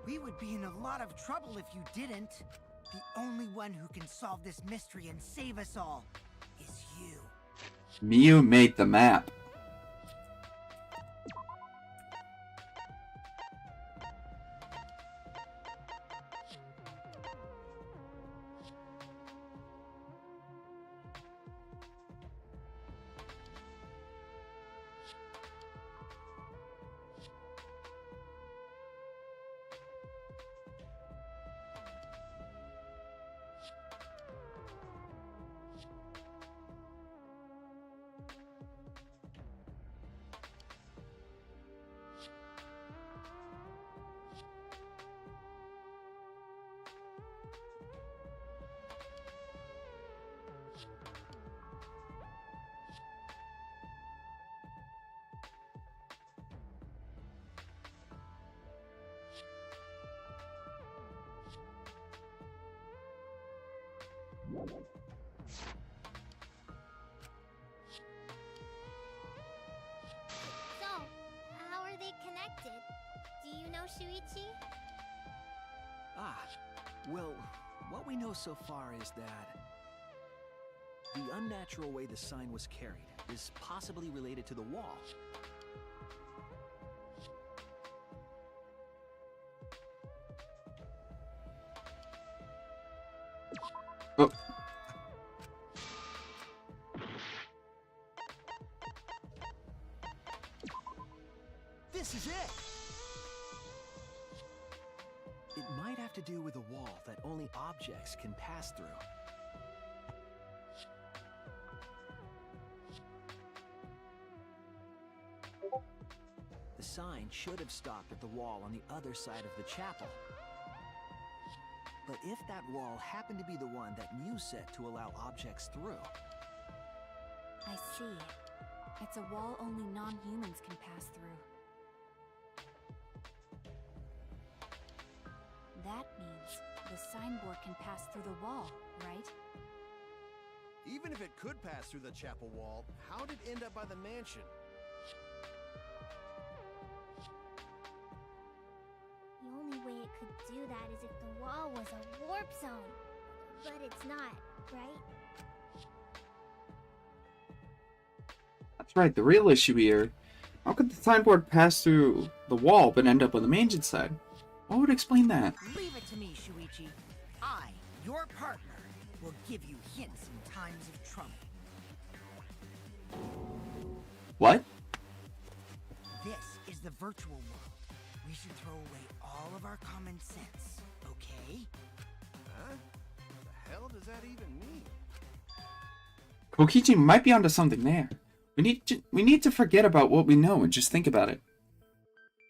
Speaker 6: We would be in a lot of trouble if you didn't. The only one who can solve this mystery and save us all is you.
Speaker 2: Mew made the map.
Speaker 7: So, how are they connected? Do you know, Shuichi?
Speaker 10: Ah, well, what we know so far is that the unnatural way the sign was carried is possibly related to the wall.
Speaker 2: Oh.
Speaker 10: This is it! only objects can pass through. The sign should have stopped at the wall on the other side of the chapel. But if that wall happened to be the one that Mew set to allow objects through...
Speaker 11: I see. It's a wall only non-humans can pass through. That means the signboard can pass through the wall, right?
Speaker 1: Even if it could pass through the chapel wall, how did it end up by the mansion?
Speaker 7: The only way it could do that is if the wall was a warp zone. But it's not, right?
Speaker 2: That's right, the real issue here. How could the signboard pass through the wall but end up on the mansion side? What would explain that?
Speaker 6: Leave it to me, Shuichi. I, your partner, will give you hints in times of trouble.
Speaker 2: What?
Speaker 6: This is the virtual world. We should throw away all of our common sense, okay?
Speaker 1: Huh? What the hell does that even mean?
Speaker 2: Kokichi might be onto something there. We need to forget about what we know and just think about it.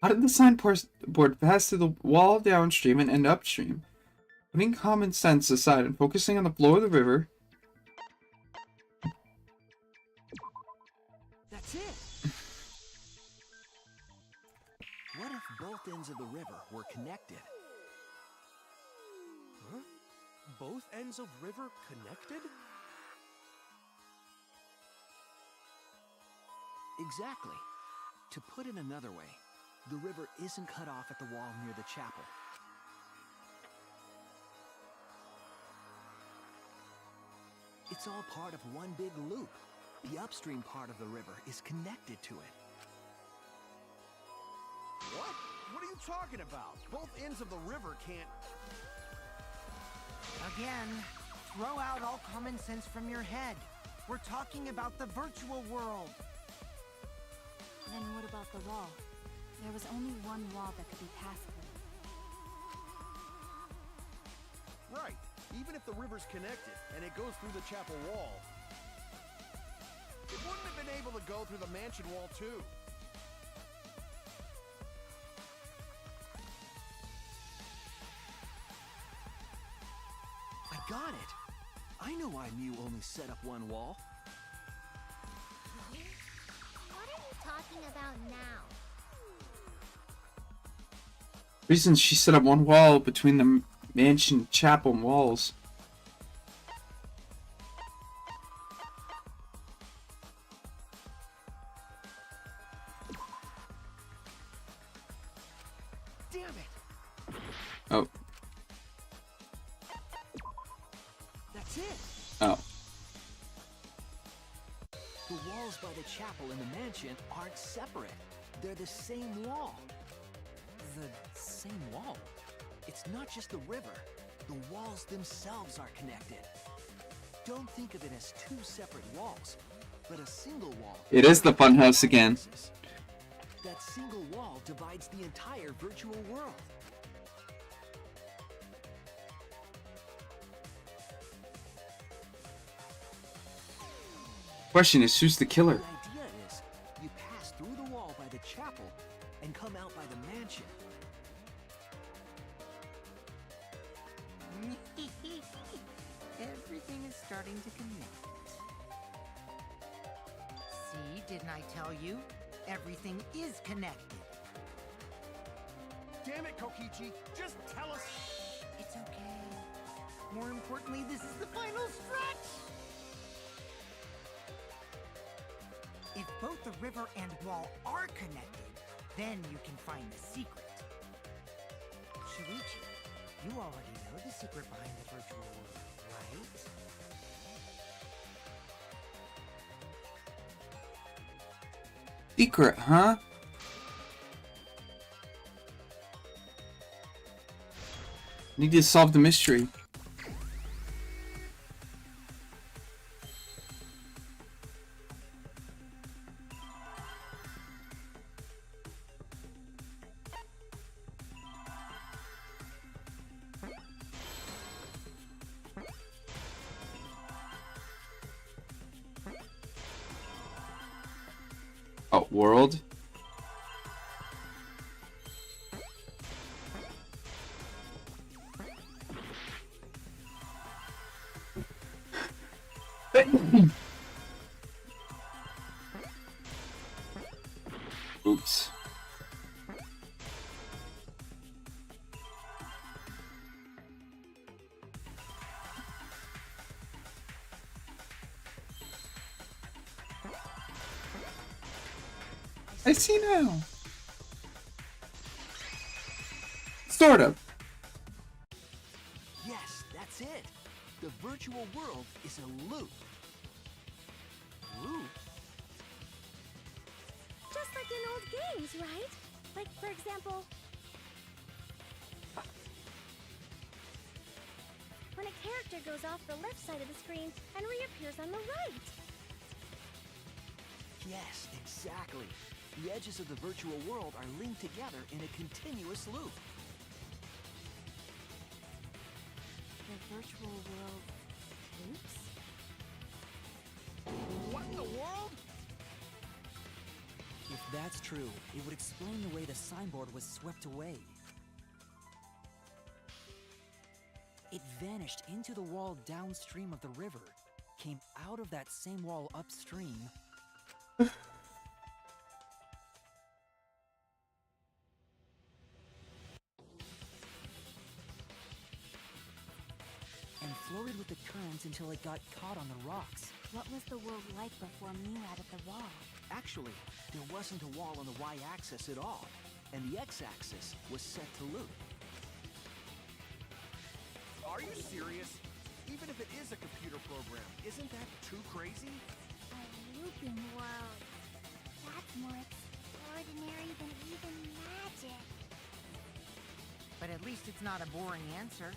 Speaker 2: How did the signboard pass through the wall downstream and end upstream? Putting common sense aside and focusing on the flow of the river.
Speaker 10: That's it! What if both ends of the river were connected?
Speaker 12: Huh? Both ends of river connected?
Speaker 10: Exactly. To put it another way, the river isn't cut off at the wall near the chapel. It's all part of one big loop. The upstream part of the river is connected to it.
Speaker 1: What? What are you talking about? Both ends of the river can't...
Speaker 6: Again, throw out all common sense from your head. We're talking about the virtual world.
Speaker 11: Then what about the wall? There was only one wall that could be passed through.
Speaker 1: Right. Even if the river's connected and it goes through the chapel wall, it wouldn't have been able to go through the mansion wall too.
Speaker 10: I got it! I know why Mew only set up one wall.
Speaker 7: What are you talking about now?
Speaker 2: Reasons she set up one wall between the mansion chapel walls.
Speaker 10: Damn it!
Speaker 2: Oh.
Speaker 10: That's it!
Speaker 2: Oh.
Speaker 10: The walls by the chapel and the mansion aren't separate. They're the same wall. The same wall? It's not just the river. The walls themselves are connected. Don't think of it as two separate walls, but a single wall.
Speaker 2: It is the funhouse again.
Speaker 10: That single wall divides the entire virtual world.
Speaker 2: Question is, who's the killer?
Speaker 10: The idea is, you pass through the wall by the chapel and come out by the mansion.
Speaker 6: Everything is starting to connect. See, didn't I tell you? Everything is connected.
Speaker 1: Damn it, Kokichi! Just tell us...
Speaker 6: It's okay. More importantly, this is the final stretch! If both the river and wall are connected, then you can find the secret. Shuichi, you already know the secret behind the virtual world, right?
Speaker 2: Secret, huh? Need to solve the mystery. What world? Oops. I see now. Sort of.
Speaker 10: Yes, that's it. The virtual world is a loop. Loop?
Speaker 8: Just like in old games, right? Like, for example, when a character goes off the left side of the screen and reappears on the right.
Speaker 10: Yes, exactly. The edges of the virtual world are linked together in a continuous loop.
Speaker 11: The virtual world loops?
Speaker 10: What in the world?
Speaker 9: If that's true, it would explain the way the signboard was swept away. It vanished into the wall downstream of the river, came out of that same wall upstream, and floated with the current until it got caught on the rocks.
Speaker 11: What was the world like before Mew added the wall?
Speaker 10: Actually, there wasn't a wall on the y-axis at all, and the x-axis was set to loop.
Speaker 1: Are you serious? Even if it is a computer program, isn't that too crazy?
Speaker 7: A looping world. That's more extraordinary than even magic.
Speaker 6: But at least it's not a boring answer.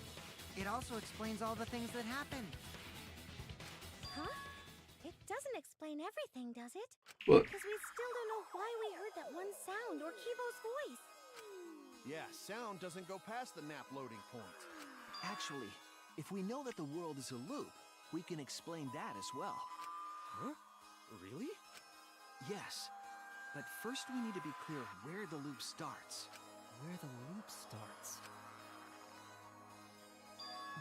Speaker 6: It also explains all the things that happened.
Speaker 8: Huh? It doesn't explain everything, does it?
Speaker 2: What?
Speaker 8: Because we still don't know why we heard that one sound or Kibo's voice.
Speaker 1: Yeah, sound doesn't go past the map loading point.
Speaker 10: Actually, if we know that the world is a loop, we can explain that as well.
Speaker 12: Huh? Really?
Speaker 10: Yes, but first we need to be clear where the loop starts.
Speaker 9: where the loop starts.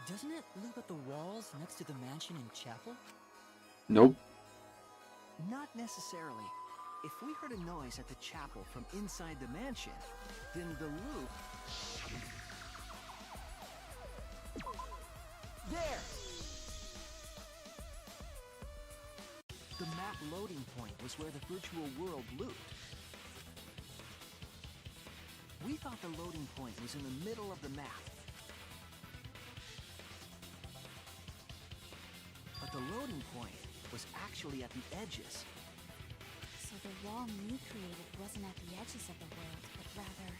Speaker 9: Doesn't it loop at the walls next to the mansion and chapel?
Speaker 2: Nope.
Speaker 10: Not necessarily. If we heard a noise at the chapel from inside the mansion, then the loop... There! The map loading point was where the virtual world looped. We thought the loading point was in the middle of the map. But the loading point was actually at the edges.
Speaker 11: So the wall Mew created wasn't at the edges of the world, but rather,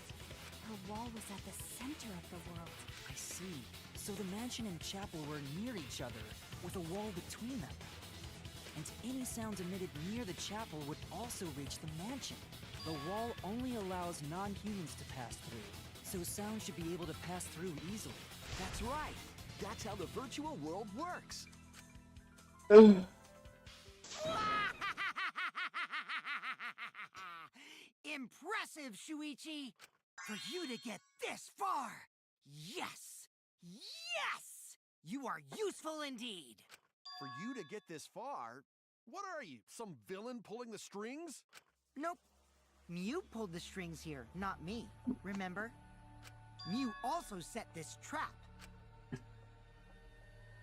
Speaker 11: her wall was at the center of the world.
Speaker 9: I see. So the mansion and chapel were near each other, with a wall between them. And any sounds emitted near the chapel would also reach the mansion. The wall only allows non-humans to pass through, so sound should be able to pass through easily.
Speaker 10: That's right! That's how the virtual world works!
Speaker 6: Impressive, Shuichi! For you to get this far! Yes! Yes! You are useful indeed!
Speaker 1: For you to get this far? What are you, some villain pulling the strings?
Speaker 6: Nope. Mew pulled the strings here, not me. Remember? Mew also set this trap.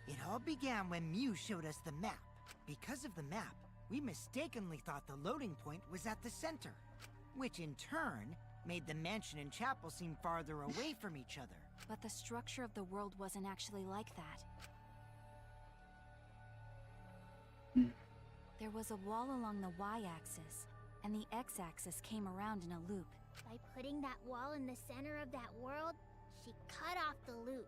Speaker 6: It all began when Mew showed us the map. Because of the map, we mistakenly thought the loading point was at the center, which in turn made the mansion and chapel seem farther away from each other.
Speaker 11: But the structure of the world wasn't actually like that. There was a wall along the y-axis, and the x-axis came around in a loop.
Speaker 7: By putting that wall in the center of that world, she cut off the loop.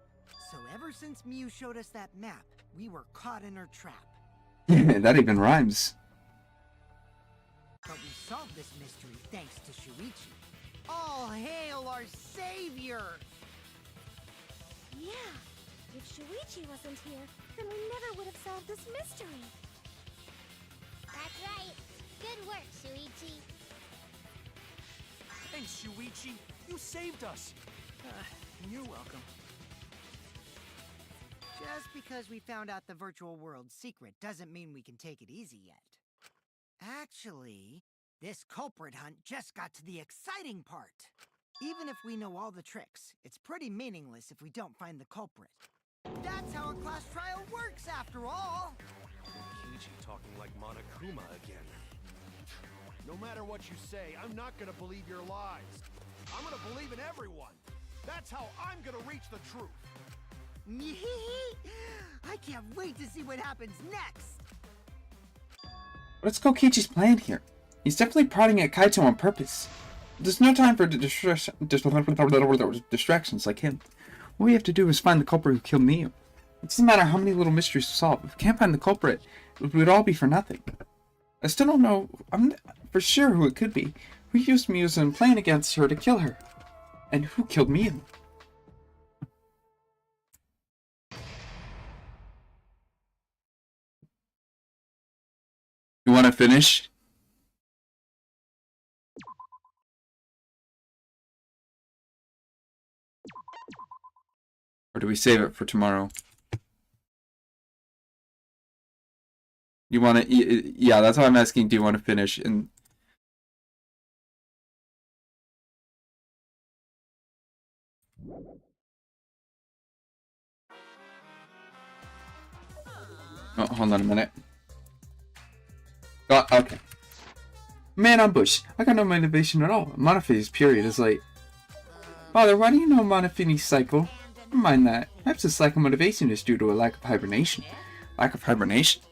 Speaker 6: So ever since Mew showed us that map, we were caught in her trap.
Speaker 2: That even rhymes.
Speaker 6: But we solved this mystery thanks to Shuichi. All hail our savior!
Speaker 8: Yeah, if Shuichi wasn't here, then we never would have solved this mystery.
Speaker 7: That's right. Good work, Shuichi.
Speaker 12: Thanks, Shuichi. You saved us.
Speaker 10: You're welcome.
Speaker 6: Just because we found out the virtual world's secret doesn't mean we can take it easy yet. Actually, this culprit hunt just got to the exciting part. Even if we know all the tricks, it's pretty meaningless if we don't find the culprit. That's how a class trial works, after all!
Speaker 12: Kiichi talking like Monokuma again.
Speaker 1: No matter what you say, I'm not gonna believe your lies. I'm gonna believe in everyone. That's how I'm gonna reach the truth.
Speaker 6: I can't wait to see what happens next!
Speaker 2: What's Kokichi's plan here? He's definitely prodding at Kaito on purpose. There's no time for distractions like him. What we have to do is find the culprit who killed Miu. It doesn't matter how many little mysteries we solve. If we can't find the culprit, it would all be for nothing. I still don't know for sure who it could be. Who used Miu's and playing against her to kill her? And who killed Miu? You want to finish? Or do we save it for tomorrow? You want to... Yeah, that's why I'm asking, do you want to finish? And oh, hold on a minute. Oh, okay. Man, I'm Bush. I got no motivation at all. Monofini's period is late. Father, why do you know Monofini's cycle? Never mind that. Perhaps this lack of motivation is due to a lack of hibernation. Lack of hibernation?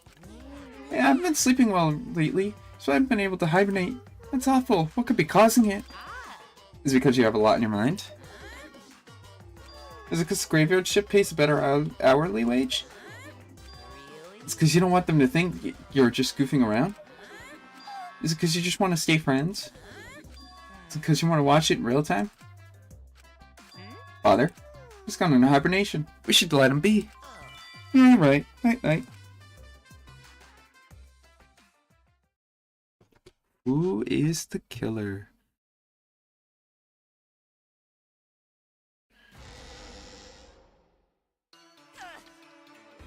Speaker 2: Yeah, I've been sleeping well lately, so I've been able to hibernate. That's awful. What could be causing it? Is it because you have a lot in your mind? Is it because the graveyard shift pays a better hourly wage? It's because you don't want them to think you're just goofing around? Is it because you just want to stay friends? Is it because you want to watch it in real time? Father, he's gone into hibernation. We should let him be. Yeah, right. Night. Who is the killer?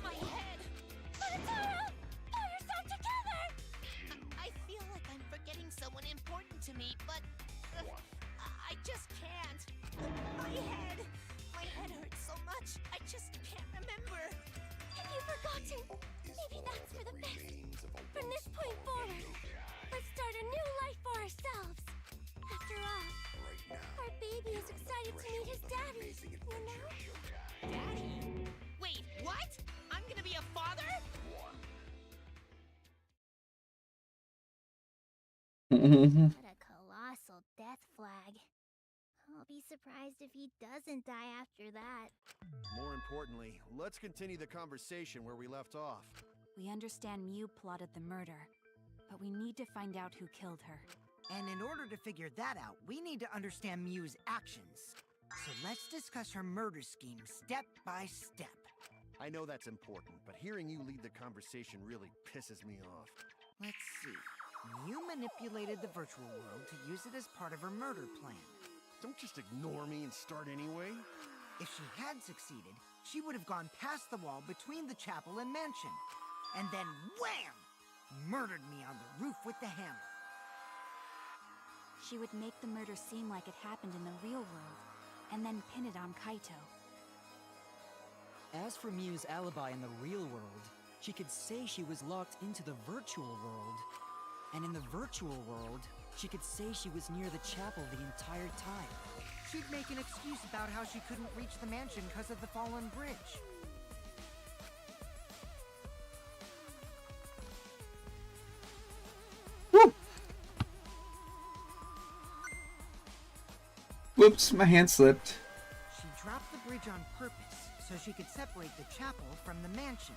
Speaker 5: My head! Monotaro! Pull yourself together! I feel like I'm forgetting someone important to me, but I just can't. My head hurts so much. I just can't remember.
Speaker 8: Have you forgotten? Maybe that's for the best. From this point forward, let's start a new life for ourselves. After all, our baby is excited to meet his daddy, you know?
Speaker 5: Daddy? Wait, what? I'm gonna be a father?
Speaker 7: What a colossal death flag. I'll be surprised if he doesn't die after that.
Speaker 1: More importantly, let's continue the conversation where we left off.
Speaker 11: We understand Miu plotted the murder, but we need to find out who killed her.
Speaker 6: And in order to figure that out, we need to understand Miu's actions. So let's discuss her murder scheme step by step.
Speaker 1: I know that's important, but hearing you lead the conversation really pisses me off.
Speaker 6: Let's see. Miu manipulated the virtual world to use it as part of her murder plan.
Speaker 1: Don't just ignore me and start anyway.
Speaker 6: If she had succeeded, she would have gone past the wall between the chapel and mansion. And then wham! Murdered me on the roof with the hammer.
Speaker 11: She would make the murder seem like it happened in the real world, and then pin it on Kaito.
Speaker 9: As for Miu's alibi in the real world, she could say she was locked into the virtual world. And in the virtual world, she could say she was near the chapel the entire time.
Speaker 6: She'd make an excuse about how she couldn't reach the mansion because of the fallen bridge.
Speaker 2: Whoops, my hand slipped.
Speaker 6: She dropped the bridge on purpose so she could separate the chapel from the mansion.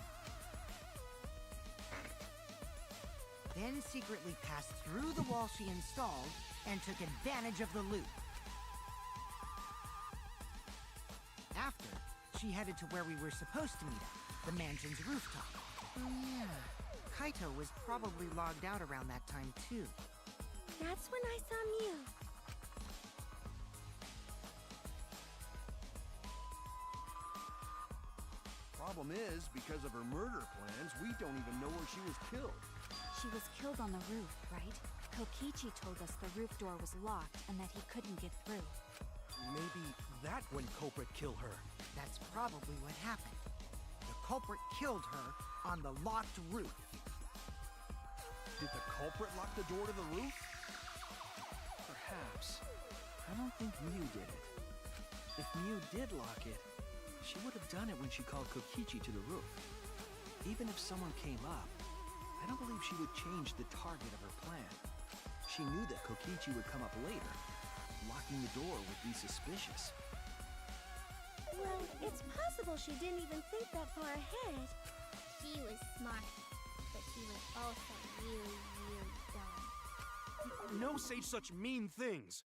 Speaker 6: Then secretly passed through the wall she installed and took advantage of the loop. After, she headed to where we were supposed to meet up, the mansion's rooftop. Oh yeah, Kaito was probably logged out around that time too.
Speaker 8: That's when I saw Miu.
Speaker 1: Problem is, because of her murder plans, we don't even know where she was killed.
Speaker 11: She was killed on the roof, right? Kokichi told us the roof door was locked and that he couldn't get through.
Speaker 12: Maybe that when culprit killed her.
Speaker 6: That's probably what happened. The culprit killed her on the locked roof.
Speaker 1: Did the culprit lock the door to the roof?
Speaker 10: Perhaps. I don't think Miu did it. If Miu did lock it, she would have done it when she called Kokichi to the roof. Even if someone came up, I don't believe she would change the target of her plan. She knew that Kokichi would come up later. Locking the door would be suspicious.
Speaker 8: Well, it's possible she didn't even think that far ahead.
Speaker 7: She was smart, but she was also really, really dumb.
Speaker 12: No say such mean things.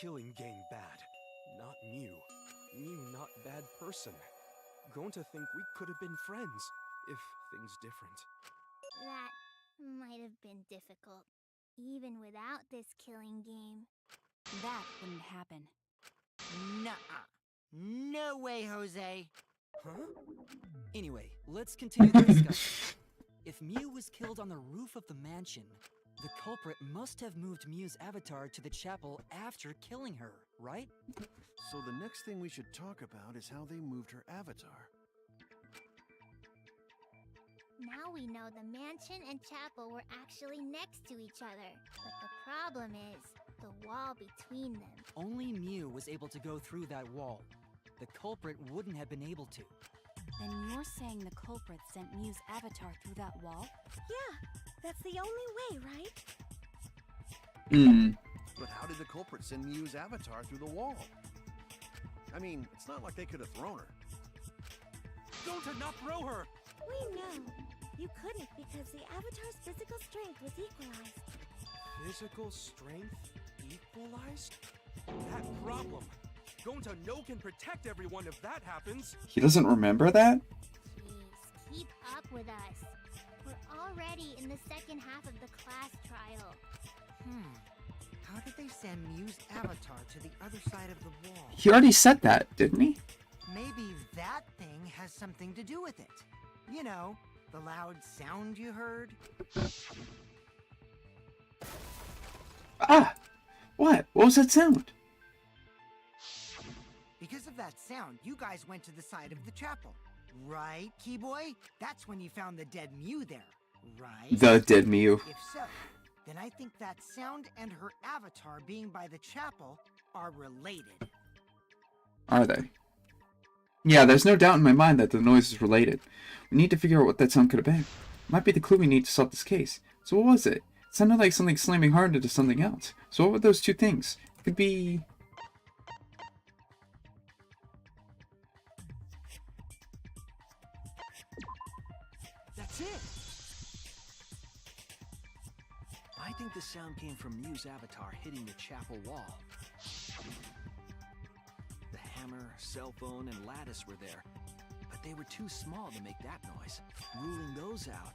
Speaker 12: Killing gang bad. Not Miu. Miu not bad person. Going to think we could have been friends if things different.
Speaker 7: That might have been difficult, even without this killing game.
Speaker 11: That wouldn't happen.
Speaker 6: Nuh-uh. No way, Jose.
Speaker 12: Huh?
Speaker 9: Anyway, let's continue the discussion. If Miu was killed on the roof of the mansion, the culprit must have moved Miu's avatar to the chapel after killing her, right?
Speaker 1: So the next thing we should talk about is how they moved her avatar.
Speaker 7: Now we know the mansion and chapel were actually next to each other. But the problem is the wall between them.
Speaker 9: Only Miu was able to go through that wall. The culprit wouldn't have been able to.
Speaker 11: Then you're saying the culprit sent Miu's avatar through that wall?
Speaker 8: Yeah, that's the only way, right?
Speaker 1: But how did the culprit send Miu's avatar through the wall? I mean, it's not like they could have thrown her.
Speaker 12: Don't not throw her!
Speaker 8: We know. You couldn't because the avatar's physical strength was equalized.
Speaker 12: Physical strength equalized? That problem. Gonta no can protect everyone if that happens.
Speaker 2: He doesn't remember that?
Speaker 7: Jeez, keep up with us. We're already in the second half of the class trial.
Speaker 6: How did they send Miu's avatar to the other side of the wall?
Speaker 2: He already said that, didn't he?
Speaker 6: Maybe that thing has something to do with it. You know, the loud sound you heard?
Speaker 2: Ah! What? What was that sound?
Speaker 6: Because of that sound, you guys went to the side of the chapel. Right, Keyboy? That's when you found the dead Miu there, right?
Speaker 2: The dead Miu.
Speaker 6: If so, then I think that sound and her avatar being by the chapel are related.
Speaker 2: Are they? Yeah, there's no doubt in my mind that the noise is related. We need to figure out what that sound could have been. It might be the clue we need to solve this case. So what was it? It sounded like something slamming hard into something else. So what were those two things? It could be...
Speaker 10: That's it! I think the sound came from Miu's avatar hitting the chapel wall. The hammer, cell phone, and lattice were there, but they were too small to make that noise. Ruling those out,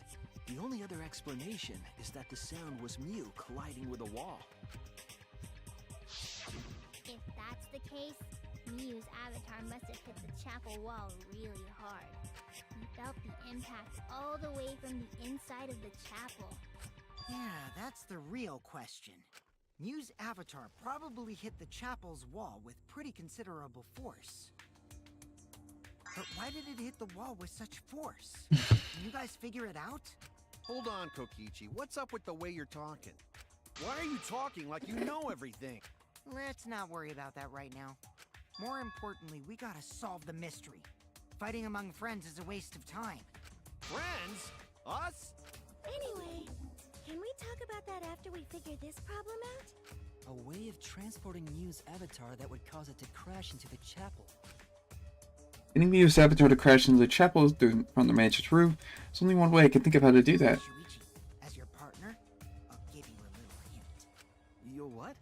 Speaker 10: the only other explanation is that the sound was Miu colliding with a wall.
Speaker 7: If that's the case, Miu's avatar must have hit the chapel wall really hard. He felt the impact all the way from the inside of the chapel.
Speaker 6: Yeah, that's the real question. Miu's avatar probably hit the chapel's wall with pretty considerable force. But why did it hit the wall with such force? Can you guys figure it out?
Speaker 1: Hold on, Kokichi. What's up with the way you're talking? Why are you talking like you know everything?
Speaker 6: Let's not worry about that right now. More importantly, we gotta solve the mystery. Fighting among friends is a waste of time.
Speaker 1: Friends? Us?
Speaker 8: Anyway, can we talk about that after we figure this problem out?
Speaker 9: A way of transporting Miu's avatar that would cause it to crash into the chapel.
Speaker 2: Getting Miu's avatar to crash into the chapel from the mansion's roof. There's only one way I can think of how to do that.
Speaker 6: Shuichi, as your partner, I'll give you a little hint.
Speaker 10: Your what?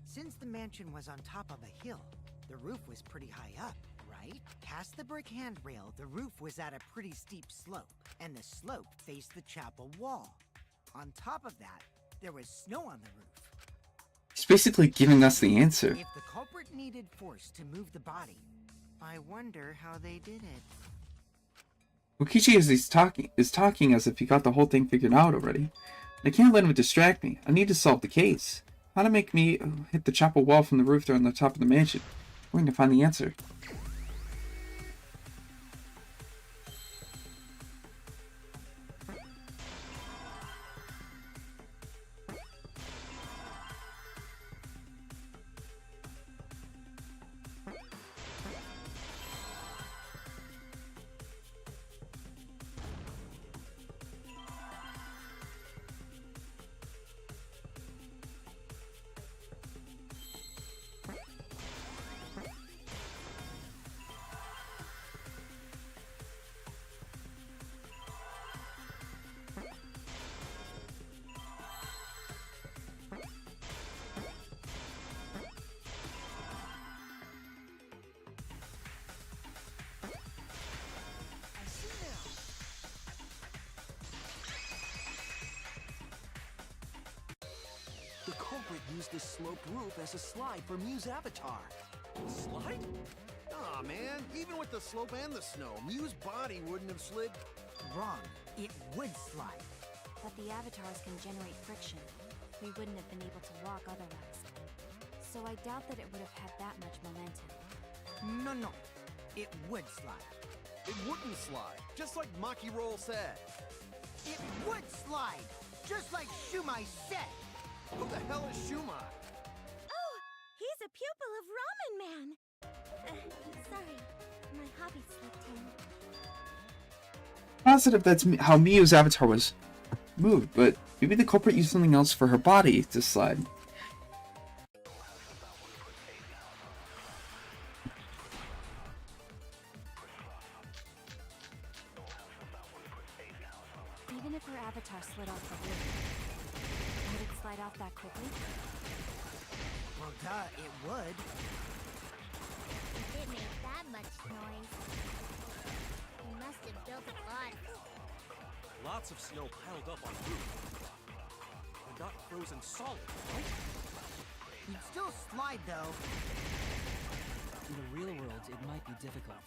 Speaker 6: Since the mansion was on top of a hill, the roof was pretty high up, right? Past the brick handrail, the roof was at a pretty steep slope, and the slope faced the chapel wall. On top of that, there was snow on the roof.
Speaker 2: He's basically giving us the answer.
Speaker 6: If the culprit needed force to move the body, I wonder how they did it.
Speaker 2: Kokichi is talking as if he got the whole thing figured out already. I can't let him distract me. I need to solve the case. How to make me hit the chapel wall from the roof there on the top of the mansion. I'm going to find the answer.
Speaker 10: The culprit used this sloped roof as a slide for Mew's avatar.
Speaker 1: Slide? Aw, man. Even with the slope and the snow, Mew's body wouldn't have slid.
Speaker 6: Wrong. It would slide.
Speaker 11: But the avatars can generate friction. We wouldn't have been able to walk otherwise. So I doubt that it would have had that much momentum.
Speaker 6: No. It would slide.
Speaker 1: It wouldn't slide, just like Maki Roll said.
Speaker 6: It would slide, just like Shumai said.
Speaker 1: Who the hell is Shumai?
Speaker 8: Oh, he's a pupil of Ramen Man. Sorry, my hobby slipped in.
Speaker 2: Positive that's how Miyu's avatar was moved, but maybe the culprit used something else for her body to slide.
Speaker 11: Even if her avatar slid off the roof, would it slide off that quickly?
Speaker 6: Well, duh, it would.
Speaker 7: If it made that much noise, you must have built a lot.
Speaker 12: Lots of snow piled up on the roof. But not frozen solid, right?
Speaker 6: You'd still slide, though.
Speaker 9: In the real world, it might be difficult.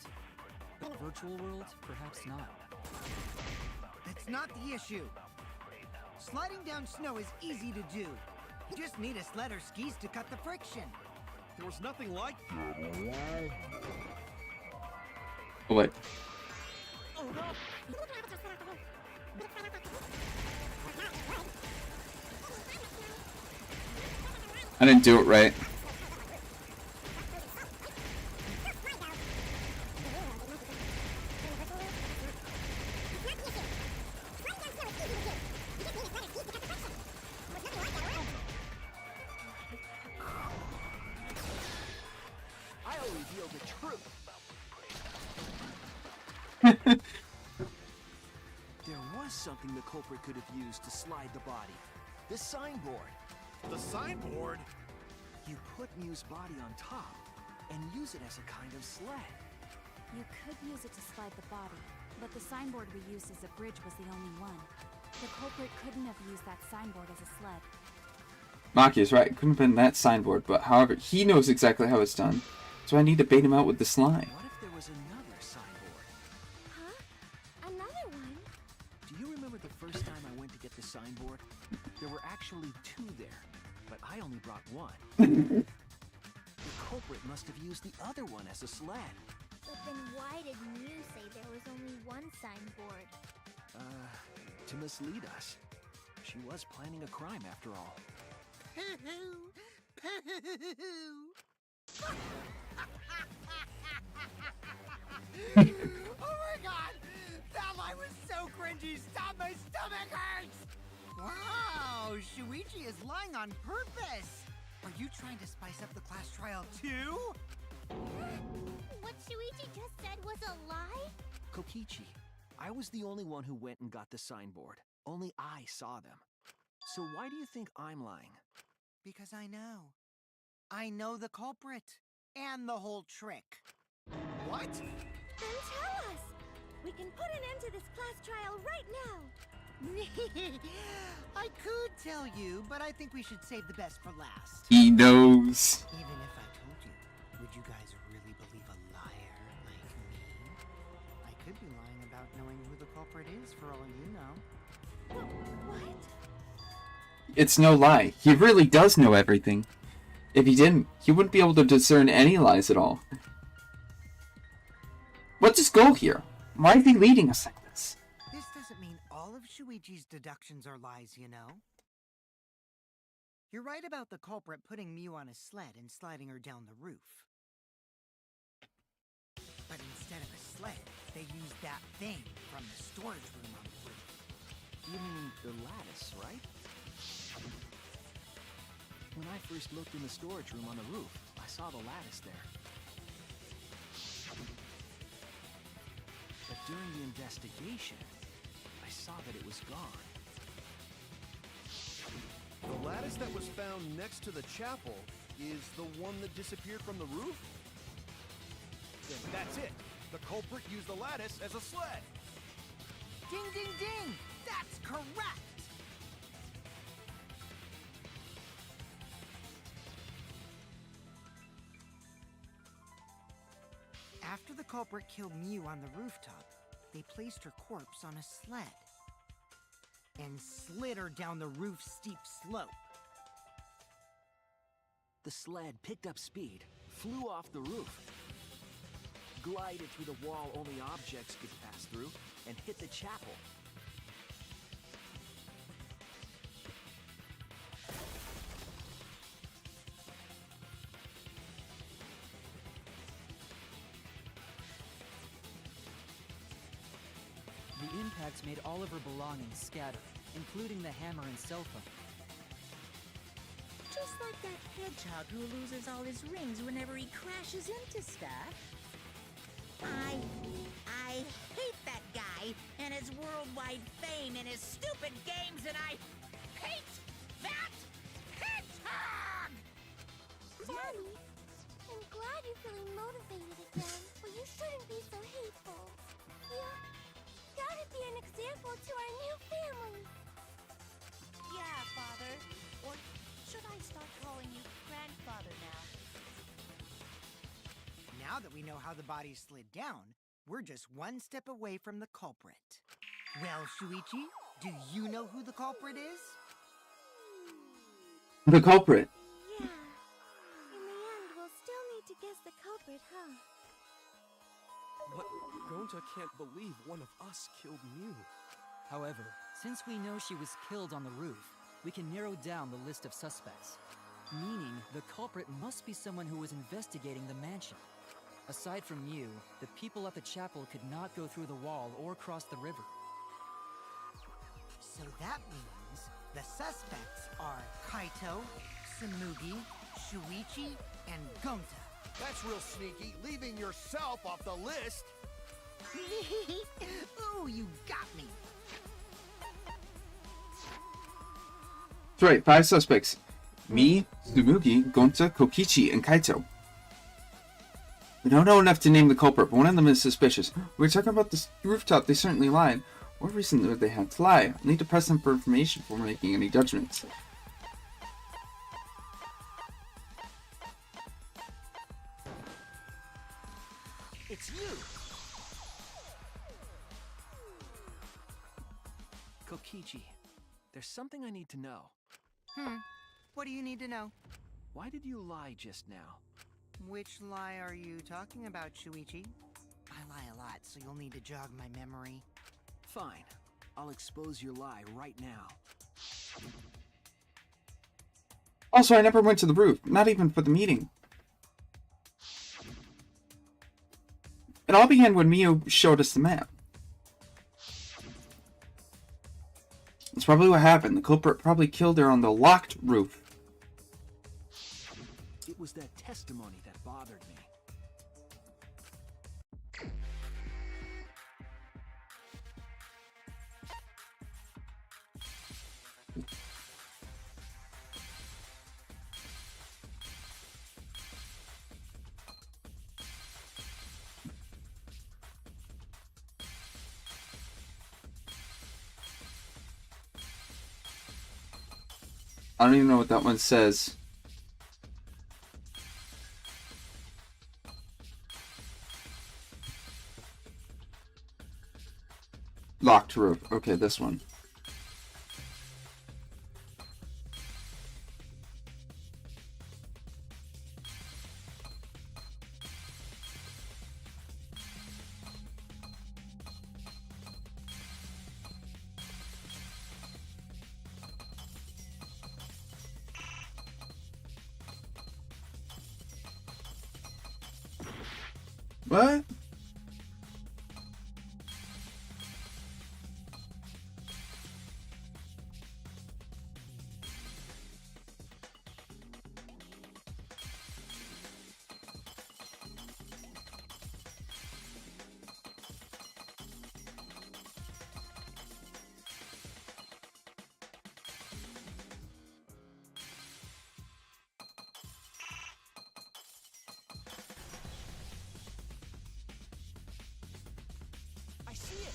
Speaker 9: But virtual world, perhaps not.
Speaker 6: That's not the issue. Sliding down snow is easy to do. You just need a sled or skis to cut the friction.
Speaker 1: There was nothing like
Speaker 2: Oh, wait.
Speaker 1: Oh, no.
Speaker 2: I didn't do it right.
Speaker 10: I'll reveal the truth. There was something the culprit could have used to slide the body. The signboard.
Speaker 1: The signboard?
Speaker 10: You put Mew's body on top and use it as a kind of sled.
Speaker 11: You could use it to slide the body, but the signboard we used as a bridge was the only one. The culprit couldn't have used that signboard as a sled.
Speaker 2: Maki is right. It couldn't have been that signboard, but however, he knows exactly how it's done. So I need to bait him out with the slime.
Speaker 10: What if there was another signboard?
Speaker 8: Huh? Another one?
Speaker 10: Do you remember the first time I went to get the signboard? There were actually two there, but I only brought one. The culprit must have used the other one as a sled.
Speaker 7: But then why did Mew say there was only one signboard?
Speaker 10: To mislead us. She was planning a crime after all.
Speaker 6: Oh my god! That line was so cringy! Stop, my stomach hurts! Wow, Shuichi is lying on purpose! Are you trying to spice up the class trial too?
Speaker 7: What Shuichi just said was a lie?
Speaker 10: Kokichi, I was the only one who went and got the signboard. Only I saw them. So why do you think I'm lying?
Speaker 6: Because I know. I know the culprit. And the whole trick.
Speaker 1: What?
Speaker 8: Then tell us! We can put an end to this class trial right now!
Speaker 6: I could tell you, but I think we should save the best for last.
Speaker 2: He knows.
Speaker 6: Even if I told you, would you guys really believe a liar? be lying about knowing who the culprit is for all you know.
Speaker 8: What?
Speaker 2: It's no lie. He really does know everything. If he didn't, he wouldn't be able to discern any lies at all. What's his goal here? Why is he leading us like this?
Speaker 6: This doesn't mean all of Shuichi's deductions are lies, you know. You're right about the culprit putting Mew on a sled and sliding her down the roof. But instead of a sled, they used that thing from the storage room on the roof.
Speaker 10: You mean the lattice, right? When I first looked in the storage room on the roof, I saw the lattice there. But during the investigation, I saw that it was gone.
Speaker 1: The lattice that was found next to the chapel is the one that disappeared from the roof? Then that's it. The culprit used the lattice as a sled.
Speaker 6: Ding, ding, ding! That's correct! After the culprit killed Mew on the rooftop, they placed her corpse on a sled and slid her down the roof's steep slope.
Speaker 10: The sled picked up speed, flew off the roof, glided through the wall only objects could pass through, and hit the chapel.
Speaker 9: The impacts made all of her belongings scatter, including the hammer and cell phone.
Speaker 3: Just like that hedgehog who loses all his rings whenever he crashes into stuff. I hate that guy and his worldwide fame and his stupid games, and I hate that hedgehog!
Speaker 8: Daddy, I'm glad you're feeling motivated again, but you shouldn't be so hateful. You gotta be an example to our new family.
Speaker 5: Yeah, Father. Or should I start calling you grandfather now?
Speaker 6: Now that we know how the body slid down, we're just one step away from the culprit. Well, Shuichi, do you know who the culprit is?
Speaker 2: The culprit.
Speaker 8: Yeah. In the end, we'll still need to guess the culprit, huh?
Speaker 12: But Gonta can't believe one of us killed Mew.
Speaker 9: However, since we know she was killed on the roof, we can narrow down the list of suspects. Meaning, the culprit must be someone who was investigating the mansion. Aside from you, the people at the chapel could not go through the wall or cross the river.
Speaker 6: So that means the suspects are Kaito, Samugi, Shuichi, and Gonta.
Speaker 1: That's real sneaky, leaving yourself off the list.
Speaker 6: Ooh, you got me.
Speaker 2: That's right, 5 suspects. Me, Tsumugi, Gonta, Kokichi, and Kaito. We don't know enough to name the culprit, but one of them is suspicious. We were talking about this rooftop, they certainly lied. What reason would they have to lie? I need to press them for information before making any judgments.
Speaker 10: It's you! Kokichi, there's something I need to know.
Speaker 6: What do you need to know?
Speaker 10: Why did you lie just now?
Speaker 6: Which lie are you talking about, Shuichi? I lie a lot, so you'll need to jog my memory.
Speaker 10: Fine. I'll expose your lie right now.
Speaker 2: Also, I never went to the roof, not even for the meeting. It all began when Mio showed us the map. That's probably what happened. The culprit probably killed her on the locked roof.
Speaker 10: It was that testimony that bothered me.
Speaker 2: I don't even know what that one says. Locked roof. Okay, this one. What?
Speaker 10: I see it!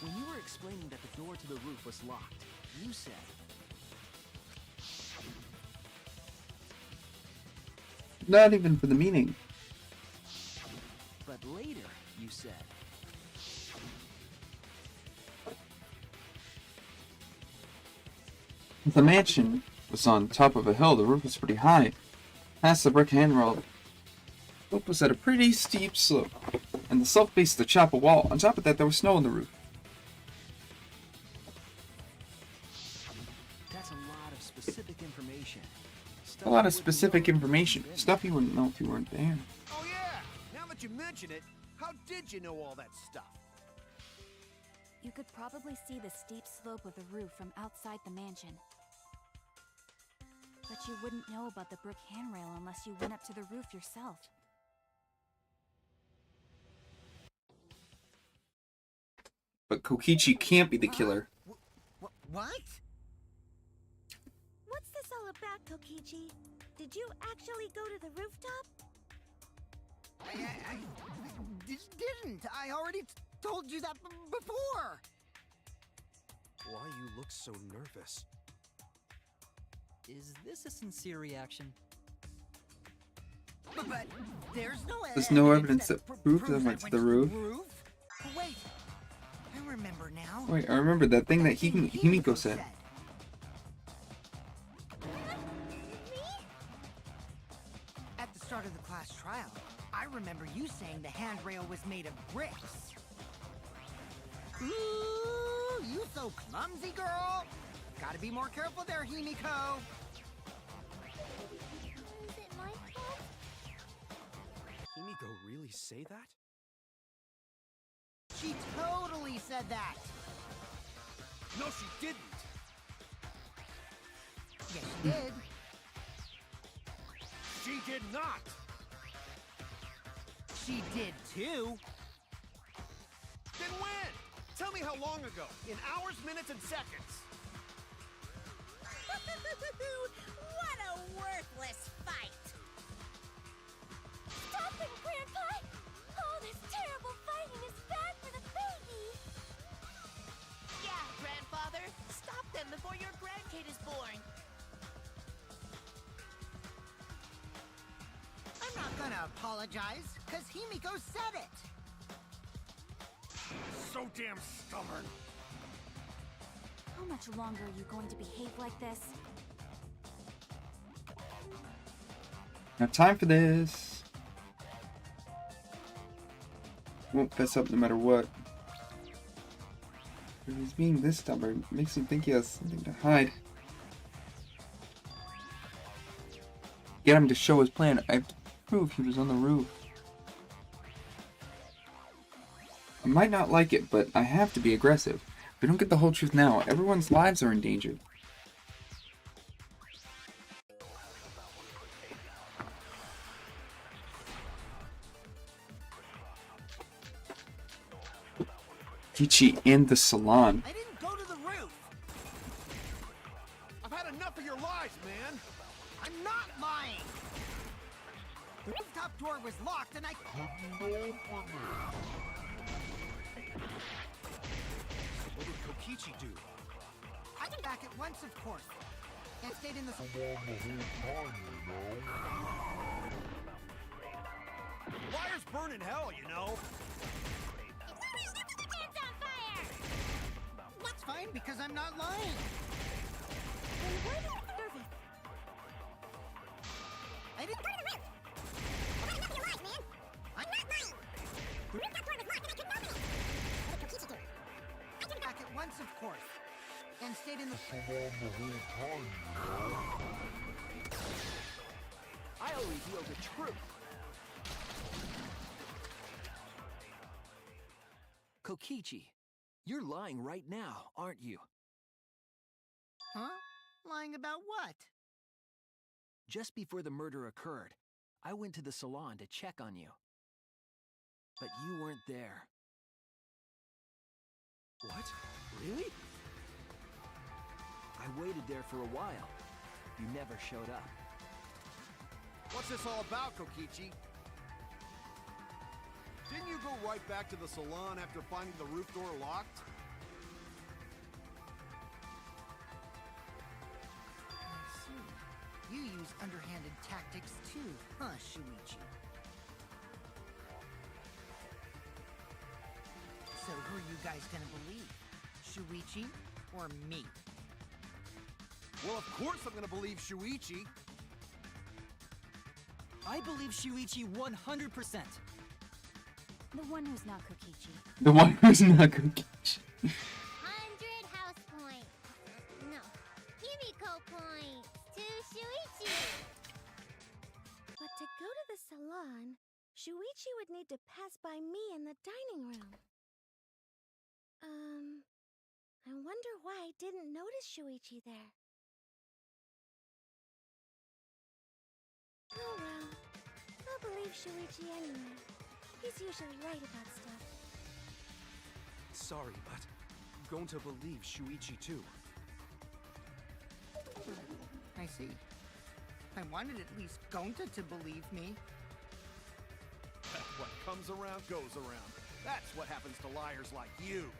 Speaker 10: When you were explaining that the door to the roof was locked, you said...
Speaker 2: Not even for the meaning.
Speaker 10: But later, you said...
Speaker 2: The mansion was on top of a hill. The roof was pretty high. Past the brick handrail, the slope was at a pretty steep slope, and the slope faced the chapel wall. On top of that, there was snow on the roof.
Speaker 10: That's a lot of specific information.
Speaker 2: A lot of specific information. Stuff you wouldn't know if you weren't there.
Speaker 1: Oh yeah! Now that you mention it, how did you know all that stuff?
Speaker 11: You could probably see the steep slope of the roof from outside the mansion. But you wouldn't know about the brick handrail unless you went up to the roof yourself.
Speaker 2: But Kokichi can't be the killer.
Speaker 6: What?
Speaker 3: What's this all about, Kokichi? Did you actually go to the rooftop?
Speaker 6: I didn't. I already told you that before.
Speaker 12: Why you look so nervous?
Speaker 9: Is this a sincere reaction?
Speaker 6: But there's no
Speaker 2: There's no evidence that proves I went to the roof.
Speaker 6: Wait, I remember now.
Speaker 2: Wait, I remember that thing that Himiko said.
Speaker 6: At the start of the class trial, I remember you saying the handrail was made of bricks. Ooh, you so clumsy, girl. Gotta be more careful there, Himiko.
Speaker 8: Is it my fault?
Speaker 12: Himiko really say that?
Speaker 6: She totally said that.
Speaker 1: No, she didn't!
Speaker 6: Yes, she did.
Speaker 1: She did not!
Speaker 6: She did too.
Speaker 1: Then when? Tell me how long ago. In hours, minutes, and seconds.
Speaker 3: What a worthless fight!
Speaker 8: Stop it, Grandpa! All this terrible fighting is bad for the baby!
Speaker 5: Yeah, Grandfather! Stop them before your grandkid is born!
Speaker 6: I'm not gonna apologize, because Himiko said it.
Speaker 1: So damn stubborn.
Speaker 11: How much longer are you going to behave like this?
Speaker 2: I have time for this. Won't fess up no matter what. If he's being this stubborn, it makes me think he has something to hide. Get him to show his plan. I have to prove he was on the roof. I might not like it, but I have to be aggressive. If we don't get the whole truth now, everyone's lives are in danger. Kichi in the salon.
Speaker 6: I didn't go to the roof.
Speaker 1: I've had enough of your lies, man!
Speaker 6: I'm not lying. The rooftop door was locked and I couldn't open it.
Speaker 12: What did Kokichi do?
Speaker 6: I went back at once, of course. And stayed in the...
Speaker 1: burning hell, you know.
Speaker 8: It's on fire!
Speaker 6: That's fine because I'm not lying.
Speaker 8: Then why did you nervous?
Speaker 6: I didn't go to the roof. I'm not alive, man. I'm not lying. The roof got torn with lock and I could not believe. What did Kokichi do? I came back at once, of course, and stayed in the
Speaker 10: I'll reveal the truth. Kokichi, you're lying right now, aren't you?
Speaker 6: Huh? Lying about what?
Speaker 10: Just before the murder occurred, I went to the salon to check on you. But you weren't there.
Speaker 12: What? Really?
Speaker 10: I waited there for a while. You never showed up.
Speaker 1: What's this all about, Kokichi? Didn't you go right back to the salon after finding the roof door locked?
Speaker 6: I see. You use underhanded tactics too, huh, Shuichi? So who are you guys gonna believe? Shuichi or me?
Speaker 1: Well, of course I'm gonna believe Shuichi.
Speaker 9: I believe Shuichi 100%.
Speaker 11: The one who's not Kokichi.
Speaker 2: The one who's not Kokichi.
Speaker 8: 100 house points. No, Himiko points to Shuichi.
Speaker 3: But to go to the salon, Shuichi would need to pass by me in the dining room. I wonder why I didn't notice Shuichi there. Oh well, I'll believe Shuichi anyway. He's usually right about stuff.
Speaker 12: Sorry, but I'm going to believe Shuichi too.
Speaker 6: I see. I wanted at least Gonta to believe me.
Speaker 1: What comes around goes around. That's what happens to liars like you.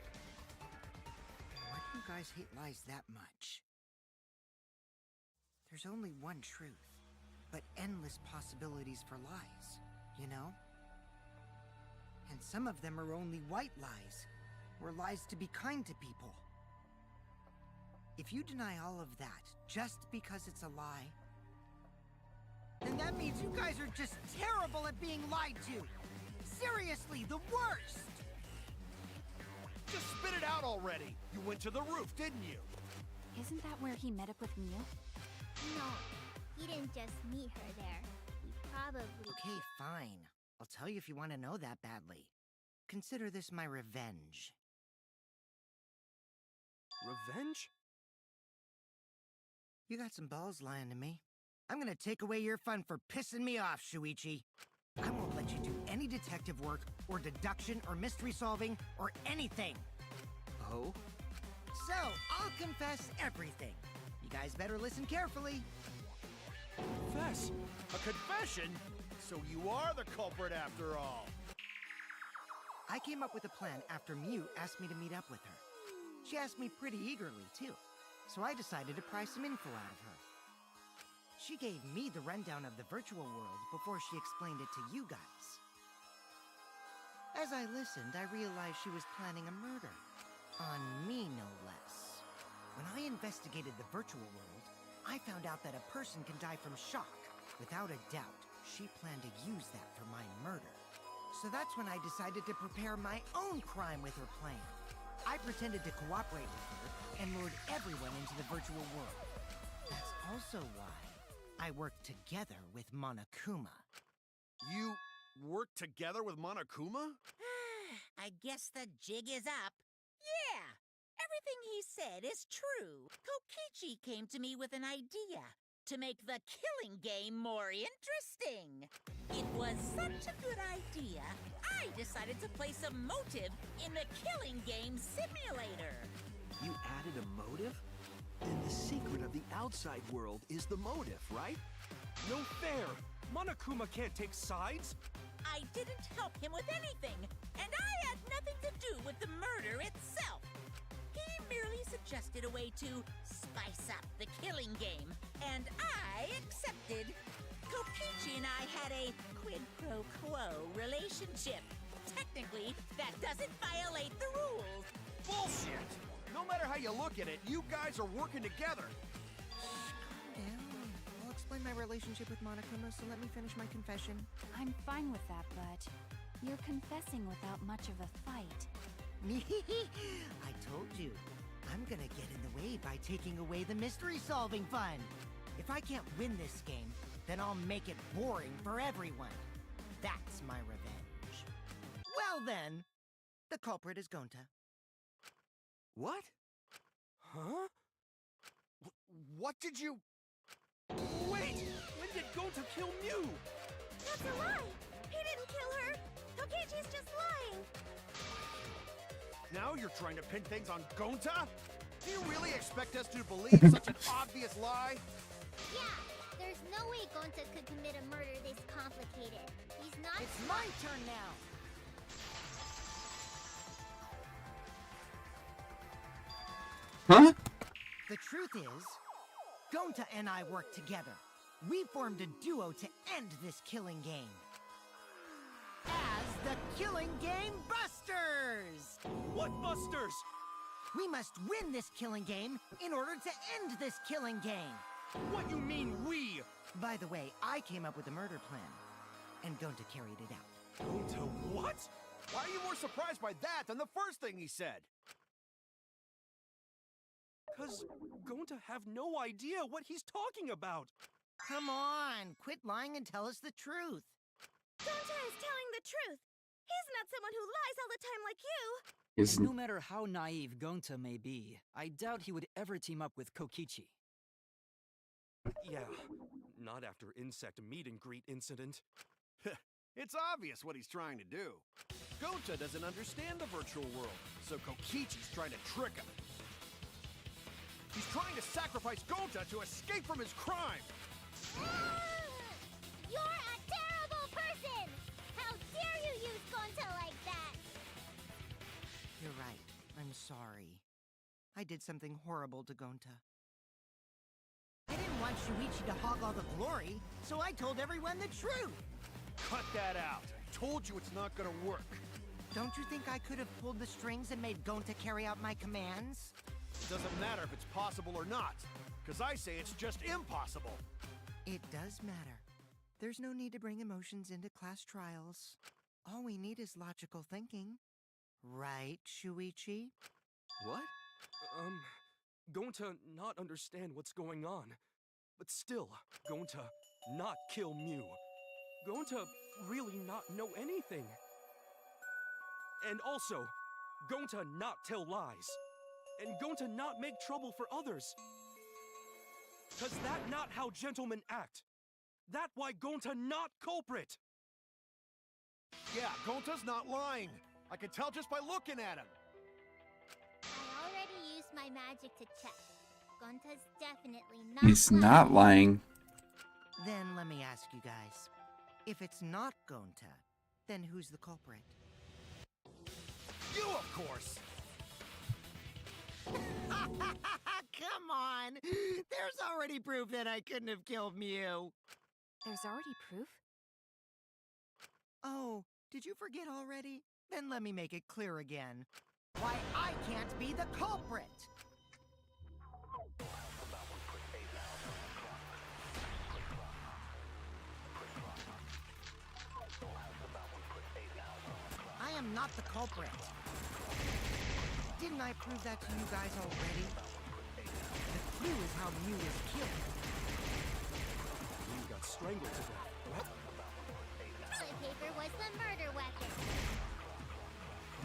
Speaker 6: Why do you guys hate lies that much? There's only one truth, but endless possibilities for lies, you know? And some of them are only white lies, or lies to be kind to people. If you deny all of that just because it's a lie, then that means you guys are just terrible at being lied to! Seriously, the worst!
Speaker 1: Just spit it out already. You went to the roof, didn't you?
Speaker 11: Isn't that where he met up with Miu?
Speaker 7: No, he didn't just meet her there. He probably...
Speaker 6: Okay, fine. I'll tell you if you want to know that badly. Consider this my revenge.
Speaker 12: Revenge?
Speaker 6: You got some balls lying to me. I'm gonna take away your fun for pissing me off, Shuichi. I won't let you do any detective work, or deduction, or mystery solving, or anything.
Speaker 10: Oh?
Speaker 6: So, I'll confess everything. You guys better listen carefully.
Speaker 1: Confess? A confession? So you are the culprit after all.
Speaker 6: I came up with a plan after Miu asked me to meet up with her. She asked me pretty eagerly, too. So I decided to pry some info out of her. She gave me the rundown of the virtual world before she explained it to you guys. As I listened, I realized she was planning a murder. On me, no less. When I investigated the virtual world, I found out that a person can die from shock. Without a doubt, she planned to use that for my murder. So that's when I decided to prepare my own crime with her plan. I pretended to cooperate with her and lured everyone into the virtual world. That's also why I worked together with Monokuma.
Speaker 1: You worked together with Monokuma?
Speaker 3: I guess the jig is up. Yeah, everything he said is true. Kokichi came to me with an idea to make the killing game more interesting. It was such a good idea, I decided to place a motive in the killing game simulator.
Speaker 10: You added a motive? Then the secret of the outside world is the motive, right?
Speaker 12: No fair! Monokuma can't take sides!
Speaker 3: I didn't help him with anything, and I had nothing to do with the murder itself. He merely suggested a way to spice up the killing game, and I accepted. Kokichi and I had a quid pro quo relationship. Technically, that doesn't violate the rules.
Speaker 1: Bullshit! No matter how you look at it, you guys are working together.
Speaker 6: Calm down. I'll explain my relationship with Monokuma, so let me finish my confession.
Speaker 11: I'm fine with that, but you're confessing without much of a fight.
Speaker 6: I told you. I'm gonna get in the way by taking away the mystery-solving fun. If I can't win this game, then I'll make it boring for everyone. That's my revenge. Well then, the culprit is Gonta.
Speaker 12: What? Huh?
Speaker 1: What did you...
Speaker 12: Wait! When did Gonta kill Mew?
Speaker 8: That's a lie! He didn't kill her! Kokichi's just lying!
Speaker 1: Now you're trying to pin things on Gonta? Do you really expect us to believe such an obvious lie?
Speaker 7: Yeah, there's no way Gonta could commit a murder this complicated. He's not.
Speaker 6: It's my turn now!
Speaker 2: Huh?
Speaker 6: The truth is, Gonta and I worked together. We formed a duo to end this killing game. As the Killing Game Busters!
Speaker 12: What Busters?
Speaker 6: We must win this killing game in order to end this killing game.
Speaker 12: What you mean, we?
Speaker 6: By the way, I came up with a murder plan, and Gonta carried it out.
Speaker 12: Gonta what?
Speaker 1: Why are you more surprised by that than the first thing he said?
Speaker 12: Cause Gonta have no idea what he's talking about.
Speaker 6: Come on, quit lying and tell us the truth.
Speaker 8: Gonta is telling the truth! He's not someone who lies all the time like you!
Speaker 2: Isn't
Speaker 9: No matter how naive Gonta may be, I doubt he would ever team up with Kokichi.
Speaker 12: Yeah, not after insect meet and greet incident.
Speaker 1: It's obvious what he's trying to do. Gonta doesn't understand the virtual world, so Kokichi's trying to trick him. He's trying to sacrifice Gonta to escape from his crime!
Speaker 7: You're a terrible person! How dare you use Gonta like that?
Speaker 6: You're right. I'm sorry. I did something horrible to Gonta. I didn't want Shuichi to hog all the glory, so I told everyone the truth!
Speaker 1: Cut that out! I told you it's not gonna work!
Speaker 6: Don't you think I could have pulled the strings and made Gonta carry out my commands?
Speaker 1: It doesn't matter if it's possible or not, because I say it's just impossible!
Speaker 6: It does matter. There's no need to bring emotions into class trials. All we need is logical thinking. Right, Shuichi?
Speaker 12: What? Gonta not understand what's going on. But still, Gonta not kill Mew. Gonta really not know anything. And also, Gonta not tell lies. And Gonta not make trouble for others. Cause that not how gentlemen act. That why Gonta not culprit.
Speaker 1: Yeah, Gonta's not lying. I can tell just by looking at him.
Speaker 7: I already used my magic to check. Gonta's definitely not.
Speaker 2: He's not lying.
Speaker 6: Then let me ask you guys. If it's not Gonta, then who's the culprit?
Speaker 1: You, of course!
Speaker 6: Come on! There's already proof that I couldn't have killed Mew!
Speaker 11: There's already proof?
Speaker 6: Oh, did you forget already? Then let me make it clear again. Why I can't be the culprit! I am not the culprit. Didn't I prove that to you guys already? The clue is how Mew was killed.
Speaker 12: Mew got strangled to death. What?
Speaker 7: Toilet paper was the murder weapon.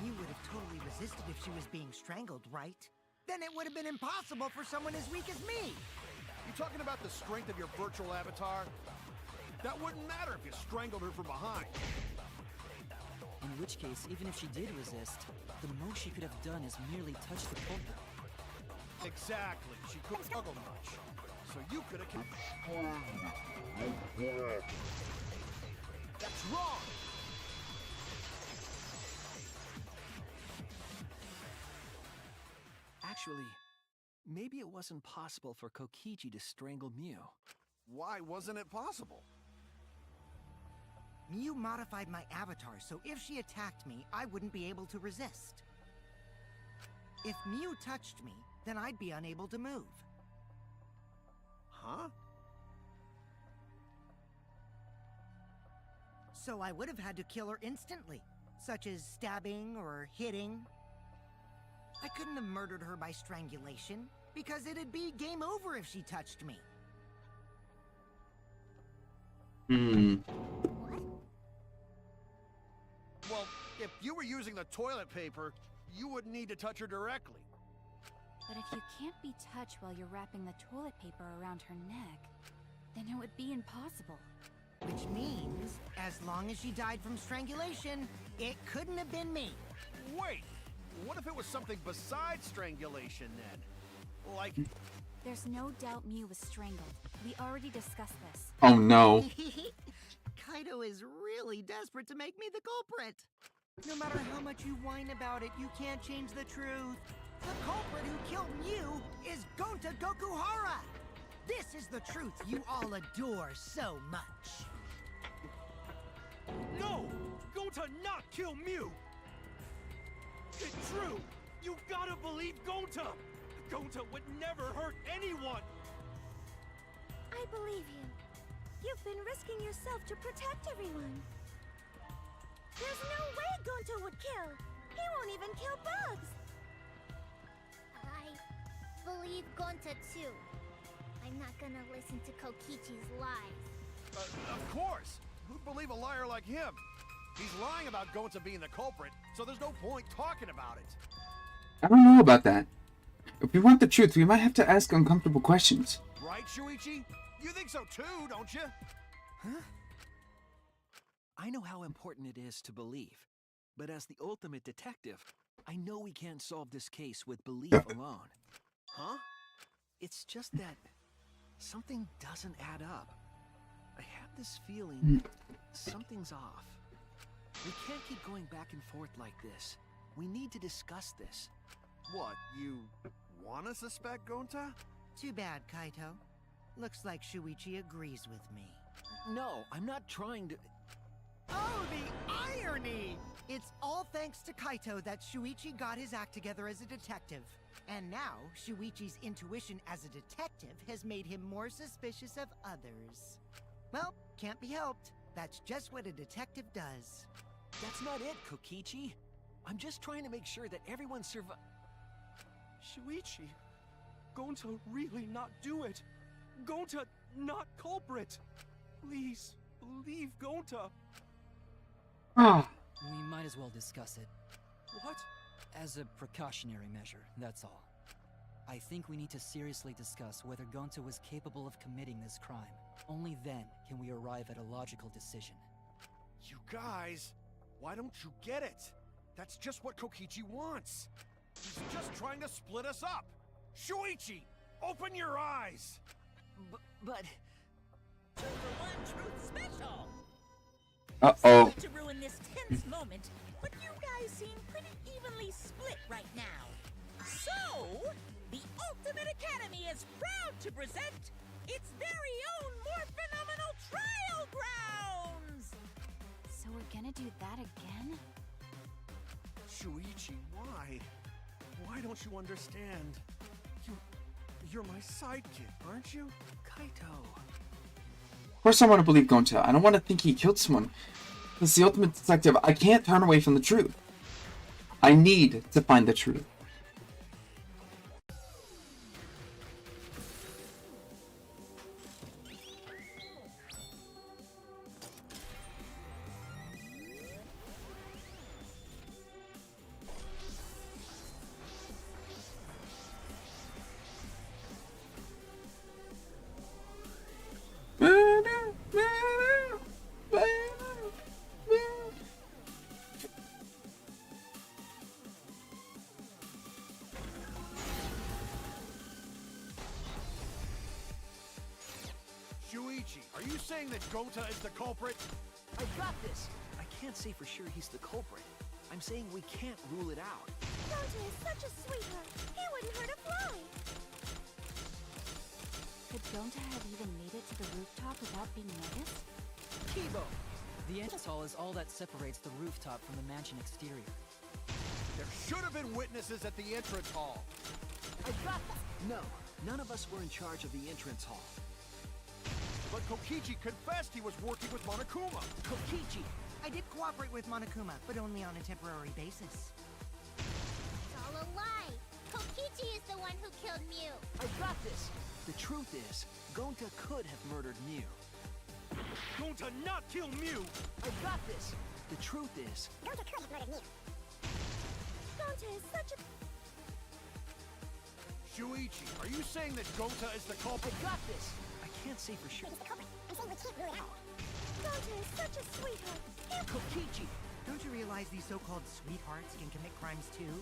Speaker 6: Mew would have totally resisted if she was being strangled, right? Then it would have been impossible for someone as weak as me!
Speaker 1: You talking about the strength of your virtual avatar? That wouldn't matter if you strangled her from behind.
Speaker 9: In which case, even if she did resist, the most she could have done is merely touch the culprit.
Speaker 1: Exactly. She couldn't struggle much. So you could have... That's wrong!
Speaker 10: Actually, maybe it wasn't possible for Kokichi to strangle Mew.
Speaker 1: Why wasn't it possible?
Speaker 6: Mew modified my avatar, so if she attacked me, I wouldn't be able to resist. If Mew touched me, then I'd be unable to move.
Speaker 1: Huh?
Speaker 6: So I would have had to kill her instantly, such as stabbing or hitting. I couldn't have murdered her by strangulation, because it'd be game over if she touched me.
Speaker 1: Well, if you were using the toilet paper, you wouldn't need to touch her directly.
Speaker 11: But if you can't be touched while you're wrapping the toilet paper around her neck, then it would be impossible.
Speaker 6: Which means, as long as she died from strangulation, it couldn't have been me.
Speaker 1: Wait, what if it was something besides strangulation then? Like...
Speaker 11: There's no doubt Mew was strangled. We already discussed this.
Speaker 2: Oh no.
Speaker 6: Kaido is really desperate to make me the culprit. No matter how much you whine about it, you can't change the truth. The culprit who killed Mew is Gonta Gokuhara! This is the truth you all adore so much.
Speaker 12: No! Gonta not kill Mew! It's true! You gotta believe Gonta! Gonta would never hurt anyone!
Speaker 8: I believe you. You've been risking yourself to protect everyone. There's no way Gonta would kill. He won't even kill bugs.
Speaker 7: I believe Gonta too. I'm not gonna listen to Kokichi's lies.
Speaker 1: Of course! Who'd believe a liar like him? He's lying about Gonta being the culprit, so there's no point talking about it.
Speaker 2: I don't know about that. If we want the truth, we might have to ask uncomfortable questions.
Speaker 1: Right, Shuichi? You think so too, don't you?
Speaker 10: Huh? I know how important it is to believe, but as the ultimate detective, I know we can't solve this case with belief alone.
Speaker 1: Huh?
Speaker 10: It's just that something doesn't add up. I have this feeling something's off. We can't keep going back and forth like this. We need to discuss this.
Speaker 1: What, you wanna suspect Gonta?
Speaker 6: Too bad, Kaito. Looks like Shuichi agrees with me.
Speaker 10: No, I'm not trying to...
Speaker 6: Oh, the irony! It's all thanks to Kaito that Shuichi got his act together as a detective. And now, Shuichi's intuition as a detective has made him more suspicious of others. Well, can't be helped. That's just what a detective does.
Speaker 10: That's not it, Kokichi. I'm just trying to make sure that everyone survives.
Speaker 12: Shuichi, Gonta really not do it. Gonta not culprit. Please, believe Gonta.
Speaker 2: Ah.
Speaker 9: We might as well discuss it.
Speaker 12: What?
Speaker 9: As a precautionary measure, that's all. I think we need to seriously discuss whether Gonta was capable of committing this crime. Only then can we arrive at a logical decision.
Speaker 1: You guys, why don't you get it? That's just what Kokichi wants. He's just trying to split us up. Shuichi, open your eyes.
Speaker 10: But...
Speaker 3: Two for one truth special.
Speaker 2: Uh-oh.
Speaker 3: Sorry to ruin this tense moment, but you guys seem pretty evenly split right now. So, the Ultimate Academy is proud to present its very own more phenomenal trial grounds!
Speaker 11: So we're gonna do that again?
Speaker 1: Shuichi, why? Why don't you understand? You're my sidekick, aren't you?
Speaker 10: Kaito.
Speaker 2: Of course I want to believe Gonta. I don't want to think he killed someone. As the ultimate detective, I can't turn away from the truth. I need to find the truth.
Speaker 1: Shuichi, are you saying that Gonta is the culprit?
Speaker 10: I got this. I can't say for sure he's the culprit. I'm saying we can't rule it out.
Speaker 8: Gonta is such a sweetheart. He wouldn't hurt a fly.
Speaker 11: Could Gonta have even made it to the rooftop without being noticed?
Speaker 10: Kibo,
Speaker 9: The entrance hall is all that separates the rooftop from the mansion exterior.
Speaker 1: There should have been witnesses at the entrance hall.
Speaker 10: I got this! No, none of us were in charge of the entrance hall.
Speaker 1: But Kokichi confessed he was working with Monokuma.
Speaker 6: Kokichi! I did cooperate with Monokuma, but only on a temporary basis.
Speaker 7: It's all a lie. Kokichi is the one who killed Mew.
Speaker 10: I got this! The truth is, Gonta could have murdered Mew.
Speaker 12: Gonta not kill Mew!
Speaker 10: I got this! The truth is...
Speaker 8: Gonta could have murdered Mew.
Speaker 3: Gonta is such a...
Speaker 1: Shuichi, are you saying that Gonta is the culprit?
Speaker 10: I got this! I can't say for sure.
Speaker 8: He's the culprit. I'm saying we can't rule it out.
Speaker 3: Gonta is such a sweetheart.
Speaker 6: Kokichi! Don't you realize these so-called sweethearts can commit crimes too?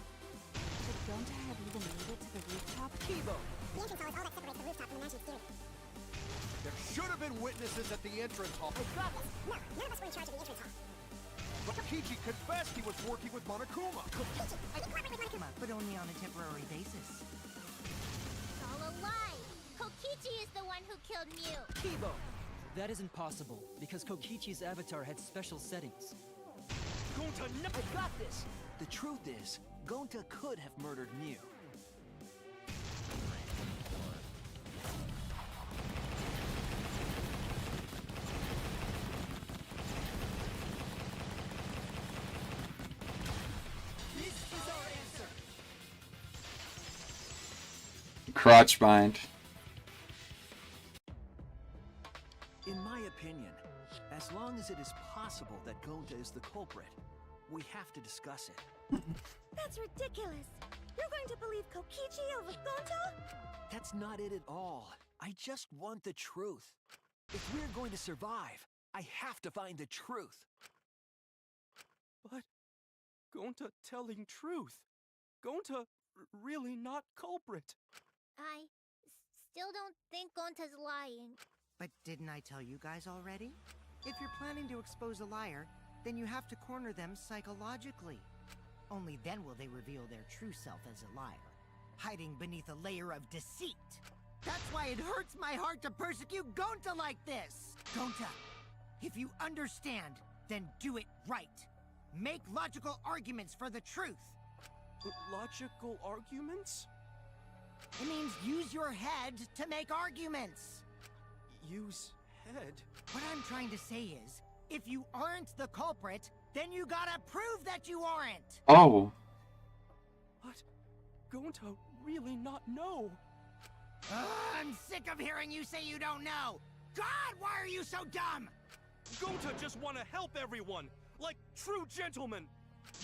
Speaker 11: Could Gonta have even made it to the rooftop?
Speaker 10: Kibo!
Speaker 8: The entrance hall is all that separates the rooftop from the mansion exterior.
Speaker 1: There should have been witnesses at the entrance hall.
Speaker 10: I got this!
Speaker 8: No, none of us were in charge of the entrance hall.
Speaker 1: But Kokichi confessed he was working with Monokuma.
Speaker 8: Kokichi, I did cooperate with Monokuma.
Speaker 6: But only on a temporary basis.
Speaker 7: It's all a lie. Kokichi is the one who killed Mew.
Speaker 10: Kibo!
Speaker 9: That isn't possible, because Kokichi's avatar had special settings.
Speaker 12: Gonta not...
Speaker 10: I got this! The truth is, Gonta could have murdered Mew.
Speaker 12: This is our answer!
Speaker 2: Crotch bind.
Speaker 10: In my opinion, as long as it is possible that Gonta is the culprit, we have to discuss it.
Speaker 3: That's ridiculous. You're going to believe Kokichi over Gonta?
Speaker 10: That's not it at all. I just want the truth. If we're going to survive, I have to find the truth.
Speaker 12: But Gonta telling truth. Gonta really not culprit.
Speaker 7: I still don't think Gonta's lying.
Speaker 6: But didn't I tell you guys already? If you're planning to expose a liar, then you have to corner them psychologically. Only then will they reveal their true self as a liar, hiding beneath a layer of deceit. That's why it hurts my heart to persecute Gonta like this! Gonta, if you understand, then do it right. Make logical arguments for the truth.
Speaker 12: Logical arguments?
Speaker 6: It means use your head to make arguments.
Speaker 12: Use head?
Speaker 6: What I'm trying to say is, if you aren't the culprit, then you gotta prove that you aren't!
Speaker 2: Oh.
Speaker 12: But Gonta really not know.
Speaker 6: I'm sick of hearing you say you don't know! God, why are you so dumb?
Speaker 12: Gonta just want to help everyone, like true gentlemen.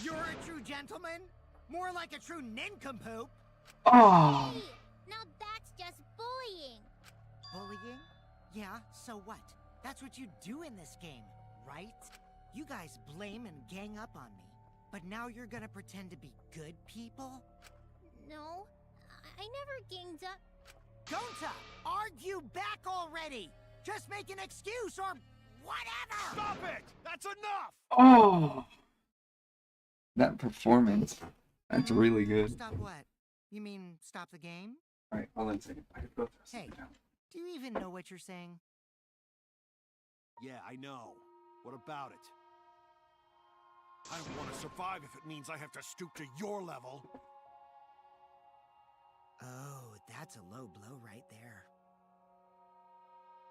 Speaker 6: You're a true gentleman? More like a true nincompoop.
Speaker 2: Oh.
Speaker 7: Hey, now that's just bullying.
Speaker 6: Bullying? Yeah, so what? That's what you do in this game, right? You guys blame and gang up on me, but now you're gonna pretend to be good people?
Speaker 7: No, I never ganged up.
Speaker 6: Gonta, argue back already! Just make an excuse or whatever!
Speaker 1: Stop it! That's enough!
Speaker 2: Oh. That performance. That's really good.
Speaker 6: Stop what? You mean stop the game?
Speaker 2: Alright, hold on a second. I have to go throw
Speaker 6: Hey,
Speaker 2: something down.
Speaker 6: do you even know what you're saying?
Speaker 1: Yeah, I know. What about it? I don't want to survive if it means I have to stoop to your level.
Speaker 6: Oh, that's a low blow right there.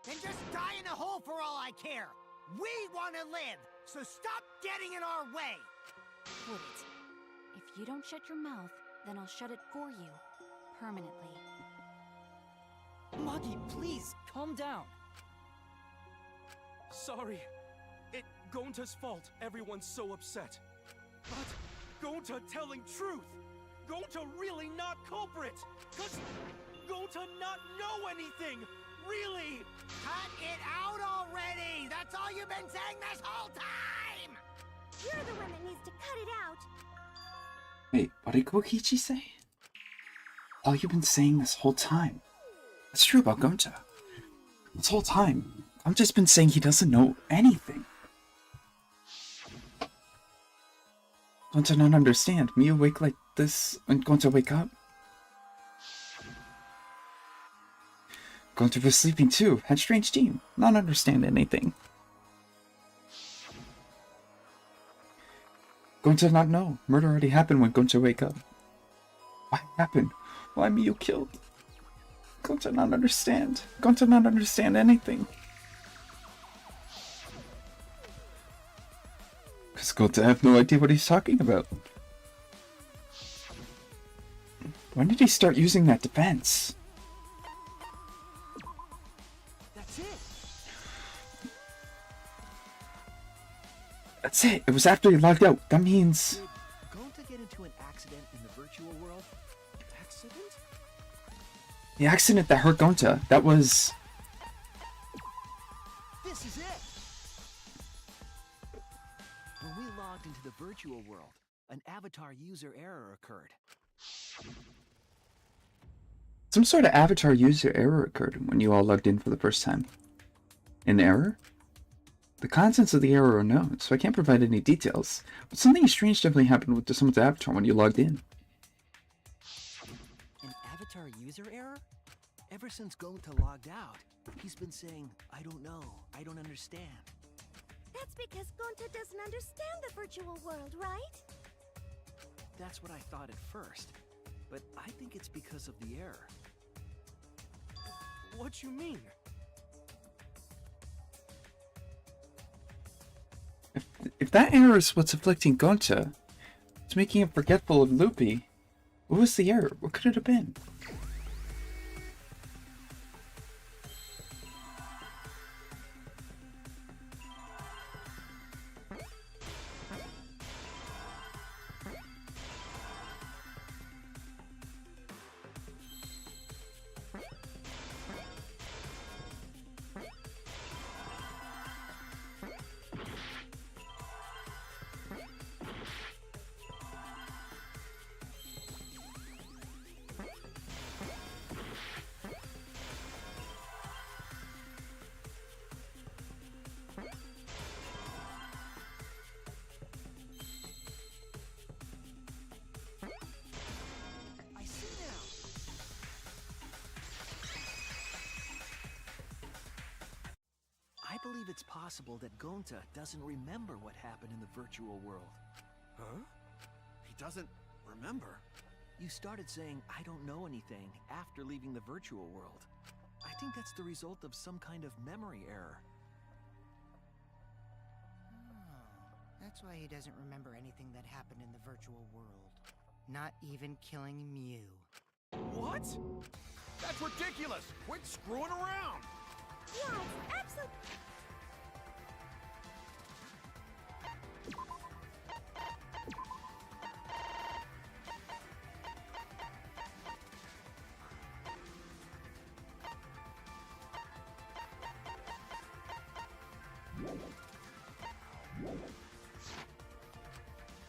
Speaker 6: Then just die in a hole for all I care! We want to live, so stop getting in our way!
Speaker 11: Quit it. If you don't shut your mouth, then I'll shut it for you. Permanently.
Speaker 9: Magi, please, calm down.
Speaker 12: Sorry. It Gonta's fault everyone's so upset. But Gonta telling truth. Gonta really not culprit. Cause Gonta not know anything. Really.
Speaker 6: Cut it out already! That's all you've been saying this whole time!
Speaker 3: You're the one that needs to cut it out.
Speaker 2: Wait, what did Kokichi say? All you've been saying this whole time. That's true about Gonta. This whole time, I've just been saying he doesn't know anything. Gonta not understand. Me awake like this and Gonta wake up? Gonta was sleeping too. Had strange dream. Not understand anything. Gonta did not know. Murder already happened when Gonta wake up. What happened? Why me you killed? Gonta not understand. Gonta not understand anything. Because Gonta have no idea what he's talking about. When did he start using that defense?
Speaker 10: That's it.
Speaker 2: That's it. It was after he logged out. That means...
Speaker 10: Did Gonta get into an accident in the virtual world?
Speaker 12: Accident?
Speaker 2: The accident that hurt Gonta, that was...
Speaker 10: This is it! When we logged into the virtual world, an avatar user error occurred.
Speaker 2: Some sort of avatar user error occurred when you all logged in for the first time. An error? The contents of the error are known, so I can't provide any details, but something strange definitely happened with someone's avatar when you logged in.
Speaker 10: An avatar user error? Ever since Gonta logged out, he's been saying, I don't know, I don't understand.
Speaker 8: That's because Gonta doesn't understand the virtual world, right?
Speaker 10: That's what I thought at first, but I think it's because of the error.
Speaker 12: What you mean?
Speaker 2: If that error is what's afflicting Gonta, it's making him forgetful and loopy. What was the error? What could it have been?
Speaker 10: I see now! I believe it's possible that Gonta doesn't remember what happened in the virtual world.
Speaker 1: Huh? He doesn't remember.
Speaker 10: You started saying, I don't know anything, after leaving the virtual world. I think that's the result of some kind of memory error.
Speaker 6: Oh, that's why he doesn't remember anything that happened in the virtual world. Not even killing Mew.
Speaker 1: What? That's ridiculous! Quit screwing around!
Speaker 8: Yeah, it's absolutely...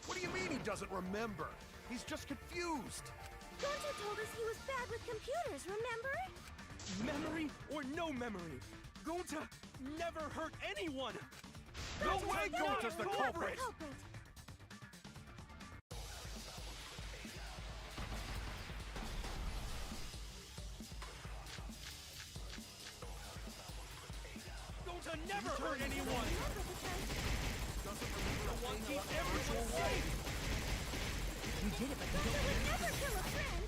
Speaker 1: What do you mean he doesn't remember? He's just confused.
Speaker 8: Gonta told us he was bad with computers, remember?
Speaker 12: Memory or no memory? Gonta never hurt anyone!
Speaker 1: No way Gonta's the culprit!
Speaker 12: Gonta never hurt anyone! Doesn't remember the one keep everyone safe!
Speaker 10: We did it, but
Speaker 8: Gonta would never kill a friend!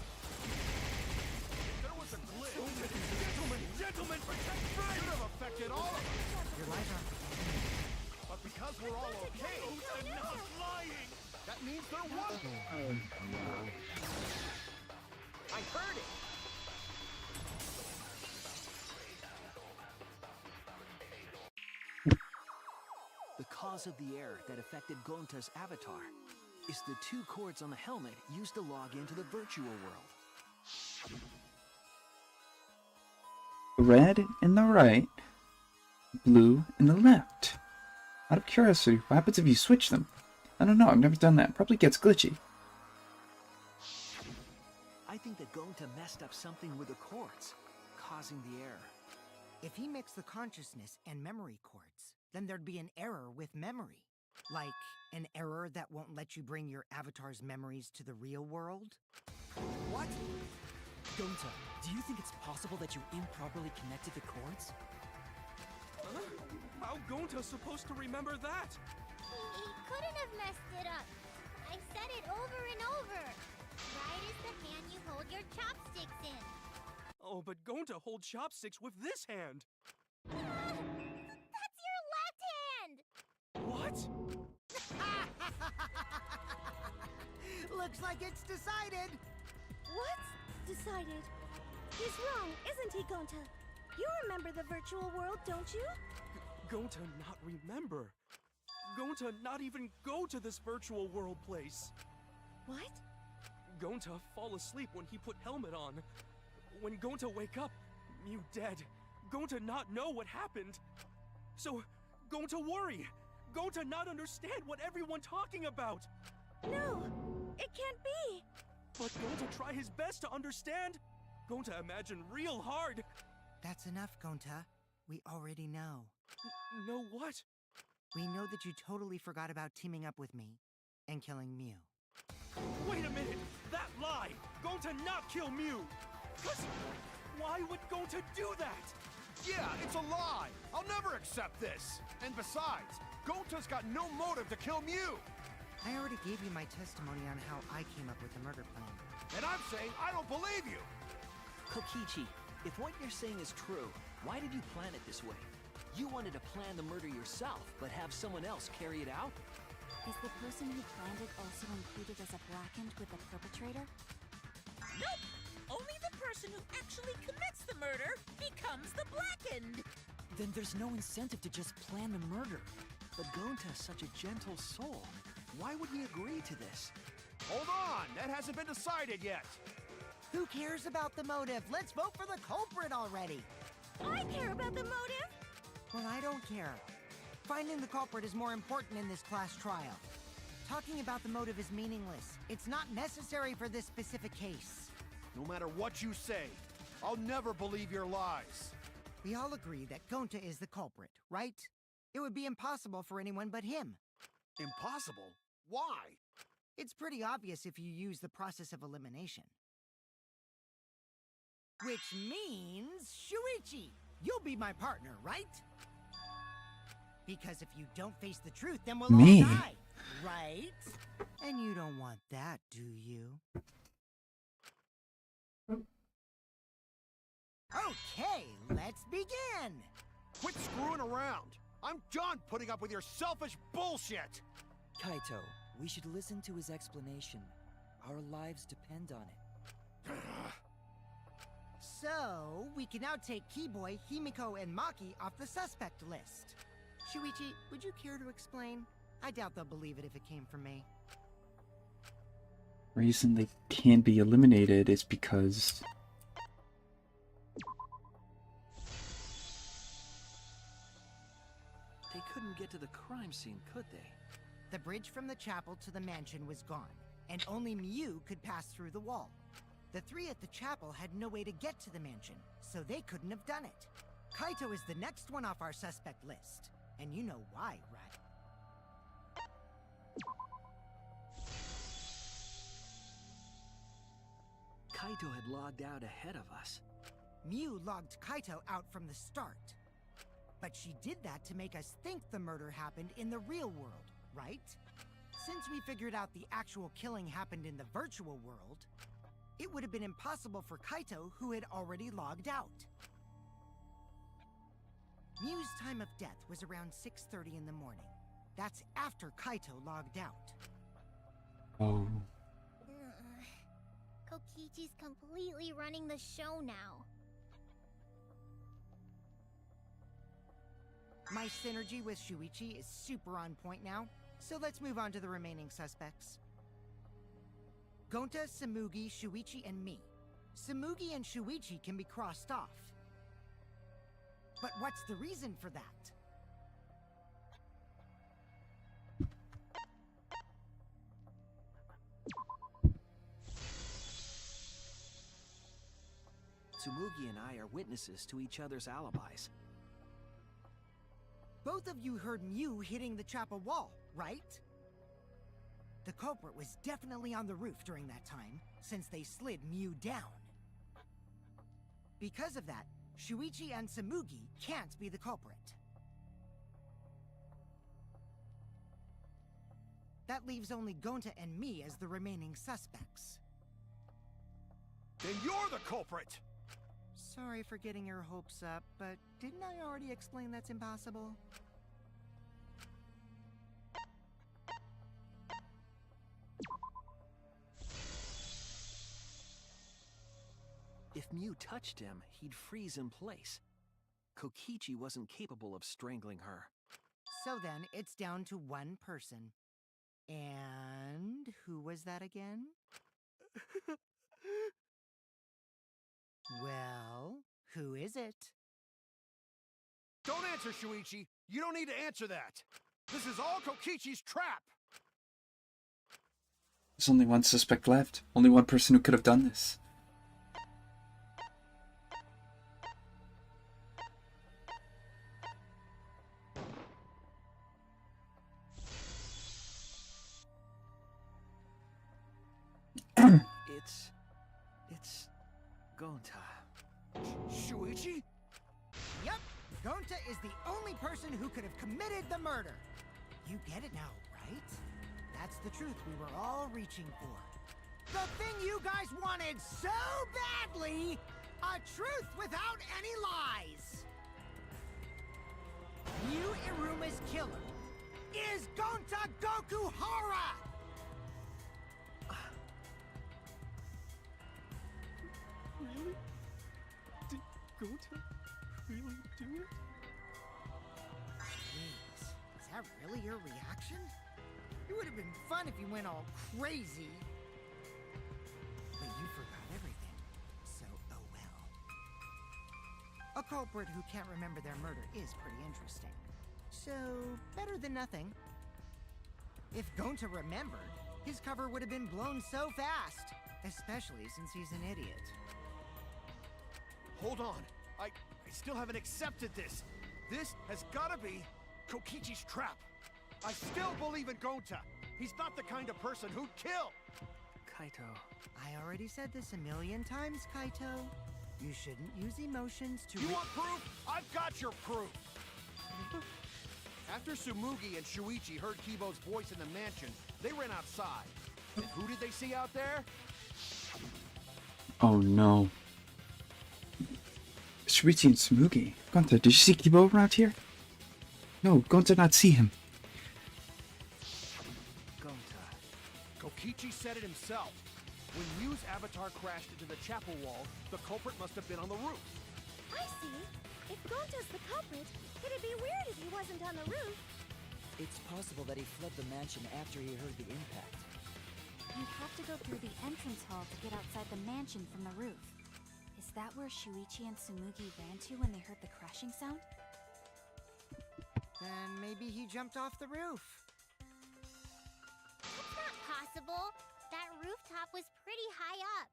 Speaker 1: There was a glitch. Gentlemen, protect friends! Should have affected all of us.
Speaker 6: Your lives aren't protecting me.
Speaker 1: But because we're all okay,
Speaker 12: Gonta not lying!
Speaker 1: that means there was.
Speaker 10: I heard it! The cause of the error that affected Gonta's avatar is the 2 cords on the helmet used to log into the virtual world.
Speaker 2: Red in the right, blue in the left. Out of curiosity, what happens if you switch them? I don't know, I've never done that. Probably gets glitchy.
Speaker 10: I think that Gonta messed up something with the cords, causing the error.
Speaker 6: If he mixed the consciousness and memory cords, then there'd be an error with memory. Like, an error that won't let you bring your avatar's memories to the real world?
Speaker 10: What?
Speaker 9: Gonta, do you think it's possible that you improperly connected the cords?
Speaker 12: How Gonta's supposed to remember that?
Speaker 7: He couldn't have messed it up. I've said it over and over. Right is the hand you hold your chopsticks in.
Speaker 12: Oh, but Gonta hold chopsticks with this hand.
Speaker 7: That's your left hand!
Speaker 12: What?
Speaker 6: Looks like it's decided.
Speaker 8: What's decided? He's wrong, isn't he, Gonta? You remember the virtual world, don't you?
Speaker 12: Gonta not remember. Gonta not even go to this virtual world place.
Speaker 8: What?
Speaker 12: Gonta fall asleep when he put helmet on. When Gonta wake up, Mew dead. Gonta not know what happened. So, Gonta worry. Gonta not understand what everyone talking about.
Speaker 8: No, it can't be.
Speaker 12: But Gonta try his best to understand. Gonta imagine real hard.
Speaker 6: That's enough, Gonta. We already know.
Speaker 12: Know what?
Speaker 6: We know that you totally forgot about teaming up with me and killing Mew.
Speaker 12: Wait a minute! That lie! Gonta not kill Mew! Why would Gonta do that?
Speaker 1: Yeah, it's a lie! I'll never accept this! And besides, Gonta's got no motive to kill Mew!
Speaker 6: I already gave you my testimony on how I came up with the murder plan.
Speaker 1: And I'm saying I don't believe you!
Speaker 10: Kokichi, if what you're saying is true, why did you plan it this way? You wanted to plan the murder yourself, but have someone else carry it out?
Speaker 11: Is the person who planned it also included as a blackened with the perpetrator?
Speaker 5: Nope! Only the person who actually commits the murder becomes the blackened!
Speaker 9: Then there's no incentive to just plan the murder.
Speaker 10: But Gonta's such a gentle soul. Why would he agree to this?
Speaker 1: Hold on! That hasn't been decided yet!
Speaker 6: Who cares about the motive? Let's vote for the culprit already!
Speaker 8: I care about the motive.
Speaker 6: Well, I don't care. Finding the culprit is more important in this class trial. Talking about the motive is meaningless. It's not necessary for this specific case.
Speaker 1: No matter what you say, I'll never believe your lies.
Speaker 6: We all agree that Gonta is the culprit, right? It would be impossible for anyone but him.
Speaker 1: Impossible? Why?
Speaker 6: It's pretty obvious if you use the process of elimination. Which means, Shuichi, you'll be my partner, right? Because if you don't face the truth, then we'll
Speaker 2: Me?
Speaker 6: all die, right? And you don't want that, do you? Okay, let's begin!
Speaker 1: Quit screwing around! I'm done putting up with your selfish bullshit!
Speaker 9: Kaito, we should listen to his explanation. Our lives depend on it.
Speaker 6: So, we can now take Keyboy, Himiko, and Maki off the suspect list. Shuichi, would you care to explain? I doubt they'll believe it if it came from me.
Speaker 2: Reason they can't be eliminated is because
Speaker 10: They couldn't get to the crime scene, could they?
Speaker 6: The bridge from the chapel to the mansion was gone, and only Mew could pass through the wall. The three at the chapel had no way to get to the mansion, so they couldn't have done it. Kaito is the next one off our suspect list, and you know why, right?
Speaker 10: Kaito had logged out ahead of us.
Speaker 6: Mew logged Kaito out from the start. But she did that to make us think the murder happened in the real world, right? Since we figured out the actual killing happened in the virtual world, it would have been impossible for Kaito, who had already logged out. Mew's time of death was around 6:30 in the morning. That's after Kaito logged out.
Speaker 2: oh,
Speaker 7: Kokichi's completely running the show now.
Speaker 6: My synergy with Shuichi is super on point now, so let's move on to the remaining suspects. Gonta, Samugi, Shuichi, and me. Samugi and Shuichi can be crossed off. But what's the reason for that?
Speaker 10: Tsumugi and I are witnesses to each other's alibis.
Speaker 6: Both of you heard Mew hitting the chapel wall, right? The culprit was definitely on the roof during that time, since they slid Mew down. Because of that, Shuichi and Samugi can't be the culprit. That leaves only Gonta and me as the remaining suspects.
Speaker 1: Then you're the culprit!
Speaker 6: Sorry for getting your hopes up, but didn't I already explain that's impossible?
Speaker 10: If Mew touched him, he'd freeze in place. Kokichi wasn't capable of strangling her.
Speaker 6: So then, it's down to one person. And who was that again? Well, who is it?
Speaker 1: Don't answer, Shuichi! You don't need to answer that! This is all Kokichi's trap!
Speaker 2: There's only one suspect left. Only one person who could have done this.
Speaker 10: It's Gonta.
Speaker 1: Shuichi?
Speaker 6: Yup! Gonta is the only person who could have committed the murder. You get it now, right? That's the truth we were all reaching for. The thing you guys wanted so badly! A truth without any lies! Mew Iruma's killer is Gonta Gokuhara!
Speaker 12: Really? Did Gonta really do it?
Speaker 6: Please, is that really your reaction? It would have been fun if you went all crazy. But you forgot everything, so oh well. A culprit who can't remember their murder is pretty interesting. So, better than nothing. If Gonta remembered, his cover would have been blown so fast. Especially since he's an idiot.
Speaker 1: Hold on. I still haven't accepted this. This has gotta be Kokichi's trap. I still believe in Gonta. He's not the kind of person who'd kill.
Speaker 10: Kaito.
Speaker 6: I already said this a million times, Kaito. You shouldn't use emotions to—
Speaker 1: You want proof? I've got your proof. After Tsumugi and Shuichi heard Kibo's voice in the mansion, they ran outside. And who did they see out there?
Speaker 2: Oh no. Shuichi and Tsumugi. Gonta, did you see Kibo around here? No, Gonta did not see him.
Speaker 10: Gonta.
Speaker 1: Kokichi said it himself. When Mew's avatar crashed into the chapel wall, the culprit must have been on the roof.
Speaker 8: I see. If Gonta's the culprit, it'd be weird if he wasn't on the roof.
Speaker 9: It's possible that he fled the mansion after he heard the impact.
Speaker 11: You'd have to go through the entrance hall to get outside the mansion from the roof. Is that where Shuichi and Tsumugi ran to when they heard the crashing sound?
Speaker 6: Then maybe he jumped off the roof.
Speaker 7: That's not possible. That rooftop was pretty high up.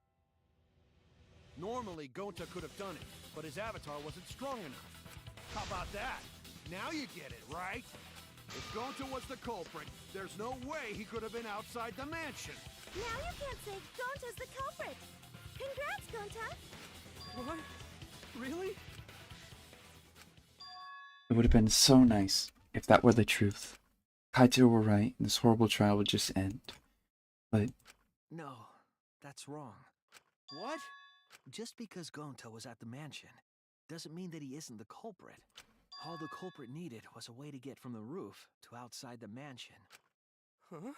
Speaker 1: Normally, Gonta could have done it, but his avatar wasn't strong enough. How about that? Now you get it, right? If Gonta was the culprit, there's no way he could have been outside the mansion.
Speaker 8: Now you can't say Gonta's the culprit. Congrats, Gonta.
Speaker 12: What? Really?
Speaker 2: It would have been so nice if that were the truth. Kaito were right, and this horrible trial would just end. But
Speaker 10: No, that's wrong.
Speaker 1: What?
Speaker 10: Just because Gonta was at the mansion doesn't mean that he isn't the culprit. All the culprit needed was a way to get from the roof to outside the mansion.
Speaker 12: Huh?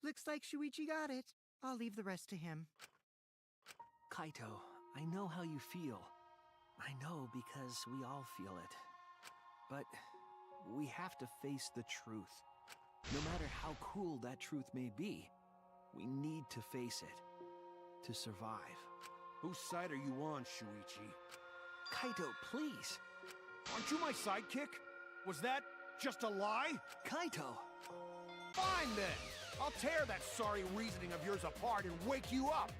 Speaker 6: Looks like Shuichi got it. I'll leave the rest to him.
Speaker 10: Kaito, I know how you feel. I know because we all feel it. But we have to face the truth. No matter how cruel that truth may be, we need to face it. To survive.
Speaker 1: Whose side are you on, Shuichi?
Speaker 10: Kaito, please!
Speaker 1: Aren't you my sidekick? Was that just a lie?
Speaker 10: Kaito!
Speaker 1: Fine then! I'll tear that sorry reasoning of yours apart and wake you up!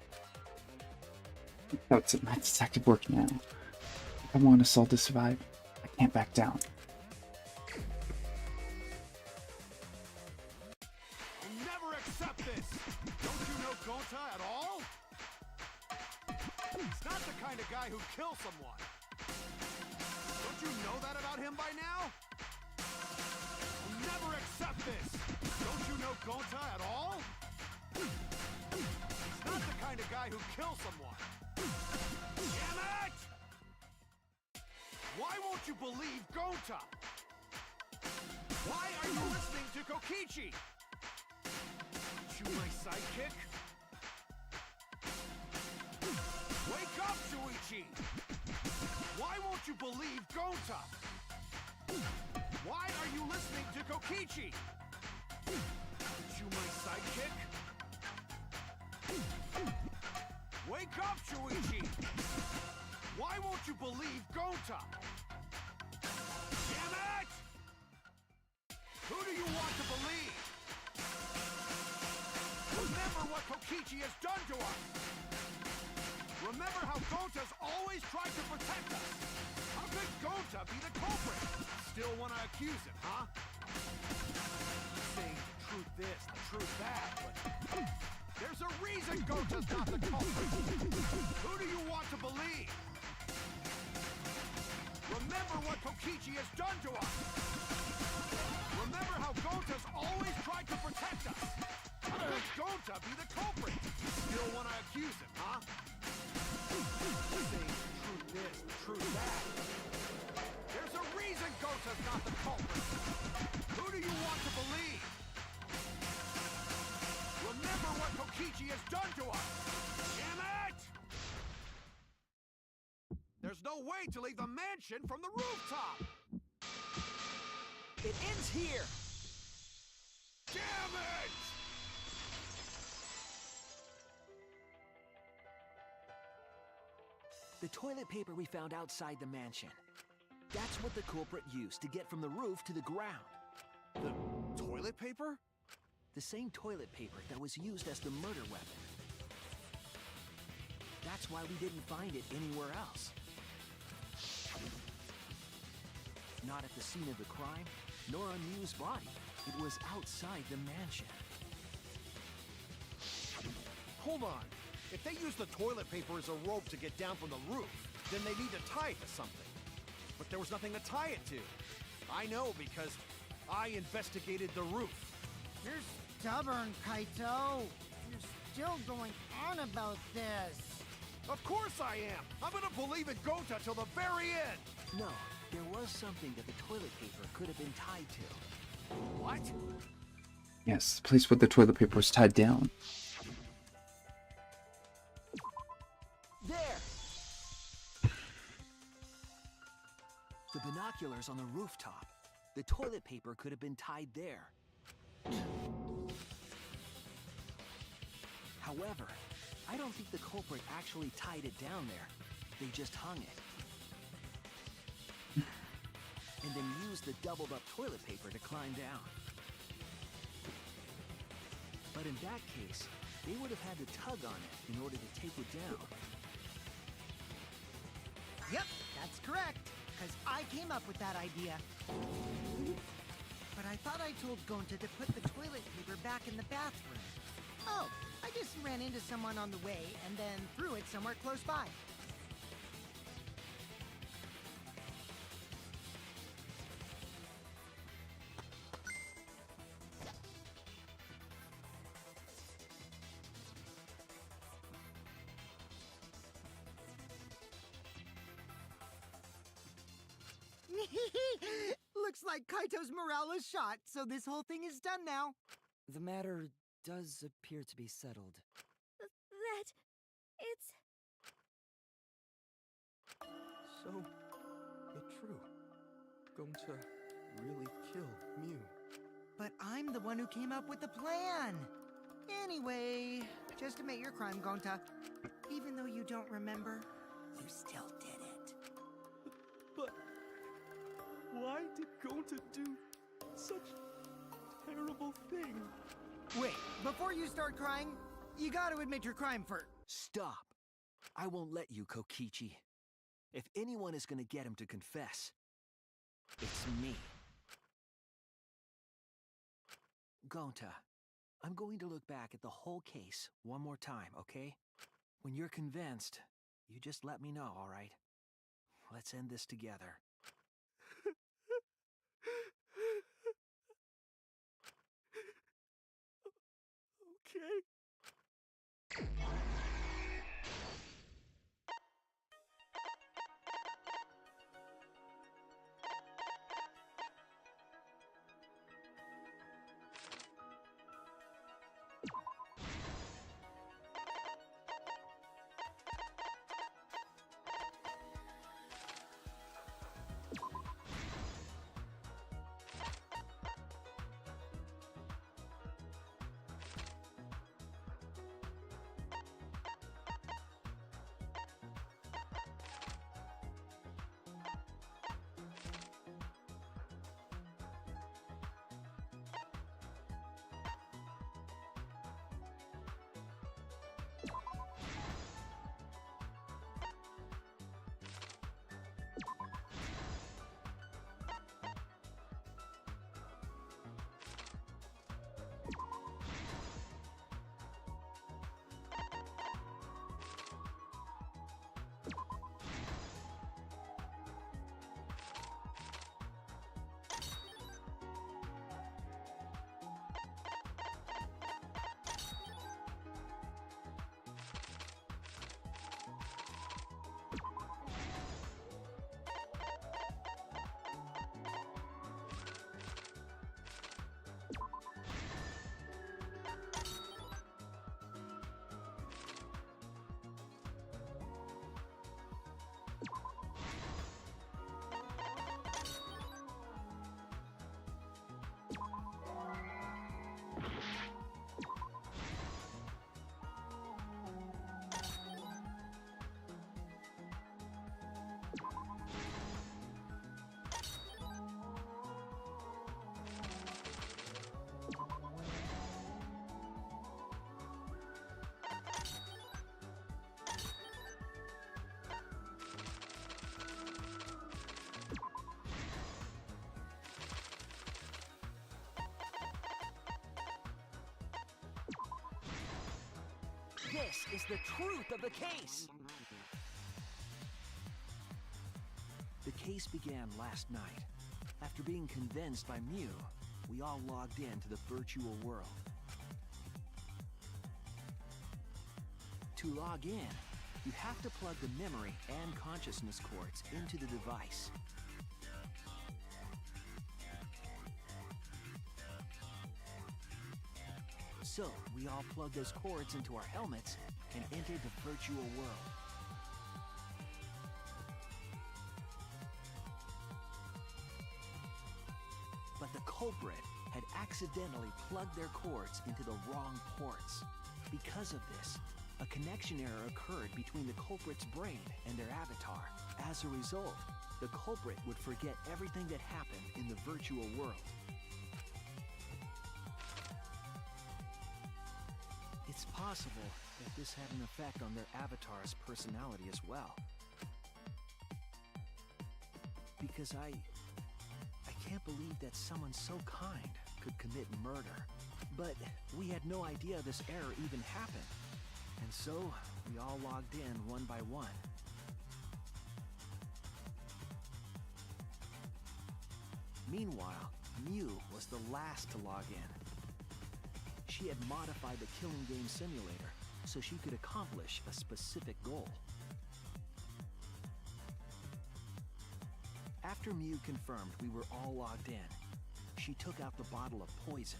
Speaker 2: that's my detective work now. If I want us all to survive, I can't back down.
Speaker 1: I'll never accept this! Don't you know Gonta at all? He's not the kind of guy who'd kill someone. Don't you know that about him by now? I'll never accept this! kill someone. Damn it! Why won't you believe Gonta? Why are you listening to Kokichi? Aren't you my sidekick? Wake up, Shuichi! Why won't you believe Gonta? Why are you listening to Kokichi? Aren't you my sidekick? Wake up, Shuichi! Why won't you believe Gonta? Damn it! Who do you want to believe? Remember what Kokichi has done to us! Remember how Gonta's always tried to protect us! How could Gonta be the culprit? Still want to accuse him, huh? Saying the truth this, the truth that, but there's a reason Gonta's not the culprit! Who do you want to believe? Remember what Kokichi has done to us! Remember how Gonta's always tried to protect us! How could Gonta be the culprit? Still want to accuse him, huh? Saying the truth this, the truth that. There's a reason Gonta's not the culprit! Who do you want to believe? Remember what Kokichi has done to us! Damn it! There's no way to leave the mansion from the rooftop!
Speaker 10: It ends here!
Speaker 1: Damn it!
Speaker 10: The toilet paper we found outside the mansion. That's what the culprit used to get from the roof to the ground.
Speaker 1: The toilet paper?
Speaker 10: The same toilet paper that was used as the murder weapon. That's why we didn't find it anywhere else. Not at the scene of the crime, nor on Mew's body. It was outside the mansion.
Speaker 1: Hold on. If they use the toilet paper as a rope to get down from the roof, then they need to tie it to something. But there was nothing to tie it to. I know because I investigated the roof.
Speaker 6: You're stubborn, Kaito. You're still going on about this.
Speaker 1: Of course I am! I'm gonna believe in Gonta till the very end!
Speaker 10: No, there was something that the toilet paper could have been tied to.
Speaker 1: What?
Speaker 2: Yes, the place where the toilet paper was tied down.
Speaker 10: There! The binoculars on the rooftop. The toilet paper could have been tied there. However, I don't think the culprit actually tied it down there. They just hung it. And then used the doubled up toilet paper to climb down. But in that case, they would have had to tug on it in order to take it down.
Speaker 6: Yep, that's correct. Because I came up with that idea. But I thought I told Gonta to put the toilet paper back in the bathroom. Oh, I just ran into someone on the way and then threw it somewhere close by. Looks like Kaito's morale is shot, so this whole thing is done now.
Speaker 9: The matter does appear to be settled.
Speaker 4: That... it's...
Speaker 12: So, it's true. Gonta really killed Mew.
Speaker 6: But I'm the one who came up with the plan. Anyway, just admit your crime, Gonta. Even though you don't remember, you still did it.
Speaker 12: But why did Gonta do such a terrible thing?
Speaker 6: Wait, before you start crying, you gotta admit your crime first.
Speaker 10: Stop! I won't let you, Kokichi. If anyone is gonna get him to confess, it's me. Gonta, I'm going to look back at the whole case one more time, okay? When you're convinced, you just let me know, all right? Let's end this together.
Speaker 12: Okay.
Speaker 10: This is the truth of the case! The case began last night. After being convinced by Mew, we all logged into the virtual world. To log in, you have to plug the memory and consciousness cords into the device. So, we all plugged those cords into our helmets and entered the virtual world. But the culprit had accidentally plugged their cords into the wrong ports. Because of this, a connection error occurred between the culprit's brain and their avatar. As a result, the culprit would forget everything that happened in the virtual world. It's possible that this had an effect on their avatar's personality as well. Because I can't believe that someone so kind could commit murder. But we had no idea this error even happened. And so, we all logged in one by one. Meanwhile, Mew was the last to log in. She had modified the killing game simulator so she could accomplish a specific goal. After Mew confirmed we were all logged in, she took out the bottle of poison.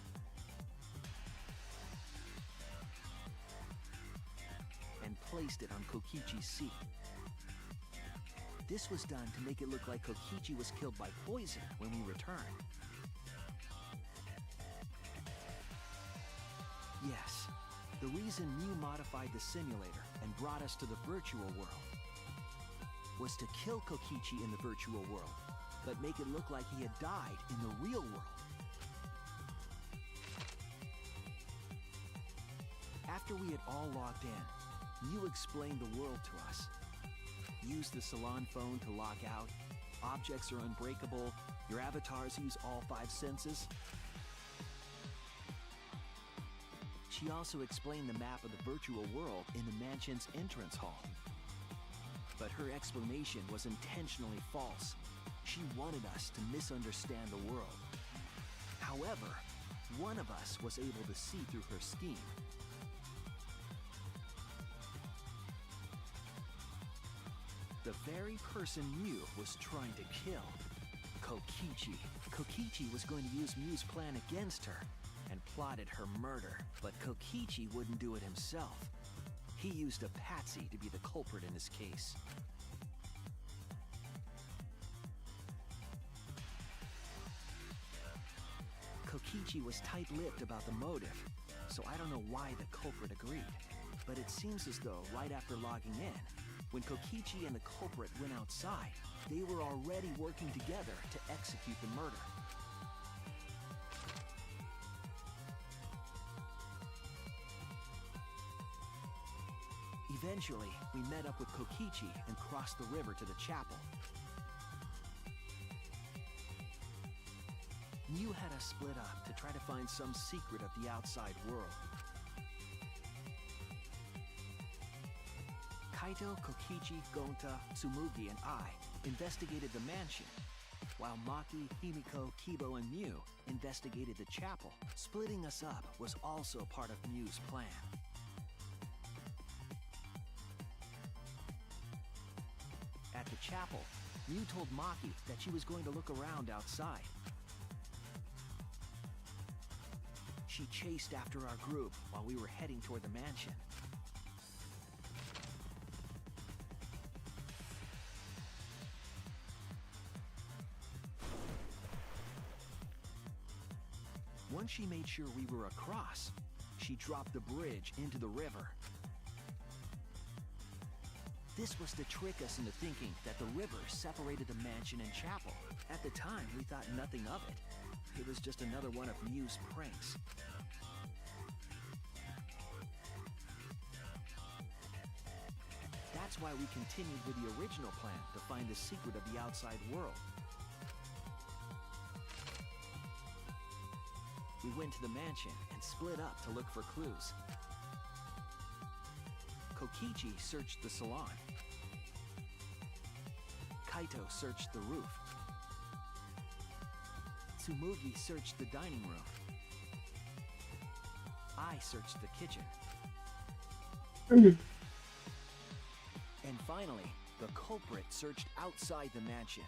Speaker 10: And placed it on Kokichi's seat. This was done to make it look like Kokichi was killed by poison when we returned. Yes, the reason Mew modified the simulator and brought us to the virtual world was to kill Kokichi in the virtual world, but make it look like he had died in the real world. After we had all logged in, Mew explained the world to us. Use the salon phone to log out. Objects are unbreakable. Your avatars use all 5 senses. She also explained the map of the virtual world in the mansion's entrance hall. But her explanation was intentionally false. She wanted us to misunderstand the world. However, one of us was able to see through her scheme. The very person Mew was trying to kill, Kokichi. Kokichi was going to use Mew's plan against her and plotted her murder, but Kokichi wouldn't do it himself. He used a patsy to be the culprit in this case. Kokichi was tight-lipped about the motive, so I don't know why the culprit agreed. But it seems as though right after logging in, when Kokichi and the culprit went outside, they were already working together to execute the murder. Eventually, we met up with Kokichi and crossed the river to the chapel. Mew had us split up to try to find some secret of the outside world. Kaito, Kokichi, Gonta, Tsumugi, and I investigated the mansion, while Maki, Himiko, Kibo, and Mew investigated the chapel. Splitting us up was also part of Mew's plan. At the chapel, Mew told Maki that she was going to look around outside. She chased after our group while we were heading toward the mansion. Once she made sure we were across, she dropped the bridge into the river. This was to trick us into thinking that the river separated the mansion and chapel. At the time, we thought nothing of it. It was just another one of Mew's pranks. That's why we continued with the original plan to find the secret of the outside world. We went to the mansion and split up to look for clues. Kokichi searched the salon. Kaito searched the roof. Tsumugi searched the dining room. I searched the kitchen. And finally, the culprit searched outside the mansion.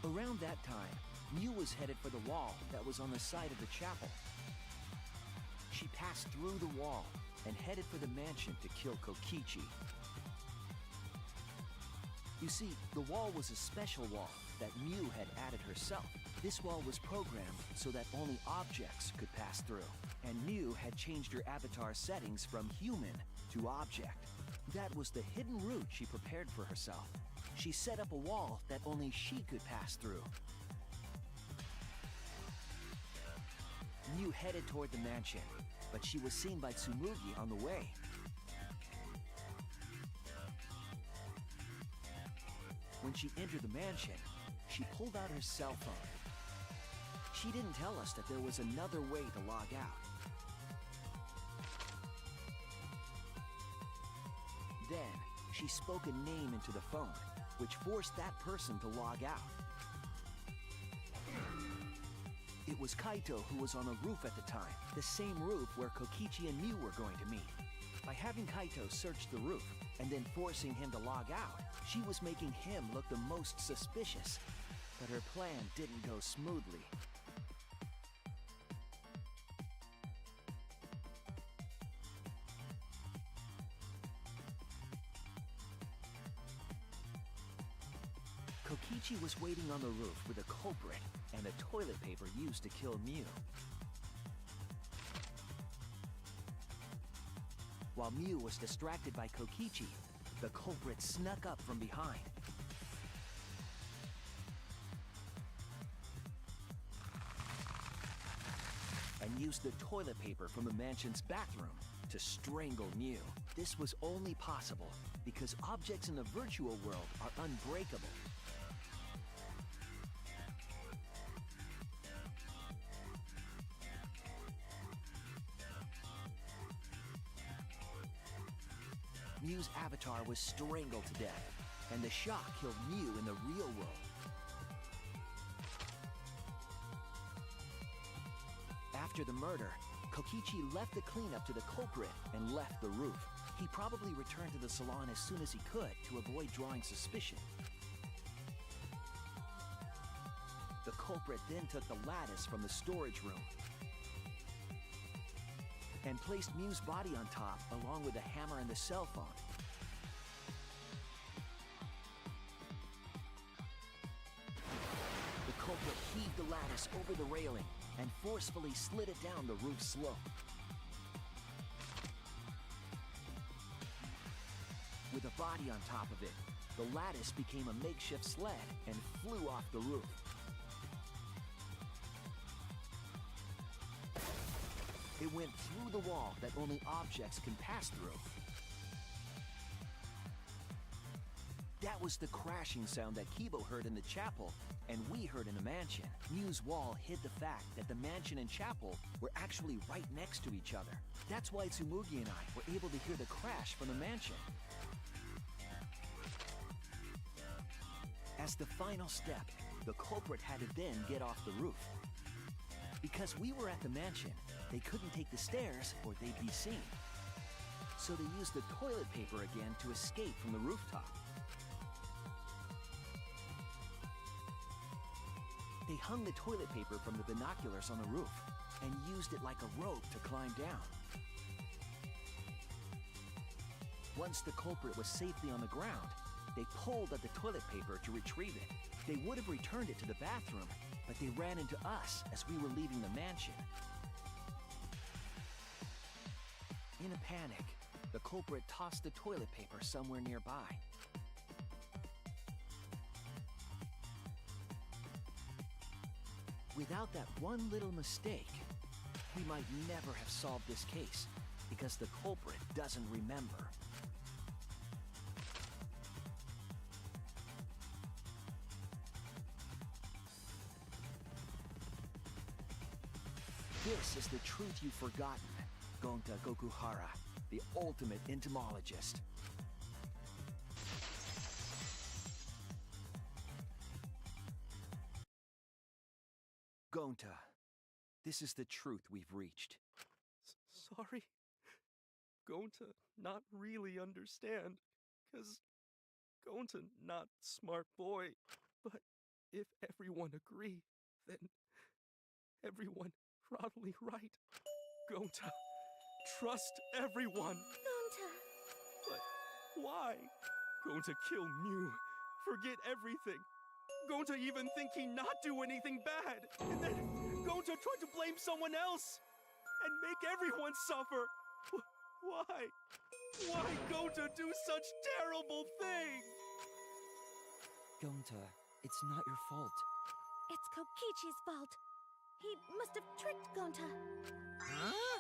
Speaker 10: Around that time, Mew was headed for the wall that was on the side of the chapel. She passed through the wall and headed for the mansion to kill Kokichi. You see, the wall was a special wall that Mew had added herself. This wall was programmed so that only objects could pass through, and Mew had changed her avatar settings from human to object. That was the hidden route she prepared for herself. She set up a wall that only she could pass through. Mew headed toward the mansion, but she was seen by Tsumugi on the way. When she entered the mansion, she pulled out her cell phone. She didn't tell us that there was another way to log out. Then, she spoke a name into the phone, which forced that person to log out. It was Kaito who was on a roof at the time, the same roof where Kokichi and Mew were going to meet. By having Kaito search the roof and then forcing him to log out, she was making him look the most suspicious. But her plan didn't go smoothly. Kokichi was waiting on the roof with a culprit and the toilet paper used to kill Mew. While Mew was distracted by Kokichi, the culprit snuck up from behind. And used the toilet paper from the mansion's bathroom to strangle Mew. This was only possible because objects in the virtual world are unbreakable. Mew's avatar was strangled to death, and the shock killed Mew in the real world. After the murder, Kokichi left the cleanup to the culprit and left the roof. He probably returned to the salon as soon as he could to avoid drawing suspicion. The culprit then took the lattice from the storage room and placed Mew's body on top along with the hammer and the cell phone. The culprit heaved the lattice over the railing and forcefully slid it down the roof slope. With a body on top of it, the lattice became a makeshift sled and flew off the roof. It went through the wall that only objects can pass through. That was the crashing sound that Kibo heard in the chapel, and we heard in the mansion. Mew's wall hid the fact that the mansion and chapel were actually right next to each other. That's why Tsumugi and I were able to hear the crash from the mansion. As the final step, the culprit had to then get off the roof. Because we were at the mansion, they couldn't take the stairs or they'd be seen. So they used the toilet paper again to escape from the rooftop. They hung the toilet paper from the binoculars on the roof and used it like a rope to climb down. Once the culprit was safely on the ground, they pulled at the toilet paper to retrieve it. They would have returned it to the bathroom, but they ran into us as we were leaving the mansion. In a panic, the culprit tossed the toilet paper somewhere nearby. Without that one little mistake, we might never have solved this case, because the culprit doesn't remember. This is the truth you've forgotten, Gonta Gokuhara, the ultimate entomologist. Gonta, this is the truth we've reached.
Speaker 12: Sorry. Going to not really understand, 'cause going to not smart boy. But if everyone agree, then everyone probably right. Going to trust everyone.
Speaker 8: Gonta.
Speaker 12: But why? Going to kill Mew, forget everything. Going to even think he not do anything bad, and then going to try to blame someone else and make everyone suffer. Why? Why going to do such terrible thing?
Speaker 9: Gonta, it's not your fault.
Speaker 8: It's Kokichi's fault. He must have tricked Gonta.
Speaker 6: Huh?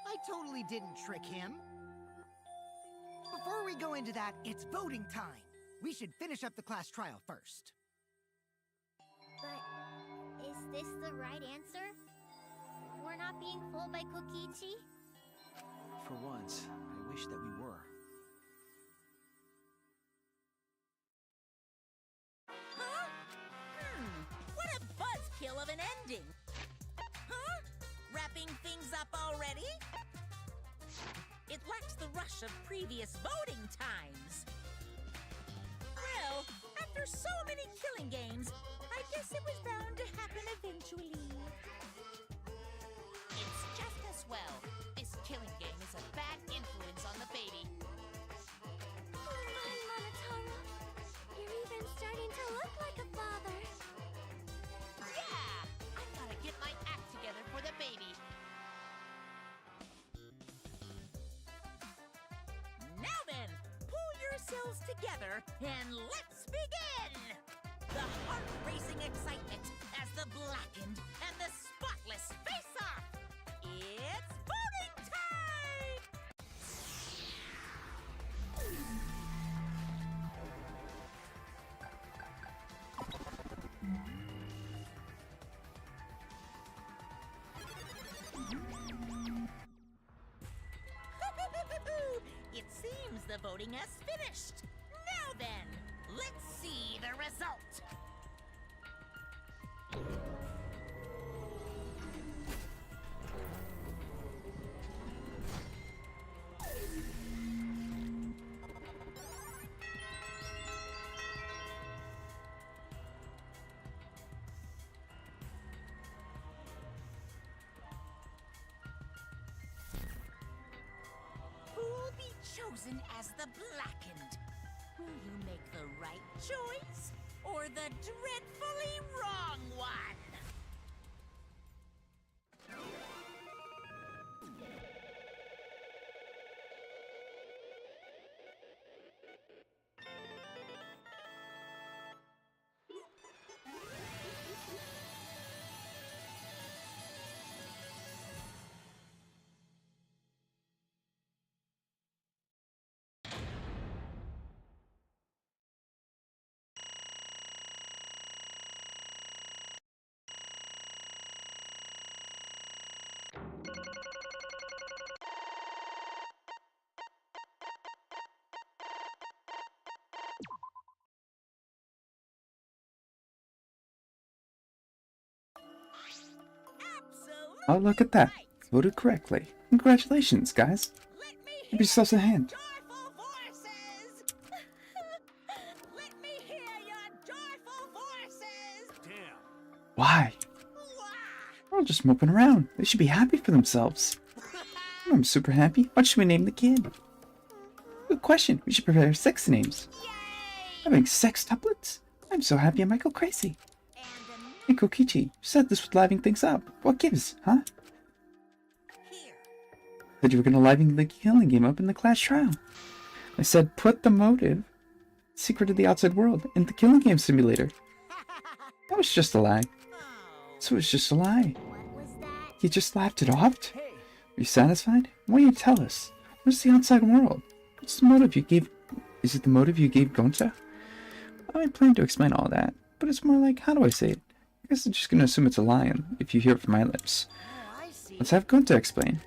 Speaker 6: I totally didn't trick him. Before we go into that, it's voting time. We should finish up the class trial first.
Speaker 7: But is this the right answer? We're not being fooled by Kokichi?
Speaker 10: For once, I wish that we were.
Speaker 3: Huh? What a buzzkill of an ending! Huh? Wrapping things up already? It lacks the rush of previous voting times. Well, after so many killing games, I guess it was bound to happen eventually.
Speaker 5: It's just as well. This killing game is a bad influence on the baby.
Speaker 8: Oh my, Monotaro. You're even starting to look like a father.
Speaker 5: Yeah! I gotta get my act together for the baby.
Speaker 3: Now then, pull yourselves together and let's begin! The heart-racing excitement as the blackened and the spotless face off! It's voting time! It seems the voting has finished. Now then, let's see the result. Who'll be chosen as the blackened? Will you make the right choice or the dreadfully wrong one? Absolutely.
Speaker 2: Oh, look at that.
Speaker 3: Right.
Speaker 2: Voted correctly. Congratulations, guys.
Speaker 3: Let me
Speaker 2: Give yourselves a hand.
Speaker 3: joyful voices. Let me hear your joyful voices.
Speaker 1: Damn.
Speaker 2: Why?
Speaker 3: Wah!
Speaker 2: We're all just moping around. They should be happy for themselves. I'm super happy. What should we name the kid? Good question. We should prepare sex names.
Speaker 3: Yay!
Speaker 2: Having sextuplets? I'm so happy I might go crazy.
Speaker 3: And
Speaker 2: Hey, Kokichi, you said this was livening things up. What gives, huh?
Speaker 3: here.
Speaker 2: Said you were gonna liven the killing game up in the class trial. I said put the motive, secret of the outside world, in the killing game simulator. That was just a lie.
Speaker 3: Oh.
Speaker 2: So it was just a lie.
Speaker 7: What was that?
Speaker 2: You just laughed it off?
Speaker 10: Hey,
Speaker 2: Are you satisfied? Why don't you tell us? Where's the outside world? What's the motive you gave? Is it the motive you gave Gonta? I plan to explain all that, but it's more like, how do I say it? I guess I'm just gonna assume it's a lie if you hear it from my lips.
Speaker 6: Oh, I
Speaker 2: Let's have Gonta explain.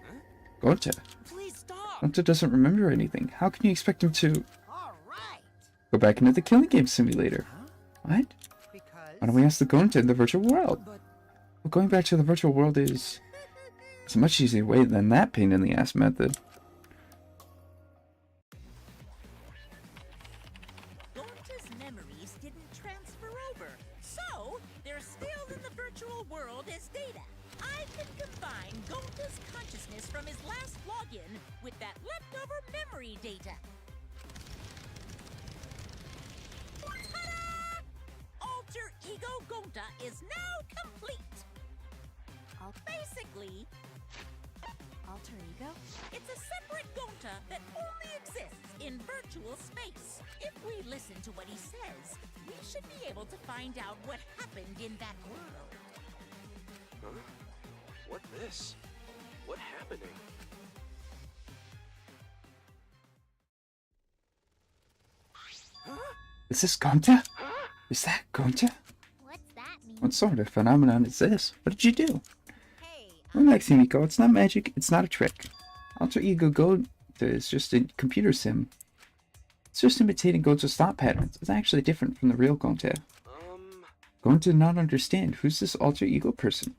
Speaker 2: Gonta?
Speaker 12: Please stop!
Speaker 2: Gonta doesn't remember anything. How can you expect him to
Speaker 6: Alright.
Speaker 2: go back into the killing game simulator? What? Why don't we ask the Gonta in the virtual world?
Speaker 12: But
Speaker 2: Well, going back to the virtual world is... It's a much easier way than that pain in the ass method.
Speaker 3: Gonta's memories didn't transfer over, so they're still in the virtual world as data. I can combine Gonta's consciousness from his last login with that leftover memory data. Ta-da! Alter Ego Gonta is now complete. Basically,
Speaker 11: Alter ego?
Speaker 3: it's a separate Gonta that only exists in virtual space. If we listen to what he says, we should be able to find out what happened in that world.
Speaker 12: huh? What this? What happening?
Speaker 2: Is this Gonta? Is that Gonta?
Speaker 7: What's that mean?
Speaker 2: What sort of phenomenon is this? What did you do? Relax, Himiko. It's not magic. It's not a trick. Alter Ego Gonta is just a computer sim. It's just imitating Gonta's thought patterns. It's actually different from the real Gonta. Gonta did not understand. Who's this alter ego person?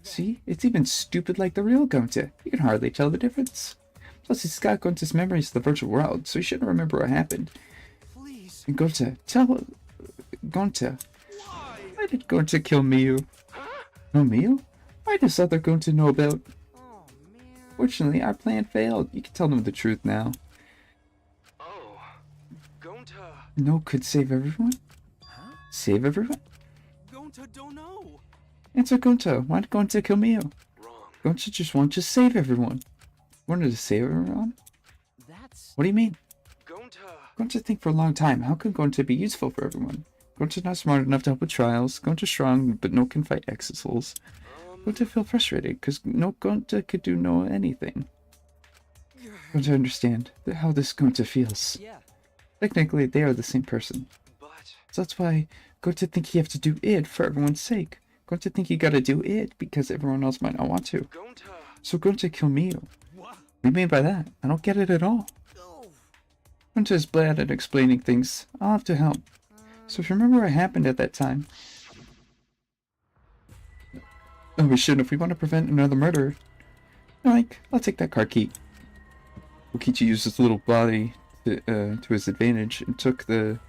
Speaker 2: See? It's even stupid like the real Gonta. You can hardly tell the difference. Plus, he's got Gonta's memories of the virtual world, so he shouldn't remember what happened.
Speaker 12: Please.
Speaker 2: And Gonta, tell Gonta. Why did Gonta kill Miyu? No, Miyu? Why does other Gonta know about?
Speaker 6: Oh, man.
Speaker 2: Fortunately, our plan failed. You can tell them the truth now.
Speaker 12: Oh. Gonta.
Speaker 2: No could save everyone? Save everyone?
Speaker 12: Gonta don't know.
Speaker 2: Answer Gonta. Why did Gonta kill Miyu?
Speaker 12: Wrong.
Speaker 2: Gonta just wanted to save everyone. Wanted to save everyone?
Speaker 12: That's...
Speaker 2: What do you mean?
Speaker 12: Gonta.
Speaker 2: Gonta think for a long time. How can Gonta be useful for everyone? Gonta's not smart enough to help with trials. Gonta's strong, but no can fight Exisals. Gonta feel frustrated, because no Gonta could do no anything. Gonta understand how this Gonta feels.
Speaker 9: Yeah,
Speaker 2: Technically, they are the same person.
Speaker 12: But...
Speaker 2: So that's why Gonta think he have to do it for everyone's sake. Gonta think he gotta do it because everyone else might not want to.
Speaker 12: Gonta.
Speaker 2: So Gonta kill Miyu.
Speaker 12: What?
Speaker 2: What do you mean by that? I don't get it at all. Gonta is bad at explaining things. I'll have to help. So if you remember what happened at that time... Oh, we shouldn't if we want to prevent another murder. Like, I'll take that card key. Kokichi used his little body to his advantage and took the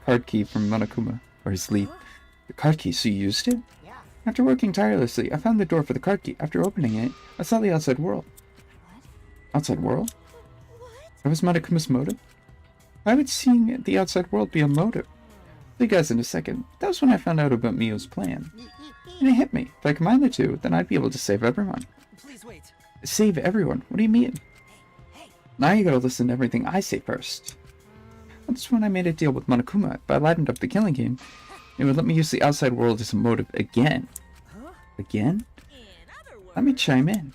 Speaker 2: card key from Monokuma, or his lead. The card key, so you used it?
Speaker 6: Yeah.
Speaker 2: After working tirelessly, I found the door for the card key. After opening it, I saw the outside world. Outside world? That was Monokuma's motive? Why would seeing the outside world be a motive? See you guys in a second. That was when I found out about Mio's plan. And it hit me. If I combine the two, then I'd be able to save everyone.
Speaker 9: please wait.
Speaker 2: Save everyone? What do you mean? Now you gotta listen to everything I say first. That's when I made a deal with Monokuma. If I lightened up the killing game, it would let me use the outside world as a motive again. Again? Let me chime in.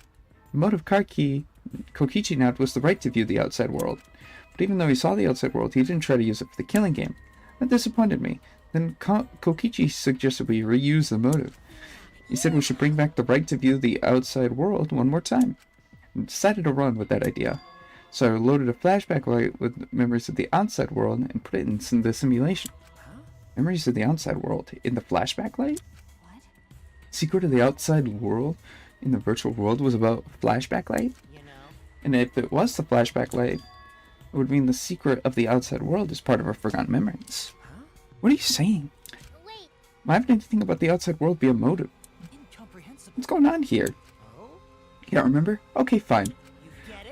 Speaker 2: The motive card key Kokichi nabbed was the right to view the outside world. But even though he saw the outside world, he didn't try to use it for the killing game. That disappointed me. Then Kokichi suggested we reuse the motive. He said we should bring back the right to view the outside world one more time. And decided to run with that idea. So I loaded a flashback light with memories of the outside world and put it in the simulation. Memories of the outside world in the flashback light?
Speaker 11: What?
Speaker 2: Secret of the outside world in the virtual world was about flashback light?
Speaker 6: You know.
Speaker 2: And if it was the flashback light, it would mean the secret of the outside world is part of our forgotten memories. What are you saying?
Speaker 7: Wait,
Speaker 2: Why would anything about the outside world be a motive?
Speaker 9: Incomprehensible.
Speaker 2: What's going on here? You can't remember? Okay, fine.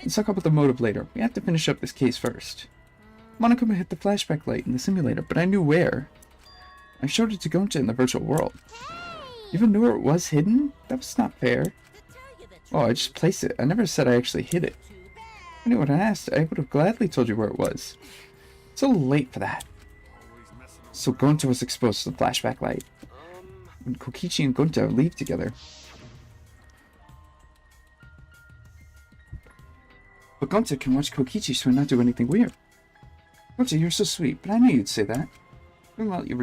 Speaker 2: Let's talk about the motive later. We have to finish up this case first. Monokuma hit the flashback light in the simulator, but I knew where. I showed it to Gonta in the virtual world. You even knew where it was hidden? That was not fair. Oh, I just placed it. I never said I actually hid it. If anyone had asked, I would have gladly told you where it was. It's a little late for that. So Gonta was exposed to the flashback light. When Kokichi and Gonta leave together. But Gonta can watch Kokichi so he not do anything weird. Gonta, you're so sweet, but I knew you'd say that. Even about your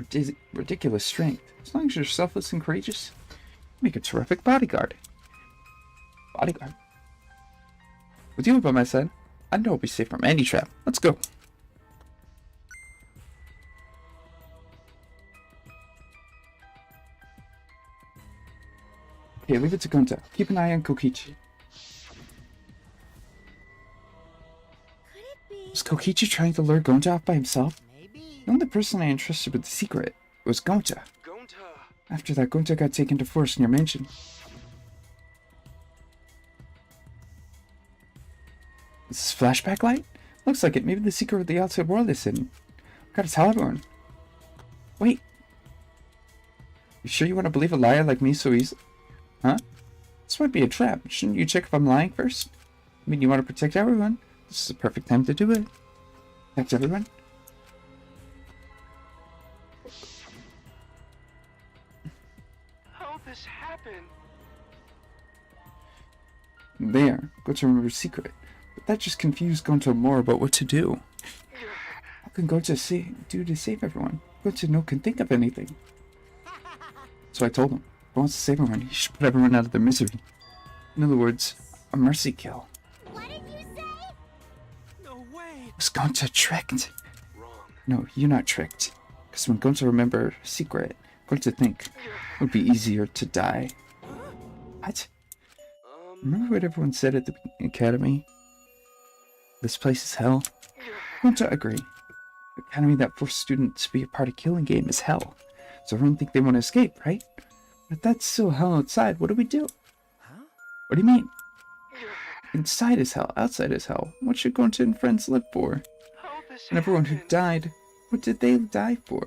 Speaker 2: ridiculous strength. As long as you're selfless and courageous, you make a terrific bodyguard. bodyguard. With you by my side, I know we'll be safe from any trap. Let's go. Okay, leave it to Gonta. Keep an eye on Kokichi.
Speaker 3: Could it be?
Speaker 2: Was Kokichi trying to lure Gonta off by himself?
Speaker 6: Maybe.
Speaker 2: The only person I entrusted with the secret was Gonta.
Speaker 12: Gonta.
Speaker 2: After that, Gonta got taken to force in your mansion. Is this flashback light? Looks like it. Maybe the secret of the outside world is hidden. Gotta tell everyone. Wait. You sure you want to believe a liar like me so easily? Huh? This might be a trap. Shouldn't you check if I'm lying first? I mean, you want to protect everyone. This is the perfect time to do it. Protect everyone?
Speaker 12: How'd this happen?
Speaker 2: There. Go to remember secret. But that just confused Gonta more about what to do. How can Gonta do to save everyone? Gonta no can think of anything. So I told him, if he wants to save everyone, he should put everyone out of their misery. In other words, a mercy kill.
Speaker 8: What did you say?
Speaker 12: No way.
Speaker 2: Was Gonta tricked?
Speaker 12: Wrong.
Speaker 2: No, you're not tricked. Because when Gonta remember secret, Gonta think it would be easier to die. What? Remember what everyone said at the academy? This place is hell? Gonta agree. The academy that forced students to be a part of Killing Game is hell. So everyone think they want to escape, right? But if that's still hell outside, what do we do?
Speaker 6: Huh?
Speaker 2: What do you mean? Inside is hell, outside is hell. What should Gonta and friends live for?
Speaker 12: How'd this
Speaker 2: And everyone who
Speaker 12: happen?
Speaker 2: died, what did they die for?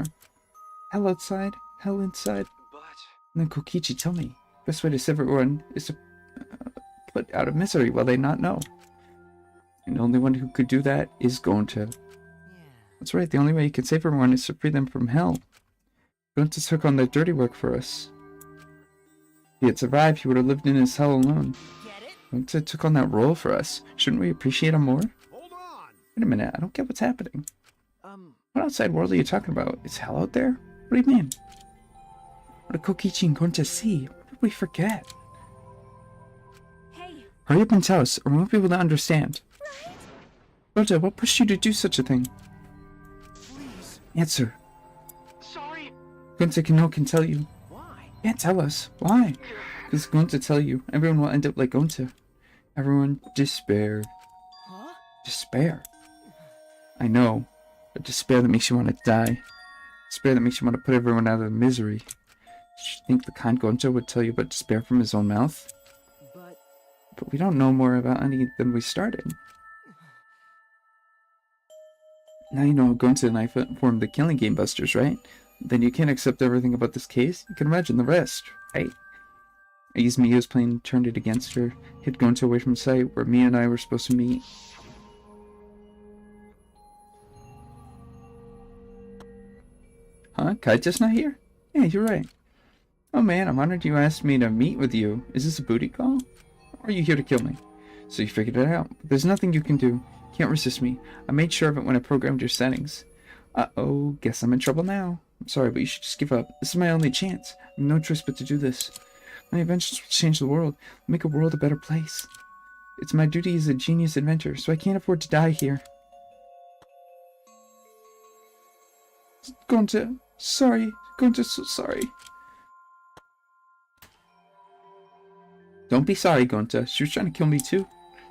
Speaker 2: Hell outside, hell inside.
Speaker 12: But
Speaker 2: And then Kokichi, tell me, best way to save everyone is to put out of misery while they not know. And the only one who could do that is Gonta.
Speaker 6: Yeah.
Speaker 2: That's right, the only way you can save everyone is to free them from hell. Gonta took on their dirty work for us. If he had survived, he would have lived in his hell alone.
Speaker 6: Get it?
Speaker 2: Gonta took on that role for us. Shouldn't we appreciate him more?
Speaker 1: Hold on.
Speaker 2: Wait a minute, I don't get what's happening. What outside world are you talking about? Is hell out there? What do you mean? What did Kokichi and Gonta see? What did we forget?
Speaker 11: Hey,
Speaker 2: Hurry up and tell us, or we won't be able to understand. Gonta, what pushed you to do such a thing?
Speaker 12: please.
Speaker 2: Answer.
Speaker 12: Sorry.
Speaker 2: Gonta can tell you.
Speaker 6: Why?
Speaker 2: Can't tell us. Why? Because Gonta tell you. Everyone will end up like Gonta. Everyone despair.
Speaker 6: Huh?
Speaker 2: Despair. I know. A despair that makes you want to die. Despair that makes you want to put everyone out of misery. Did you think the kind Gonta would tell you about despair from his own mouth? But we don't know more about any than we started. Now you know how Gonta and I formed the Killing Game Busters, right? Then you can't accept everything about this case. You can imagine the rest, right? I used Mia's plane, turned it against her, hid Gonta away from sight where Mia and I were supposed to meet. Huh? Kaita's not here? Yeah, you're right. Oh man, I'm honored you asked me to meet with you. Is this a booty call? Or are you here to kill me? So you figured it out. But there's nothing you can do. Can't resist me. I made sure of it when I programmed your settings. Uh-oh, guess I'm in trouble now. I'm sorry, but you should just give up. This is my only chance. I have no choice but to do this. My inventions will change the world. Make a world a better place. It's my duty as a genius inventor, so I can't afford to die here. Gonta, sorry. Gonta, so sorry. Don't be sorry, Gonta. She was trying to kill me too.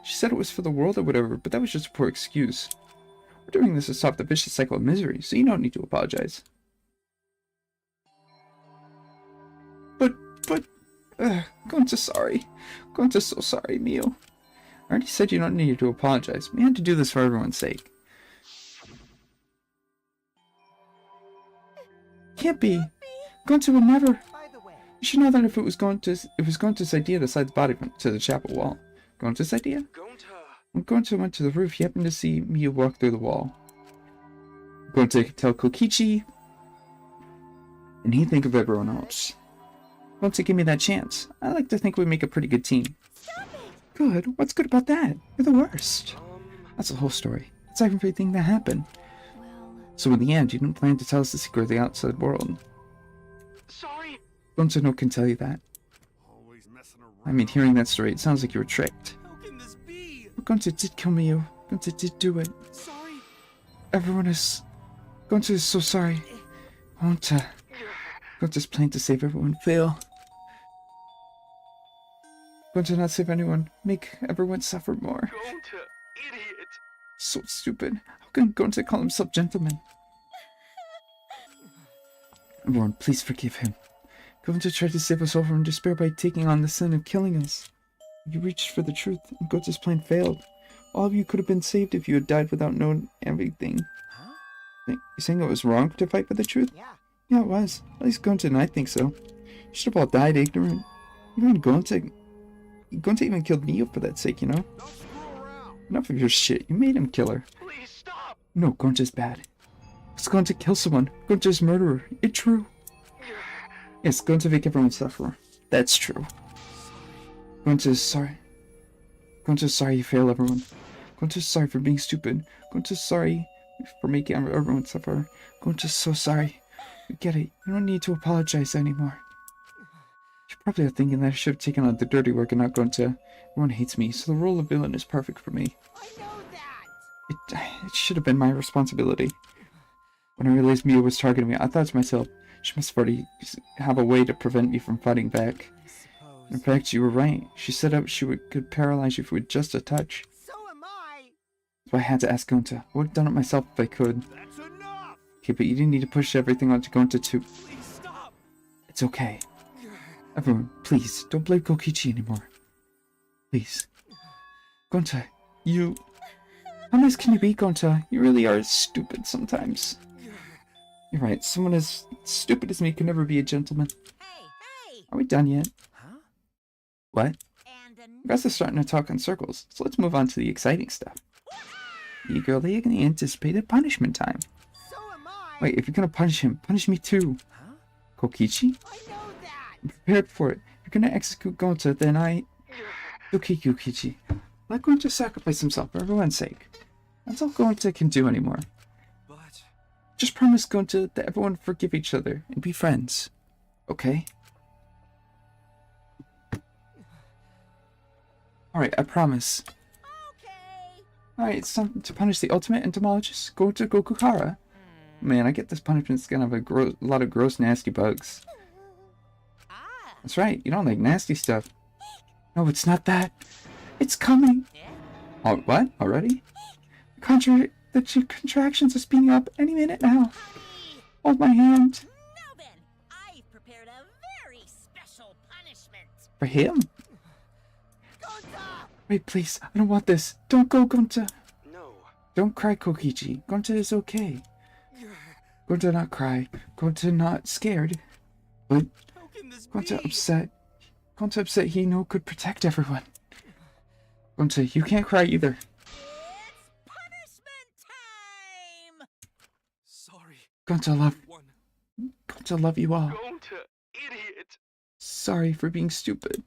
Speaker 2: She said it was for the world or whatever, but that was just a poor excuse. We're doing this to stop the vicious cycle of misery, so you don't need to apologize. But, Gonta's sorry. Gonta's so sorry, Mio. I already said you don't need to apologize. We had to do this for everyone's sake. Can't be. Gonta would never.
Speaker 6: By the way,
Speaker 2: You should know that if it was Gonta's idea to slide the body to the chapel wall. Gonta's idea?
Speaker 12: Gonta.
Speaker 2: When Gonta went to the roof, he happened to see Mia walk through the wall. Gonta could tell Kokichi, and he'd think of everyone else. Gonta gave me that chance. I like to think we make a pretty good team.
Speaker 8: Stop it!
Speaker 2: Good? What's good about that? You're the worst. That's the whole story. That's everything that happened.
Speaker 11: well,
Speaker 2: So in the end, you didn't plan to tell us the secret of the outside world.
Speaker 12: Sorry.
Speaker 2: Gonta no can tell you that.
Speaker 1: Always messing
Speaker 2: I mean, hearing that story, it sounds like you were tricked.
Speaker 12: How can this be?
Speaker 2: Gonta did kill Miu. Gonta did do it.
Speaker 12: Sorry.
Speaker 2: Everyone is... Gonta is so sorry. Gonta's plan to save everyone fail. Gonta not save anyone. Make everyone suffer more.
Speaker 12: Gonta, idiot.
Speaker 2: So stupid. How can Gonta call himself gentleman? Everyone, please forgive him. Gonta tried to save us all from despair by taking on the sin of killing us. You reached for the truth, and Gonta's plan failed. All of you could have been saved if you had died without knowing everything.
Speaker 6: Huh?
Speaker 2: You saying it was wrong to fight for the truth?
Speaker 6: Yeah.
Speaker 2: Yeah, it was. At least Gonta and I think so. You should have all died ignorant. Even Gonta even killed Miu for that sake, you know?
Speaker 1: Don't screw around.
Speaker 2: Enough of your shit. You made him kill her.
Speaker 12: Please stop.
Speaker 2: No, Gonta's bad. It's Gonta kill someone. Gonta's murderer. It's true. Yes, Gonta make everyone suffer. That's true. Gonta's sorry. Gonta's sorry you failed everyone. Gonta's sorry for being stupid. Gonta's sorry for making everyone suffer. Gonta's so sorry. We get it. You don't need to apologize anymore. You're probably thinking that I should have taken on the dirty work and not Gonta. Everyone hates me, so the role of villain is perfect for me.
Speaker 6: I know that!
Speaker 2: It should have been my responsibility. When I realized Miu was targeting me, I thought to myself, she must already have a way to prevent me from fighting back. In fact, you were right. She set up could paralyze you with just a touch.
Speaker 6: So am I!
Speaker 2: So I had to ask Gonta. I would have done it myself if I could.
Speaker 1: That's enough.
Speaker 2: Okay, but you didn't need to push everything onto Gonta too.
Speaker 12: Please stop.
Speaker 2: It's okay. Everyone, please, don't blame Kokichi anymore. Please. Gonta, you... How nice can you be, Gonta? You really are stupid sometimes. You're right, someone as stupid as me can never be a gentleman.
Speaker 5: Hey!
Speaker 2: Are we done yet?
Speaker 6: Huh?
Speaker 2: What?
Speaker 5: And
Speaker 2: You guys are starting to talk in circles, so let's move on to the exciting stuff. Eagerly anticipated punishment time.
Speaker 6: So am I!
Speaker 2: Wait, if you're gonna punish him, punish me too.
Speaker 6: Huh?
Speaker 2: Kokichi?
Speaker 6: I know that!
Speaker 2: I'm prepared for it. If you're gonna execute Gonta, then I... Okay, Kokichi. Let Gonta sacrifice himself for everyone's sake. That's all Gonta can do anymore.
Speaker 12: But
Speaker 2: Just promise Gonta that everyone forgive each other and be friends. Okay? Alright, I promise.
Speaker 5: okay.
Speaker 2: Alright, it's time to punish the ultimate entomologist, Gonta Gokukara. Man, I get this punishment's gonna have a lot of gross, nasty bugs.
Speaker 5: Ah.
Speaker 2: That's right, you don't like nasty stuff. No, it's not that. It's coming.
Speaker 5: Yeah.
Speaker 2: Oh, what? Already? The contractions are speeding up any minute now.
Speaker 5: Honey.
Speaker 2: Hold my hand.
Speaker 5: Now then, I've prepared a very special punishment.
Speaker 2: For him?
Speaker 6: Gonta!
Speaker 2: Wait, please. I don't want this. Don't go, Gonta.
Speaker 12: no.
Speaker 2: Don't cry, Kokichi. Gonta is okay. Gonta not cry. Gonta not scared. But
Speaker 12: How can this
Speaker 2: Gonta
Speaker 12: be?
Speaker 2: upset. Gonta upset he could protect everyone. Gonta, you can't cry either.
Speaker 5: It's punishment time.
Speaker 12: Sorry.
Speaker 2: Gonta love.
Speaker 12: One.
Speaker 2: Gonta love you all.
Speaker 12: Gonta, idiot.
Speaker 2: Sorry for being stupid.